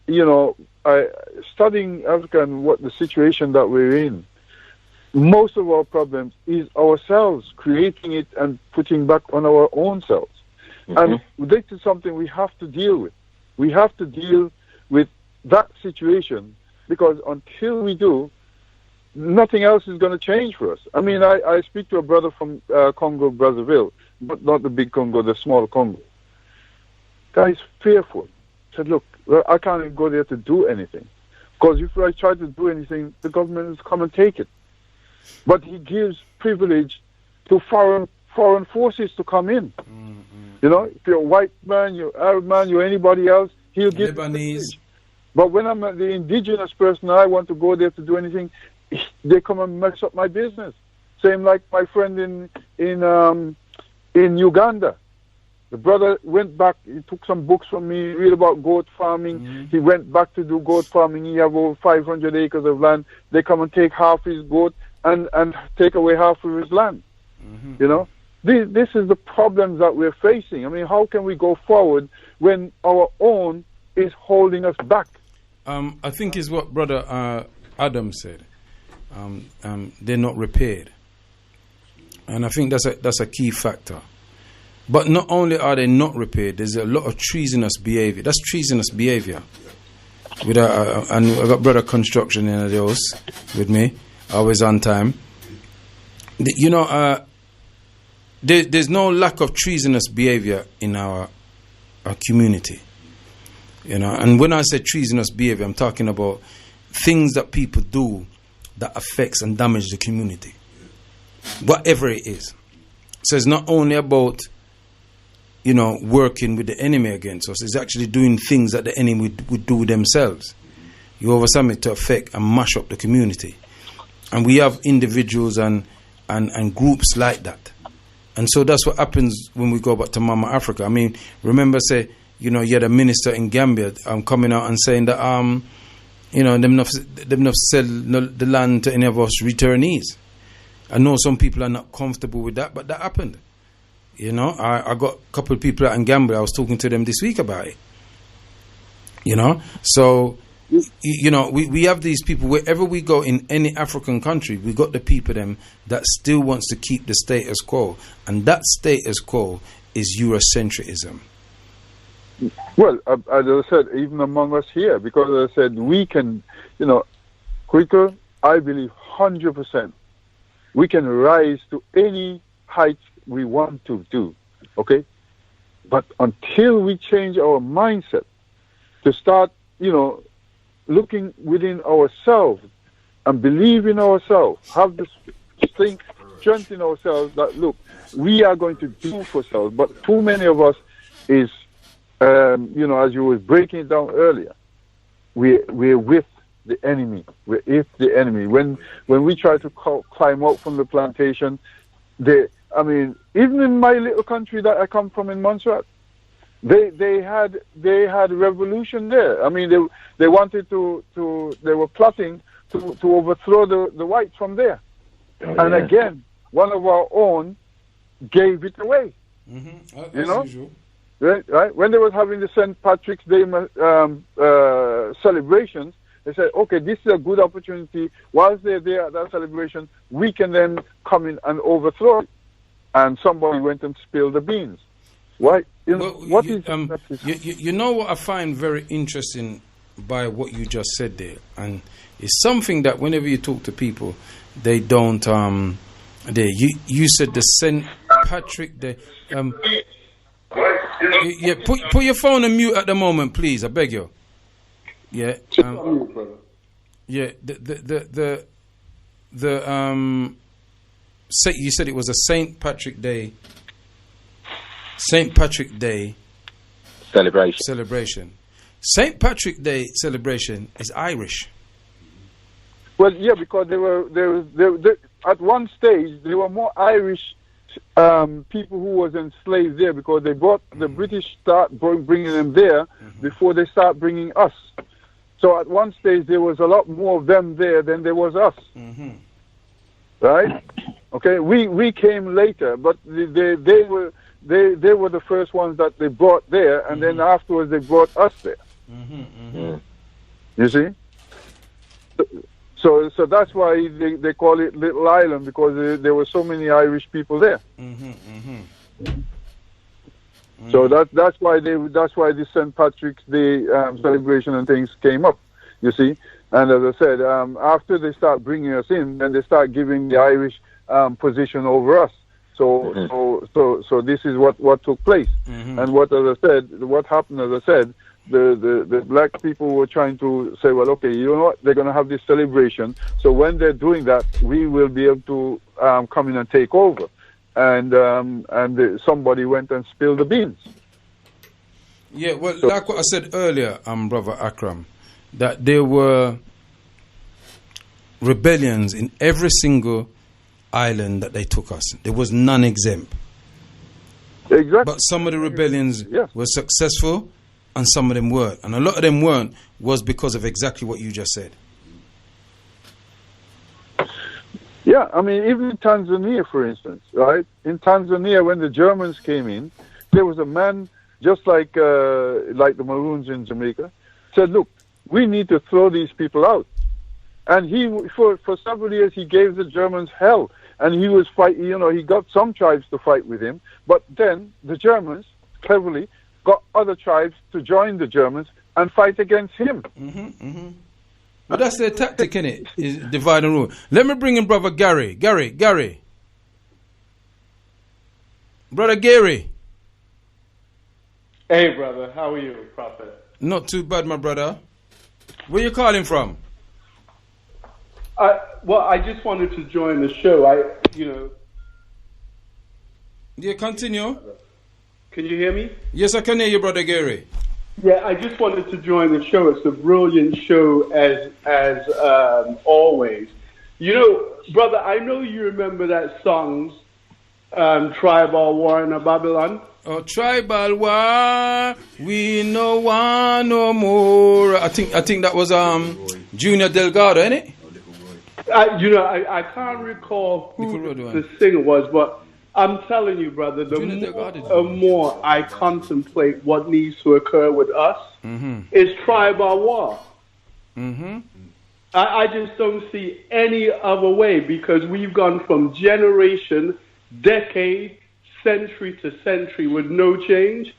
you know, studying Africa and what the situation that we're in, most of our problems is ourselves creating it and putting back on our own selves. And this is something we have to deal with. We have to deal with that situation, because until we do, nothing else is going to change for us. I mean, I speak to a brother from Congo, Brazzaville, but not the big Congo, the small Congo. Guy's fearful. Said, look, I can't even go there to do anything, because if I try to do anything, the government will come and take it. But he gives privilege to foreign forces to come in. You know, if you're a white man, you're Arab man, you're anybody else, he'll give Lebanese. But when I'm the indigenous person, I want to go there to do anything, they come and mess up my business. Same like my friend in Uganda. The brother went back, he took some books from me, read about goat farming. He went back to do goat farming. He have over 500 acres of land. They come and take half his goat and take away half of his land. You know, this is the problems that we're facing. I mean, how can we go forward when our own is holding us back? I think is what Brother Adam said. They're not repaired. And I think that's a key factor. But not only are they not repaired, there's a lot of treasonous behavior. That's treasonous behavior. And I got Brother Construction in the house with me, always on time. You know, there's no lack of treasonous behavior in our community. You know, and when I say treasonous behavior, I'm talking about things that people do that affects and damage the community, whatever it is. So it's not only about, you know, working with the enemy against us. It's actually doing things that the enemy would do themselves. You oversum it to affect and mash up the community. And we have individuals and groups like that. And so that's what happens when we go back to Mama Africa. I mean, remember, say, you know, you had a minister in Gambia coming out and saying that, you know, them not sell the land to any of us returnees. I know some people are not comfortable with that, but that happened. You know, I got a couple of people out in Gambia. I was talking to them this week about it. You know, so, you know, we have these people wherever we go in any African country. We got the people them that still wants to keep the status quo, and that status quo is Eurocentrism. Well, as I said, even among us here, because as I said, we can, you know, quicker, I believe 100%, we can rise to any height we want to do, okay? But until we change our mindset to start, you know, looking within ourselves and believe in ourselves, have this strength in ourselves that, look, we are going to do for ourselves. But too many of us is, you know, as you were breaking it down earlier, we're with the enemy. We're with the enemy. When we try to climb out from the plantation, I mean, even in my little country that I come from in Montserrat, they had revolution there. I mean, they wanted they were plotting to overthrow the whites from there. And again, one of our own gave it away. You know, usual. Right? When they were having the St. Patrick's Day celebrations, they said, okay, this is a good opportunity. Whilst they're there at that celebration, we can then come in and overthrow it. And somebody went and spilled the beans. Why? You know, you know what I find very interesting by what you just said there, and it's something that whenever you talk to people, they don't. You said the St. Patrick Day. Yeah, put your phone on mute at the moment, please. I beg you. Yeah. Yeah. You said it was a St. Patrick Day. St. Patrick Day celebration. St. Patrick Day celebration is Irish. Well, yeah, because they were at one stage there were more Irish people who was enslaved there, because they brought the British start bringing them there before they start bringing us. So at one stage there was a lot more of them there than there was us. Right? Okay, we came later, but they were the first ones that they brought there, and then afterwards they brought us there. You see? So that's why they call it Little Island, because there were so many Irish people there. So that's why the St. Patrick's Day celebration and things came up. You see, and as I said, after they start bringing us in, then they start giving the Irish position over us. So this is what took place, and what happened, as I said, the black people were trying to say, well, okay, you know what, they're going to have this celebration, so when they're doing that, we will be able to come in and take over, and somebody went and spilled the beans. Yeah, well, like what I said earlier, Brother Akram, that there were rebellions in every single island that they took us. There was none exempt. Exactly. But some of the rebellions were successful and some of them weren't. And a lot of them weren't was because of exactly what you just said. Yeah, I mean, even in Tanzania, for instance, right? In Tanzania, when the Germans came in, there was a man, just like the Maroons in Jamaica, said, look, we need to throw these people out. And he, for several years, he gave the Germans hell. And he was he got some tribes to fight with him. But then the Germans, cleverly, got other tribes to join the Germans and fight against him. But that's their tactic, innit? Is divide and rule. Let me bring in Brother Gary. Gary. Brother Gary. Hey, brother. How are you, Prophet? Not too bad, my brother. Where you calling from? I just wanted to join the show. Yeah, continue. Can you hear me? Yes, I can hear you, Brother Gary. Yeah, I just wanted to join the show. It's a brilliant show as always. You know, brother, I know you remember that song, Tribal War in Babylon. Oh, Tribal War, we no want no more. I think that was Junior Delgado, ain't it? I can't recall who the singer was, but I'm telling you, brother, the more I contemplate what needs to occur with us, is tribal war. I just don't see any other way, because we've gone from generation, decade, century to century with no change.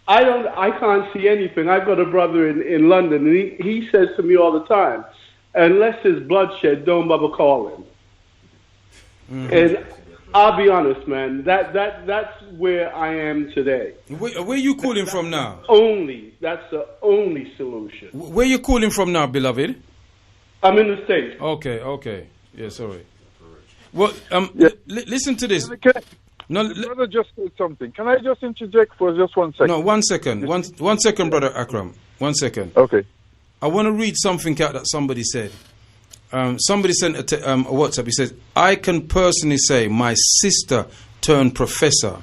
I can't see anything. I've got a brother in London, and he says to me all the time, unless there's bloodshed, don't bother calling. And I'll be honest, man, that's where I am today. Where you calling from now? That's the only solution. Where you calling from now, beloved? I'm in the States. Okay. Yeah, sorry. Well, listen to this. The brother just said something. Can I just interject for just 1 second? No, 1 second. One second, Brother Akram. 1 second. Okay. I want to read something out that somebody said. Somebody sent a WhatsApp. He says, I can personally say my sister turned professor.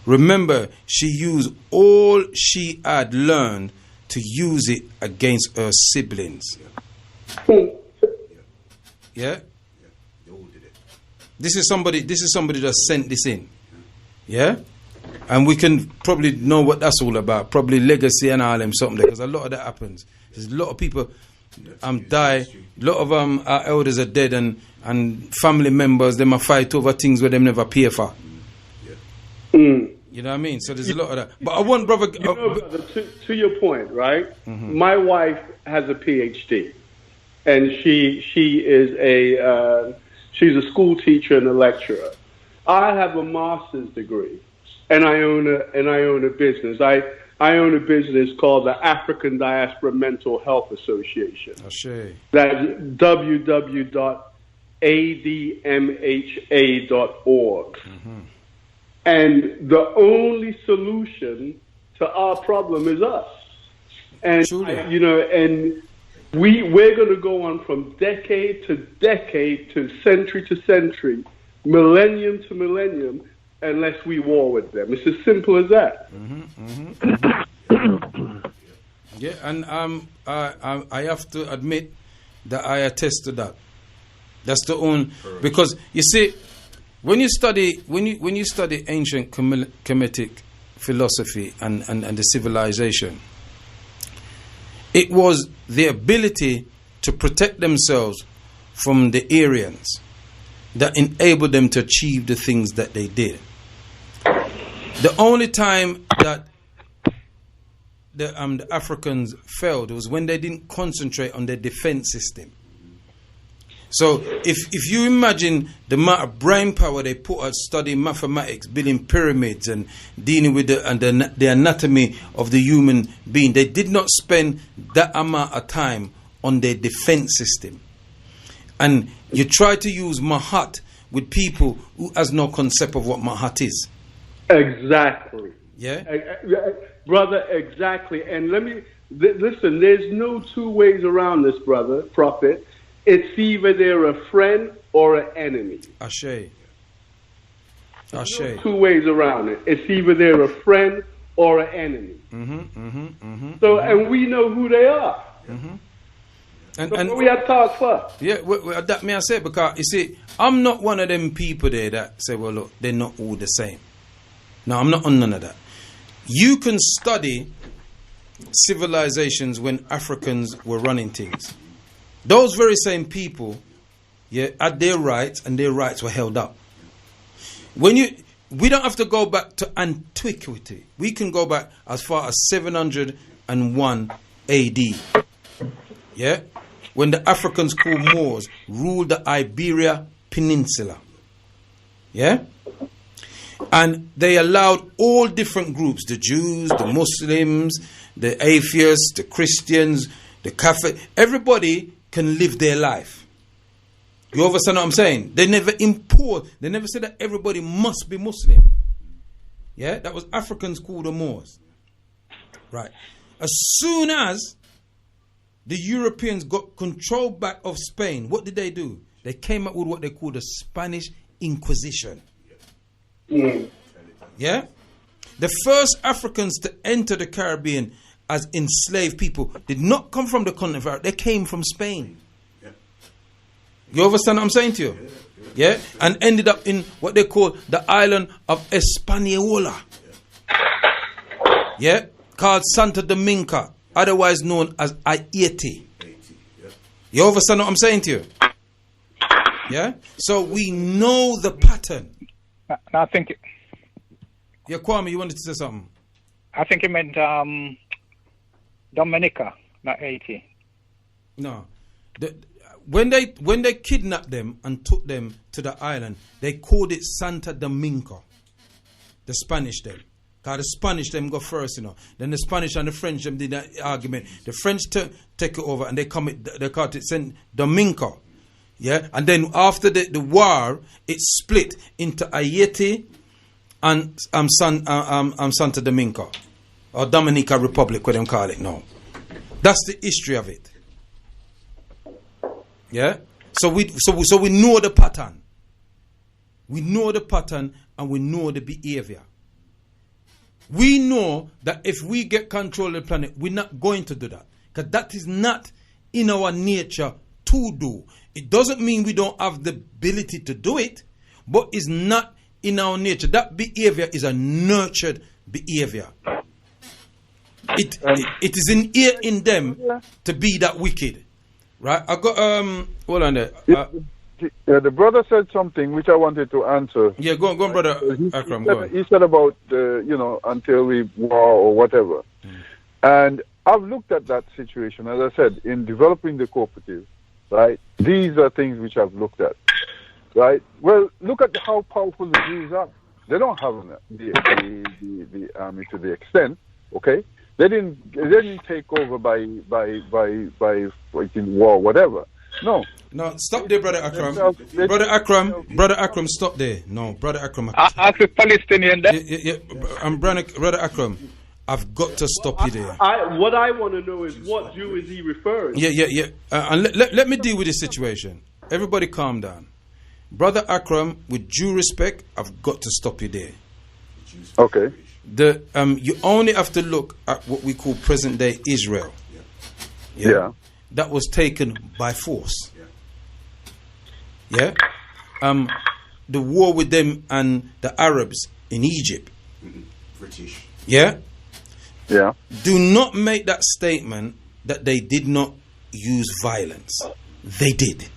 Remember, she used all she had learned to use it against her siblings. Yeah? This is somebody that sent this in. Yeah? And we can probably know what that's all about. Probably legacy and all them something, because a lot of that happens. There's a lot of people die. A lot of our elders are dead, and family members, they might fight over things where they never pay for. You know what I mean? So there's a lot of that. But I want, brother... brother, to your point, right? My wife has a PhD, and she is she's a school teacher and a lecturer. I have a master's degree, and I own a business. I own a business called the African Diaspora Mental Health Association. That's www.admha.org. And the only solution to our problem is us. And and we're going to go on from decade to decade to century, millennium to millennium, unless we war with them. It's as simple as that. Yeah, and I have to admit that I attest to that. That's the only, because you see, when you study ancient Kemetic philosophy and the civilization, it was the ability to protect themselves from the Aryans that enabled them to achieve the things that they did. The only time that the Africans failed was when they didn't concentrate on their defense system. So if you imagine the amount of brain power they put out studying mathematics, building pyramids, and dealing with the anatomy of the human being, they did not spend that amount of time on their defense system. And you try to use Mahat with people who has no concept of what Mahat is. Exactly. Yeah? Brother, exactly. And let me, listen, there's no two ways around this, brother, Prophet. it's either they're a friend or an enemy. Ashe. No two ways around it. It's either they're a friend or an enemy. So, and we know who they are. And what we have talked for? Yeah, that may I say, because you see, I'm not one of them people there that say, well, look, they're not all the same. No, I'm not on none of that. You can study civilizations when Africans were running things. Those very same people, had their rights, and their rights were held up. We don't have to go back to antiquity. We can go back as far as 701 AD. Yeah? When the Africans called Moors ruled the Iberia Peninsula. Yeah? And they allowed all different groups, the Jews, the Muslims, the atheists, the Christians, the Catholic, everybody can live their life. You understand what I'm saying? They never said that everybody must be Muslim. Yeah? That was Africans called the Moors. Right. As soon as the Europeans got control back of Spain, what did they do? They came up with what they call the Spanish Inquisition. Yeah? The first Africans to enter the Caribbean as enslaved people did not come from the continent of Africa. They came from Spain. You understand what I'm saying to you? Yeah? And ended up in what they call the island of Hispaniola. Yeah? Called Santa Dominga, otherwise known as Haiti. You understand what I'm saying to you? Yeah? So we know the pattern. I think... Yeah, Kwame, you wanted to say something? I think he meant Dominica, not Haiti. No. When they kidnapped them and took them to the island, they called it Santa Dominga. The Spanish them. Because the Spanish them go first, Then the Spanish and the French them did that argument. The French take it over and they called it Saint Dominga. Yeah? And then after the war, it split into Haiti and Santa Dominga. Or Dominica Republic, what they call it now. That's the history of it. Yeah, so we know the pattern. We know the pattern and we know the behavior. We know that if we get control of the planet, we're not going to do that, because that is not in our nature to do. It doesn't mean we don't have the ability to do it, but it's not in our nature. That behavior is a nurtured behavior. It is in them to be that wicked. Right, I got hold on there. The brother said something which I wanted to answer. Yeah, go on, brother Akram. Go on. He said about until we war or whatever, and I've looked at that situation. As I said, in developing the cooperative, right? These are things which I've looked at, right? Well, look at how powerful the Jews are. They don't have the army to the extent, okay? They didn't take over by fighting war, whatever. No, stop there, brother Akram. Brother Akram, stop there. No, brother Akram. Ask the Palestinian there. Yeah. Brother Akram, I've got to stop you there. What I want to know is what Jew is he referring? Yeah. And let me deal with this situation. Everybody, calm down. Brother Akram, with due respect, I've got to stop you there. Okay. You only have to look at what we call present day Israel. Yeah. That was taken by force. Yeah. The war with them and the Arabs in Egypt. British. Yeah. Yeah. Do not make that statement that they did not use violence. They did.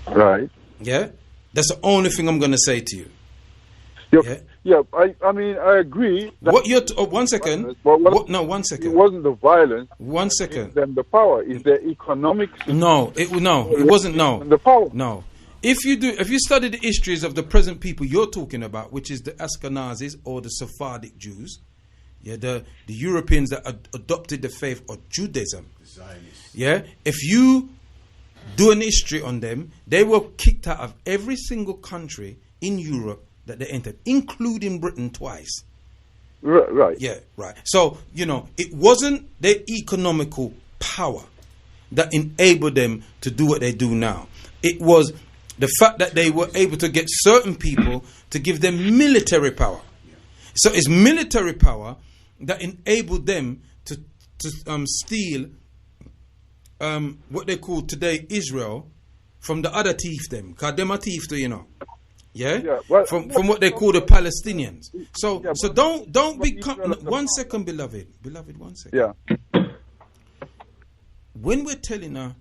Right. Yeah. That's the only thing I'm going to say to you. Yeah, I mean, I agree. What you're one second. One second. It wasn't the violence. 1 second. Then the power is the economic. It wasn't. No, the power. No. If you study the histories of the present people you're talking about, which is the Ashkenazis or the Sephardic Jews, the Europeans that adopted the faith of Judaism, if you do an history on them, they were kicked out of every single country in Europe that they entered, including Britain twice. Right. Yeah, right. So, it wasn't their economical power. that enabled them to do what they do now. It was the fact that they were able to get certain people to give them military power. So it's military power that enabled them to steal what they call today Israel from the other thief them. Because them are thief too, you know. Yeah? Well, from what they call the Palestinians. So don't be... One second, beloved. Beloved, 1 second. Yeah. When we're telling a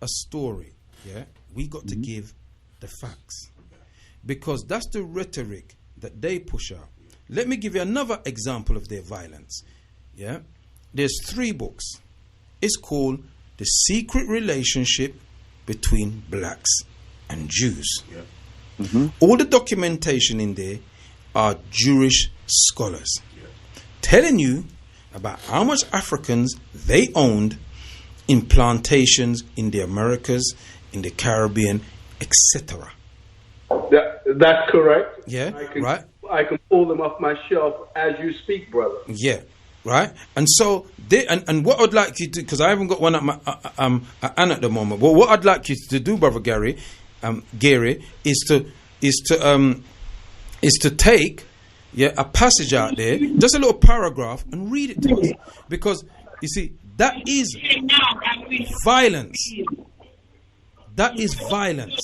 story, yeah, we got to give the facts. Because that's the rhetoric that they push out. Let me give you another example of their violence. Yeah? There's 3 books. It's called The Secret Relationship Between Blacks and Jews. Yeah. All the documentation in there are Jewish scholars telling you about how much Africans they owned in plantations in the Americas, in the Caribbean, etc. That's correct. Yeah, right. I can pull them off my shelf as you speak, brother. Yeah, right. And so they and what I'd like you to, because I haven't got one at my at the moment. But what I'd like you to do, brother Gary, is to take a passage out there, just a little paragraph, and read it to us, because you see that is violence. That is violence.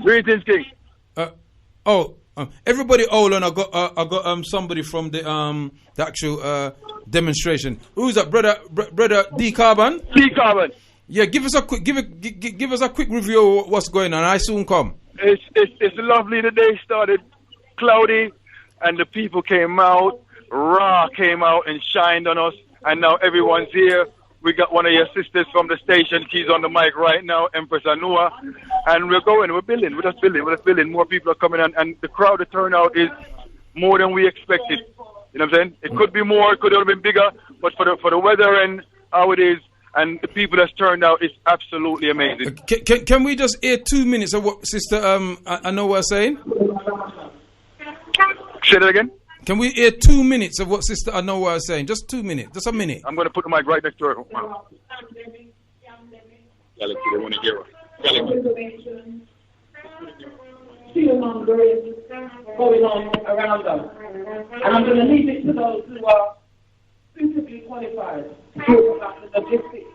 Greetings, King. Everybody, hold on. I got somebody from the actual demonstration. Who's that, brother D Carbon? D Carbon. Yeah, give us a quick give us a quick review of what's going on. I soon come. It's lovely. The day started cloudy, and the people came out. Ra came out and shined on us, and now everyone's here. We got one of your sisters from the station. She's on the mic right now, Empress Anua, and we're building. We're just building. More people are coming, and the crowd, the turnout is more than we expected. You know what I'm saying? It could be more, it could have been bigger, but for the weather and how it is, and the people that's turned out, is absolutely amazing. Can we just hear 2 minutes of what Sister Anua was saying? Say that again? Can we hear 2 minutes of what Sister Anoa is saying? Just 2 minutes. Just a minute. I'm going to put the mic right next to her. Galaxy, they want to hear us. Fear-mongering going on around us. And I'm going to leave it to those who are suitably qualified to talk about the logistics.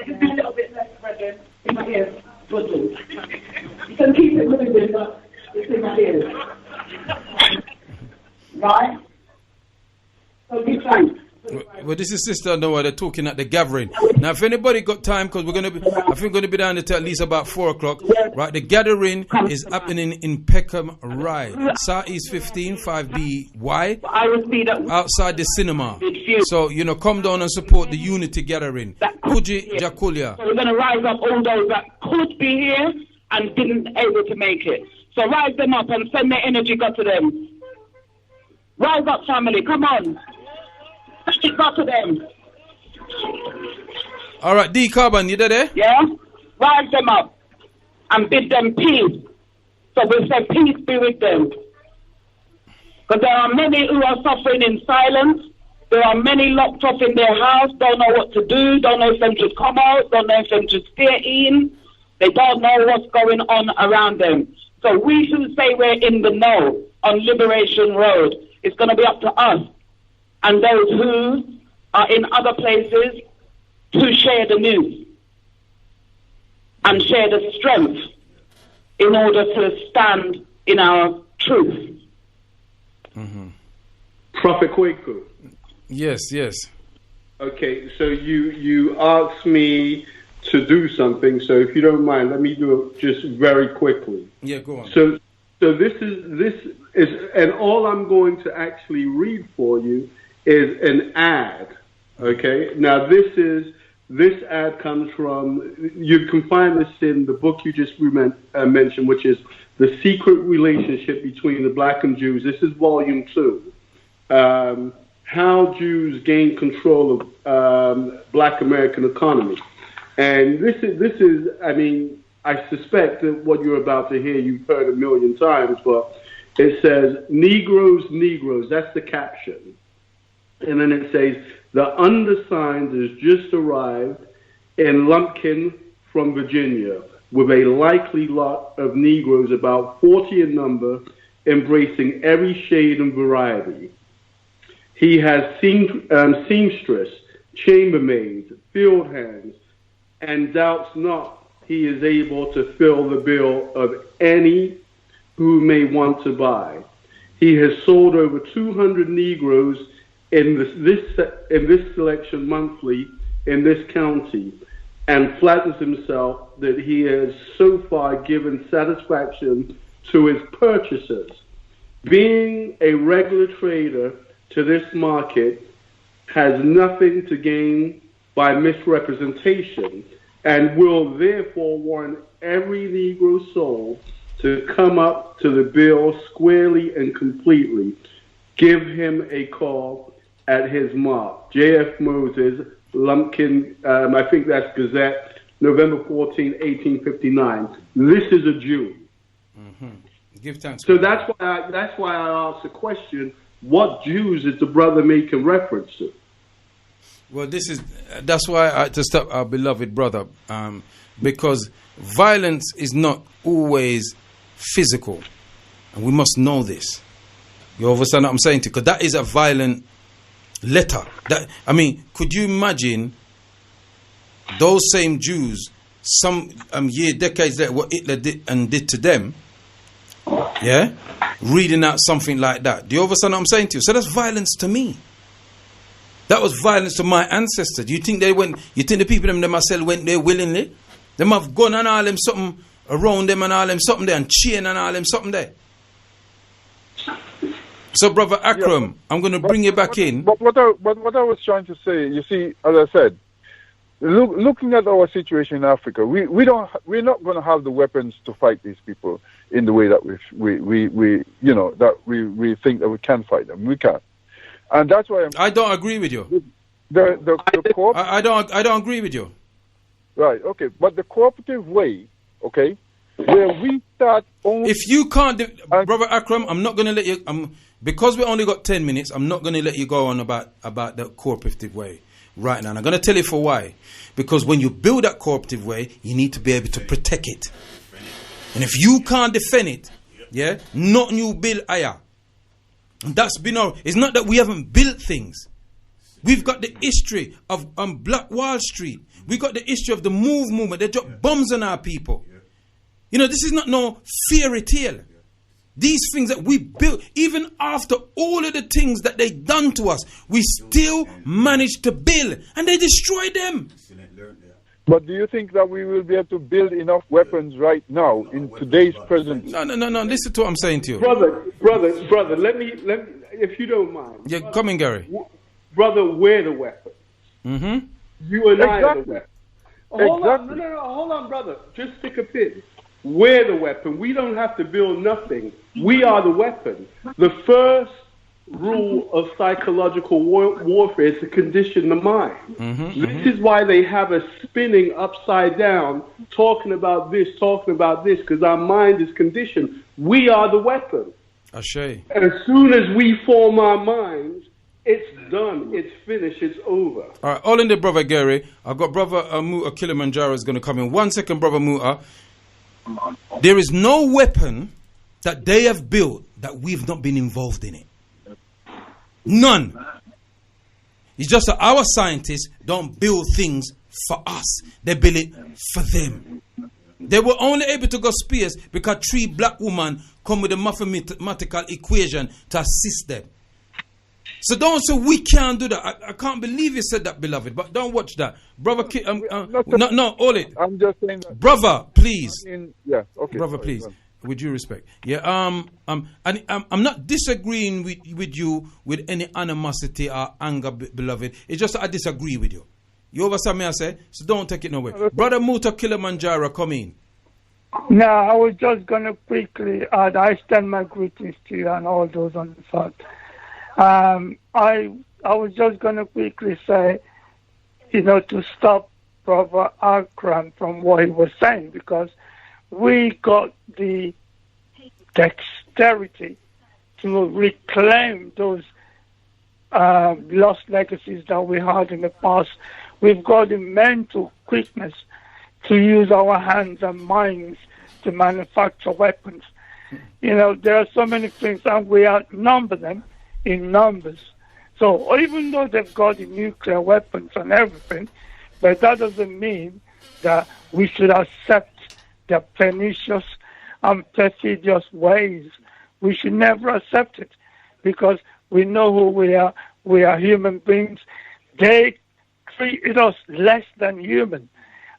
Just be a little bit less present in my ears. You can keep it moving, but it's in my ears. Right? So give thanks. Well, this is Sister Noah. They're talking at the gathering. Now, if anybody got time, because I think we're going to be down there till at least about 4 o'clock. Right, the gathering is happening in Peckham Ride, Southeast 15 5BY, outside the cinema. So come down and support the Unity gathering. Kuji Jakulia. So we're going to rise up all those that could be here and didn't able to make it. So rise them up and send their energy God to them. Rise up, family. Come on. Send it God to them. All right, D Carbon, you there? Yeah? Rise them up and bid them peace. So we say peace be with them. Because there are many who are suffering in silence. There are many locked up in their house, don't know what to do, don't know if them should come out, don't know if them should stay in. They don't know what's going on around them. So we who say we're in the know on Liberation Road, it's going to be up to us and those who are in other places to share the news and share the strength in order to stand in our truth. Mm-hmm. Prophet Kwaku. Yes. Okay, so you asked me to do something, so if you don't mind, let me do it just very quickly. Yeah, go on. So this is, and all I'm going to actually read for you is an ad. Okay, now this ad comes from, you can find this in the book you just mentioned, which is The Secret Relationship Between the Black and Jews. This is volume 2. How Jews Gain Control of Black American Economy. And this is, I mean, I suspect that what you're about to hear, you've heard a million times, but it says, Negroes, that's the caption. And then it says, The undersigned has just arrived in Lumpkin from Virginia with a likely lot of Negroes, about 40 in number, embracing every shade and variety. He has seamstress, chambermaids, field hands, and doubts not he is able to fill the bill of any who may want to buy. He has sold over 200 Negroes in this selection monthly in this county, and flatters himself that he has so far given satisfaction to his purchasers. Being a regular trader to this market has nothing to gain by misrepresentation, and will therefore warn every Negro soul to come up to the bill squarely and completely. Give him a call at his mark. J.F. Moses, Lumpkin, I think that's Gazette, November 14, 1859. This is a Jew. Mm-hmm. Give thanks. So that's why I asked the question, what Jews is the brother making reference to? Well, that's why I to stop our beloved brother, because violence is not always physical, and we must know this. You understand what I'm saying to you? Because that is a violent letter. Could you imagine those same Jews some decades later what Hitler did to them? Yeah, reading out something like that. Do you understand what I'm saying to you? So that's violence to me. That was violence to my ancestors. You think they went? You think the people themselves went there willingly? Them have gun and all them something around them and all them something there and chain and all them something there. So, Brother Akram, I'm going to bring you back in. But what I was trying to say, you see, as I said, looking at our situation in Africa, we're not going to have the weapons to fight these people in the way that we think that we can fight them. We can't. And that's why I don't agree with you. I don't agree with you. Right, okay. But the cooperative way, okay, where we start only... If you can't... Brother Akram, I'm not going to let you... because we only got 10 minutes, I'm not going to let you go on about the cooperative way right now. And I'm going to tell you for why. Because when you build that cooperative way, you need to be able to protect it. And if you can't defend it, yeah, not new build higher. That's been our... It's not that we haven't built things. We've got the history of Black Wall Street. We got the history of the movement. They drop bombs on our people. You know, this is not no fairy tale. These things that we built, even after all of the things that they done to us, we still managed to build, and they destroyed them. But do you think that we will be able to build enough weapons right now in today's present? No. Listen to what I'm saying to you, brother. Let me, if you don't mind. Yeah, come in, Gary. Brother, we're the weapon. Mm-hmm. You and I are the weapon. Hold on, brother. Just stick a pin. We're the weapon. We don't have to build nothing. We are the weapon. The first rule of psychological warfare is to condition the mind. This is why they have us spinning upside down, talking about this, because our mind is conditioned. We are the weapon. Ashe. And as soon as we form our minds, it's done. It's finished. It's over. All right, all in there, Brother Gary. I've got Brother Muta Kilimanjaro is going to come in. 1 second, Brother Muta. There is no weapon that they have built that we've not been involved in it. None. It's just that our scientists don't build things for us. They build it for them. They were only able to go space because 3 black women come with a mathematical equation to assist them. So don't say we can't do that. I can't believe you said that, beloved. But don't watch that, brother. Hold it. I'm just saying that, brother. Please. Yeah. Okay. Brother, please. With due respect. Yeah. And I'm not disagreeing with you with any animosity or anger, beloved. It's just that I disagree with you. You understand me? I say. So don't take it nowhere. Brother Muta Kilimanjaro, come in. No, I was just gonna quickly add. I extend my greetings to you and all those on the side. I was just going to quickly say, to stop Brother Akram from what he was saying, because we got the dexterity to reclaim those lost legacies that we had in the past. We've got the mental quickness to use our hands and minds to manufacture weapons. You know, there are so many things, and we outnumber them in numbers. So even though they've got the nuclear weapons and everything, but that doesn't mean that we should accept their pernicious and perfidious ways. We should never accept it, because we know who we are. We are human beings. They treated us less than human,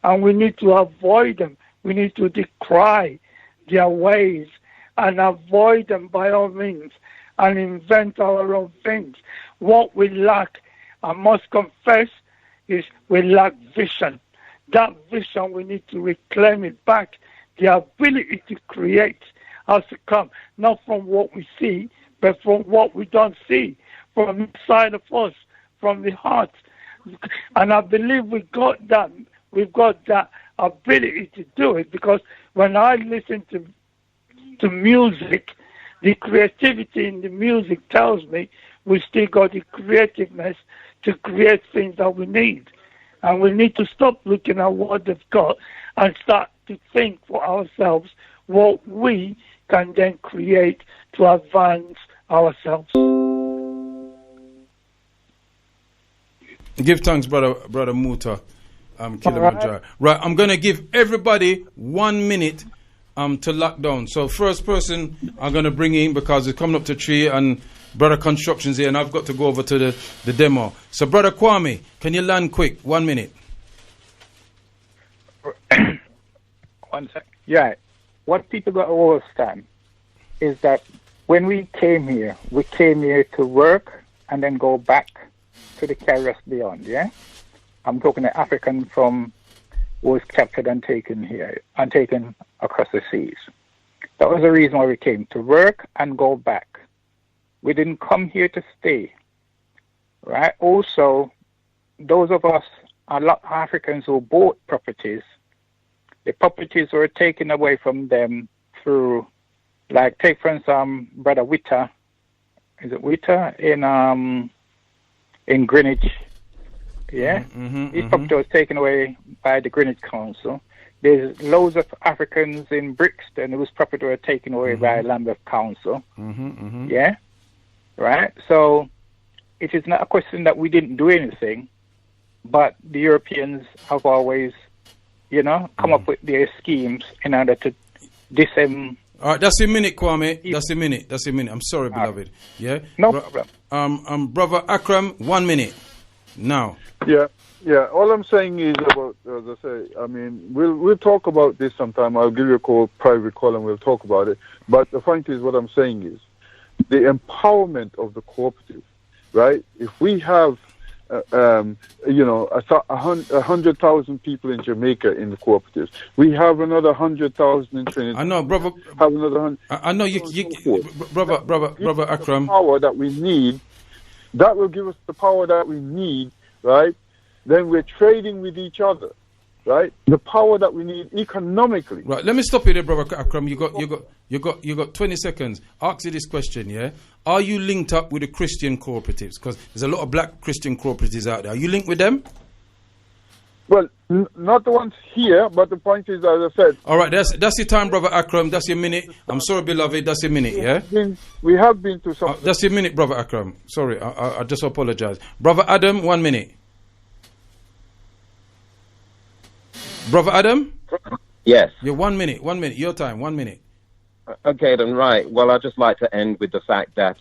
and we need to avoid them. We need to decry their ways and avoid them by all means, and invent our own things. What we lack, I must confess, is we lack vision. That vision, we need to reclaim it back. The ability to create has to come, not from what we see, but from what we don't see, from inside of us, from the heart. And I believe we've got that ability to do it, because when I listen to music, the creativity in the music tells me we still got the creativeness to create things that we need. And we need to stop looking at what they've got and start to think for ourselves what we can then create to advance ourselves. Give thanks, brother Muta. Kilimanjaro. Right, I'm going to give everybody 1 minute to lock down. So first person I'm going to bring in, because it's coming up to 3 and Brother Construction's here, and I've got to go over to the demo. So Brother Kwame, can you land quick? 1 minute. 1 sec. Yeah. What people got to understand is that when we came here to work and then go back to the carriers beyond, yeah? I'm talking the African from who was captured and taken here, and taken across the seas. That was the reason why we came, to work and go back. We didn't come here to stay, right? Also, those of us, a lot of Africans who bought properties, the properties were taken away from them through, like, take for instance, Brother Witter, is it Witter, in Greenwich, yeah? His property was taken away by the Greenwich Council. There's loads of Africans in Brixton whose property were taken away by Lambeth Council, yeah? Right? So it is not a question that we didn't do anything, but the Europeans have always, come up with their schemes in order to All right, that's a minute, Kwame. That's a minute. I'm sorry, beloved. Yeah? No problem. Brother Akram, 1 minute. Now. Yeah. All I'm saying is about, as I say, I mean, we'll talk about this sometime. I'll give you a private call, and we'll talk about it. But the point is, what I'm saying is, the empowerment of the cooperative, right? If we have, 100,000 people in Jamaica in the cooperatives, we have another 100,000 in Trinidad. I know, brother. Have another 100. I know you, brother Akram. The power that we need, that will give us the power that we need, right? Then we're trading with each other, right? The power that we need economically. Right. Let me stop you there, brother Akram. You got 20 seconds. Ask you this question, yeah? Are you linked up with the Christian cooperatives? Because there's a lot of black Christian cooperatives out there. Are you linked with them? Well, not the ones here, but the point is, as I said. All right, that's your time, brother Akram. That's your minute. I'm sorry, beloved. That's your minute, yeah? We have been to some. That's your minute, brother Akram. Sorry, I just apologize. Brother Adam, 1 minute. Brother Adam? Yes. You're 1 minute. 1 minute. Your time. 1 minute. Okay, then, right. Well, I'd just like to end with the fact that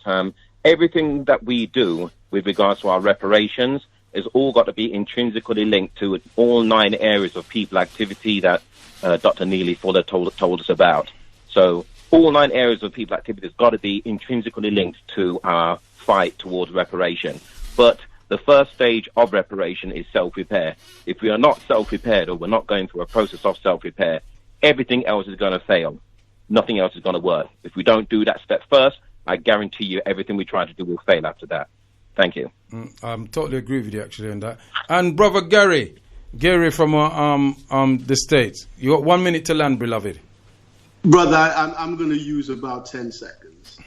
everything that we do with regards to our reparations is all got to be intrinsically linked to all 9 areas of people activity that Dr. Neely Fuller told us about. So all 9 areas of people activity has got to be intrinsically linked to our fight towards reparation. But the first stage of reparation is self-repair. If we are not self-repaired, or we're not going through a process of self-repair, everything else is going to fail. Nothing else is going to work. If we don't do that step first, I guarantee you everything we try to do will fail after that. Thank you. I'm totally agree with you actually on that. And brother Gary from the States, you got 1 minute to land, beloved. Brother, I'm going to use about 10 seconds.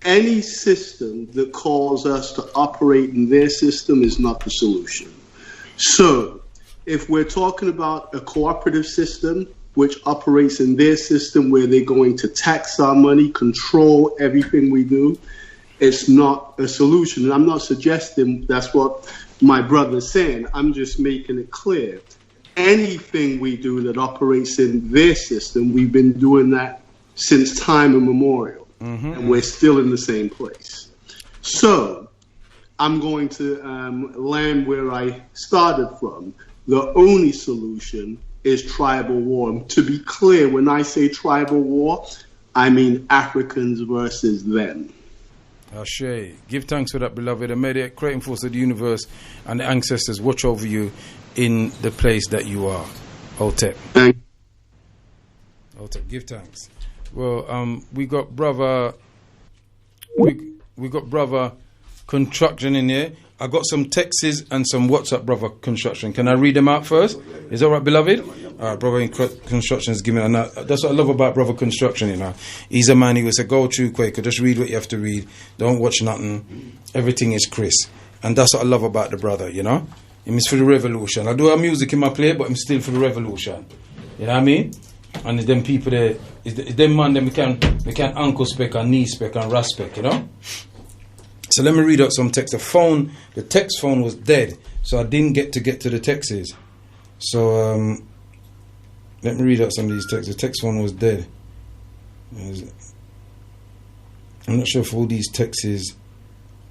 any system that calls us to operate in their system is not the solution. So, if we're talking about a cooperative system which operates in their system where they're going to tax our money, control everything we do, it's not a solution. And I'm not suggesting that's what my brother's saying. I'm just making it clear. Anything we do that operates in their system, we've been doing that since time immemorial. And we're still in the same place. So I'm going to land where I started from. The only solution is tribal war. And to be clear, when I say tribal war, I mean Africans versus them. Ashe. Give thanks for that, beloved. And may the creating force of the universe and the ancestors watch over you in the place that you are. Hotep. Hotep, give thanks. Well, we got brother we got brother Construction in here. I got some texts and some WhatsApp, brother Construction. Can I read them out first? Is that all right, beloved? All right, brother Construction is giving me. That's what I love about brother Construction. You know, he's a man who will say, "Go through, Kwaku. Just read what you have to read. Don't watch nothing. Everything is Chris." And that's what I love about the brother. You know, he's for the revolution. I do have music in my play, but I'm still for the revolution. You know what I mean? And it's them people there. It's them man. Them we can ankle spec and knee spec and ras spec. You know. So let me read out some text. The text phone was dead, so I didn't get to the texts. So let me read out some of these texts. The text phone was dead. I'm not sure if all these texts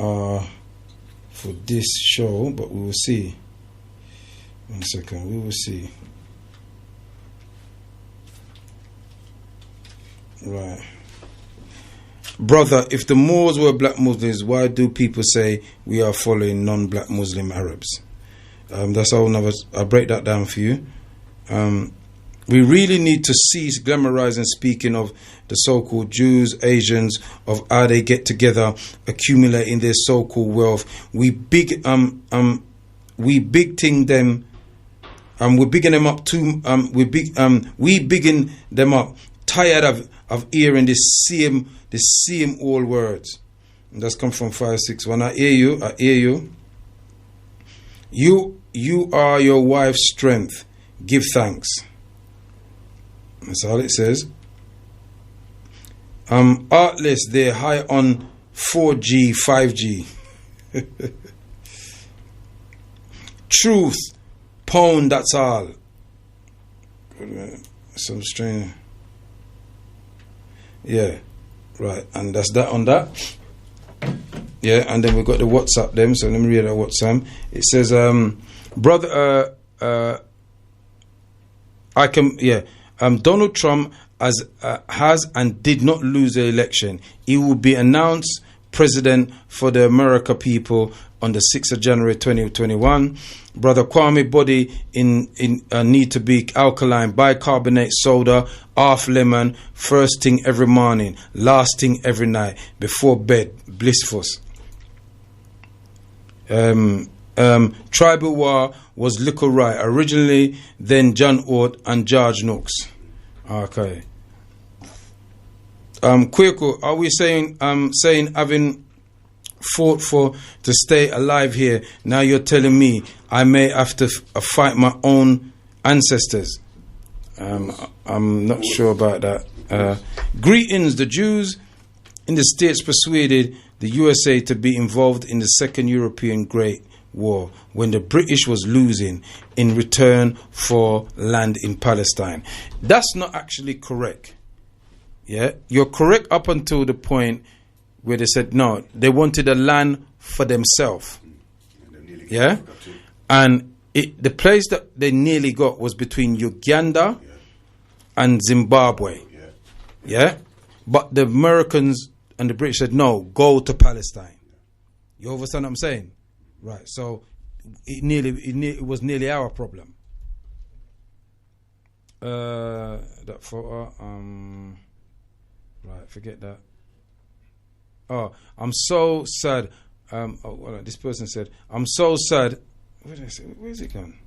are for this show, but we will see. 1 second, we will see. Right. Brother, if the Moors were black Muslims, why do people say we are following non-black Muslim Arabs? That's all. I'll break that down for you. We really need to cease glamorizing speaking of the so-called Jews, Asians, of how they get together, accumulating their so-called wealth. We bigging them. We're bigging them up too. We bigging them up. Tired of hearing the same old words. And that's come from 561. I hear you. You are your wife's strength. Give thanks. That's all it says. Artless, they're high on 4G, 5G. Truth, pound, that's all. Some strange. Yeah, right, and that's that on that. Yeah, and then we've got the WhatsApp them, so let me read that WhatsApp. It says, brother, Donald Trump has and did not lose the election. He will be announced president for the America people on the 6th of January 2021. Brother Kwame body in need to be alkaline, bicarbonate soda, half lemon, first thing every morning, last thing every night, before bed, blissful. Tribal war was Little Right originally, then John Ort and George Nooks. Okay. Kwaku, are we saying having fought to stay alive here, now you're telling me I may have to fight my own ancestors? I'm not sure about that. Greetings. The Jews in the States persuaded the USA to be involved in the Second European Great War when the British was losing in return for land in Palestine. That's not actually correct. Yeah, you're correct up until the point where they said no, they wanted a land for themselves. Yeah, and the place that they nearly got was between Uganda and Zimbabwe. Yeah, but the Americans and the British said no, go to Palestine. You understand what I'm saying? Right. So it was nearly our problem. That photo. Right. Forget that. Oh, I'm so sad. This person said, I'm so sad. What did I say? Where's it gone?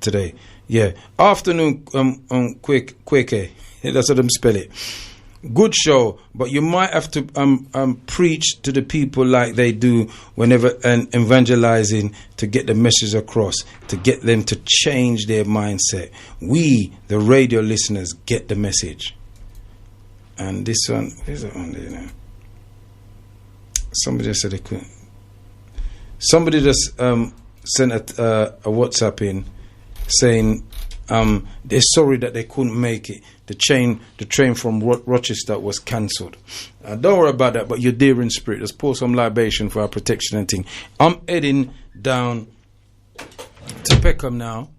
Today. Yeah. Afternoon, Kwaku. That's how them spell it. Good show, but you might have to preach to the people like they do whenever and evangelizing to get the message across, to get them to change their mindset. We, the radio listeners, get the message. And this one, where's that one there now? Somebody said they couldn't. Somebody just sent a WhatsApp in saying they're sorry that they couldn't make it. The train from Rochester was cancelled. Don't worry about that, but you're dear in spirit. Let's pour some libation for our protection and thing. I'm heading down to Peckham now.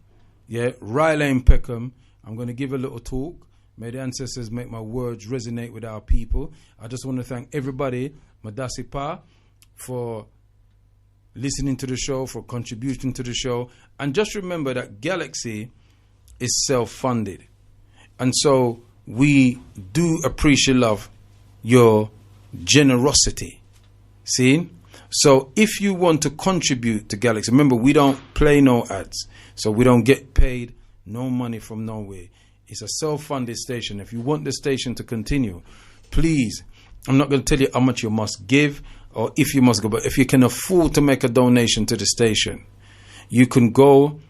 Yeah, Rye Lane, Peckham. I'm going to give a little talk. May the ancestors make my words resonate with our people. I just want to thank everybody, Madasi Pa, for listening to the show, for contributing to the show. And just remember that Galaxy is self-funded. And so we do appreciate your generosity. See? So if you want to contribute to Galaxy, remember we don't play no ads. So we don't get paid no money from nowhere. It's a self-funded station. If you want the station to continue, please, I'm not going to tell you how much you must give or if you must go, but if you can afford to make a donation to the station, you can go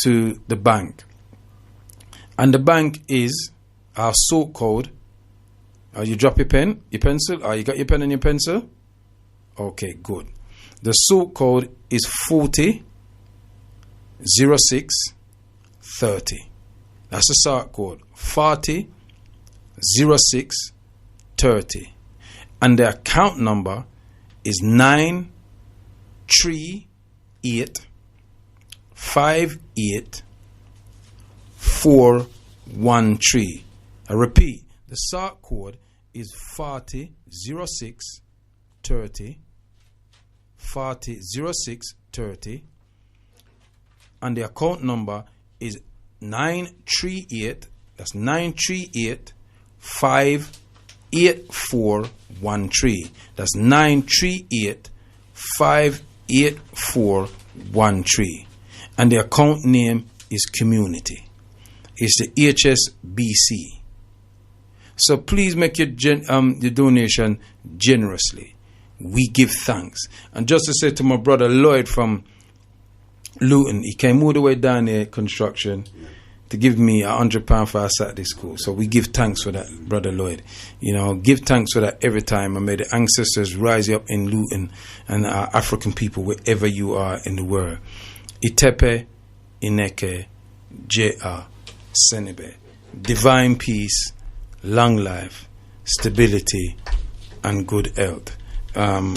to the bank. And the bank is our sort code. You drop your pen, your pencil. You got your pen and your pencil? Okay, good. The sort code is 400630. That's the sort code. 400630. And the account number is 938584113. I repeat, the sort code is 400630. 400630. And the account number is 938. That's 938-58413. That's 938-58413. And the account name is Community. It's the HSBC. So please make your donation generously. We give thanks. And just to say to my brother Lloyd from Luton, he came all the way down there, construction, to give me £100 for our Saturday school. So we give thanks for that, Brother Lloyd. You know, give thanks for that every time. And may the ancestors rise you up in Luton and our African people, wherever you are in the world. Itepe, Ineke, J.R., Senebe. Divine peace, long life, stability, and good health. I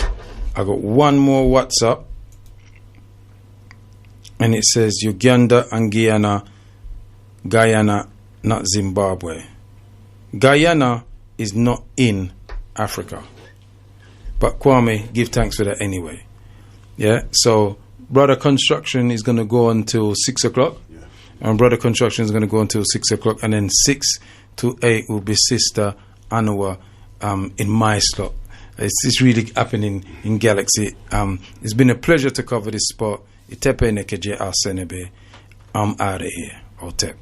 got one more WhatsApp. And it says Uganda and Guyana, not Zimbabwe. Guyana is not in Africa. But Kwame, give thanks for that anyway. Yeah, so Brother Construction is going to go until 6 o'clock. Yeah. And Brother Construction is going to go until 6 o'clock. And then 6 to 8 will be Sister Anua in my slot. It's really happening in Galaxy. It's been a pleasure to cover this spot. Itepe nekeje asenebe. I'm out of here. Hotep.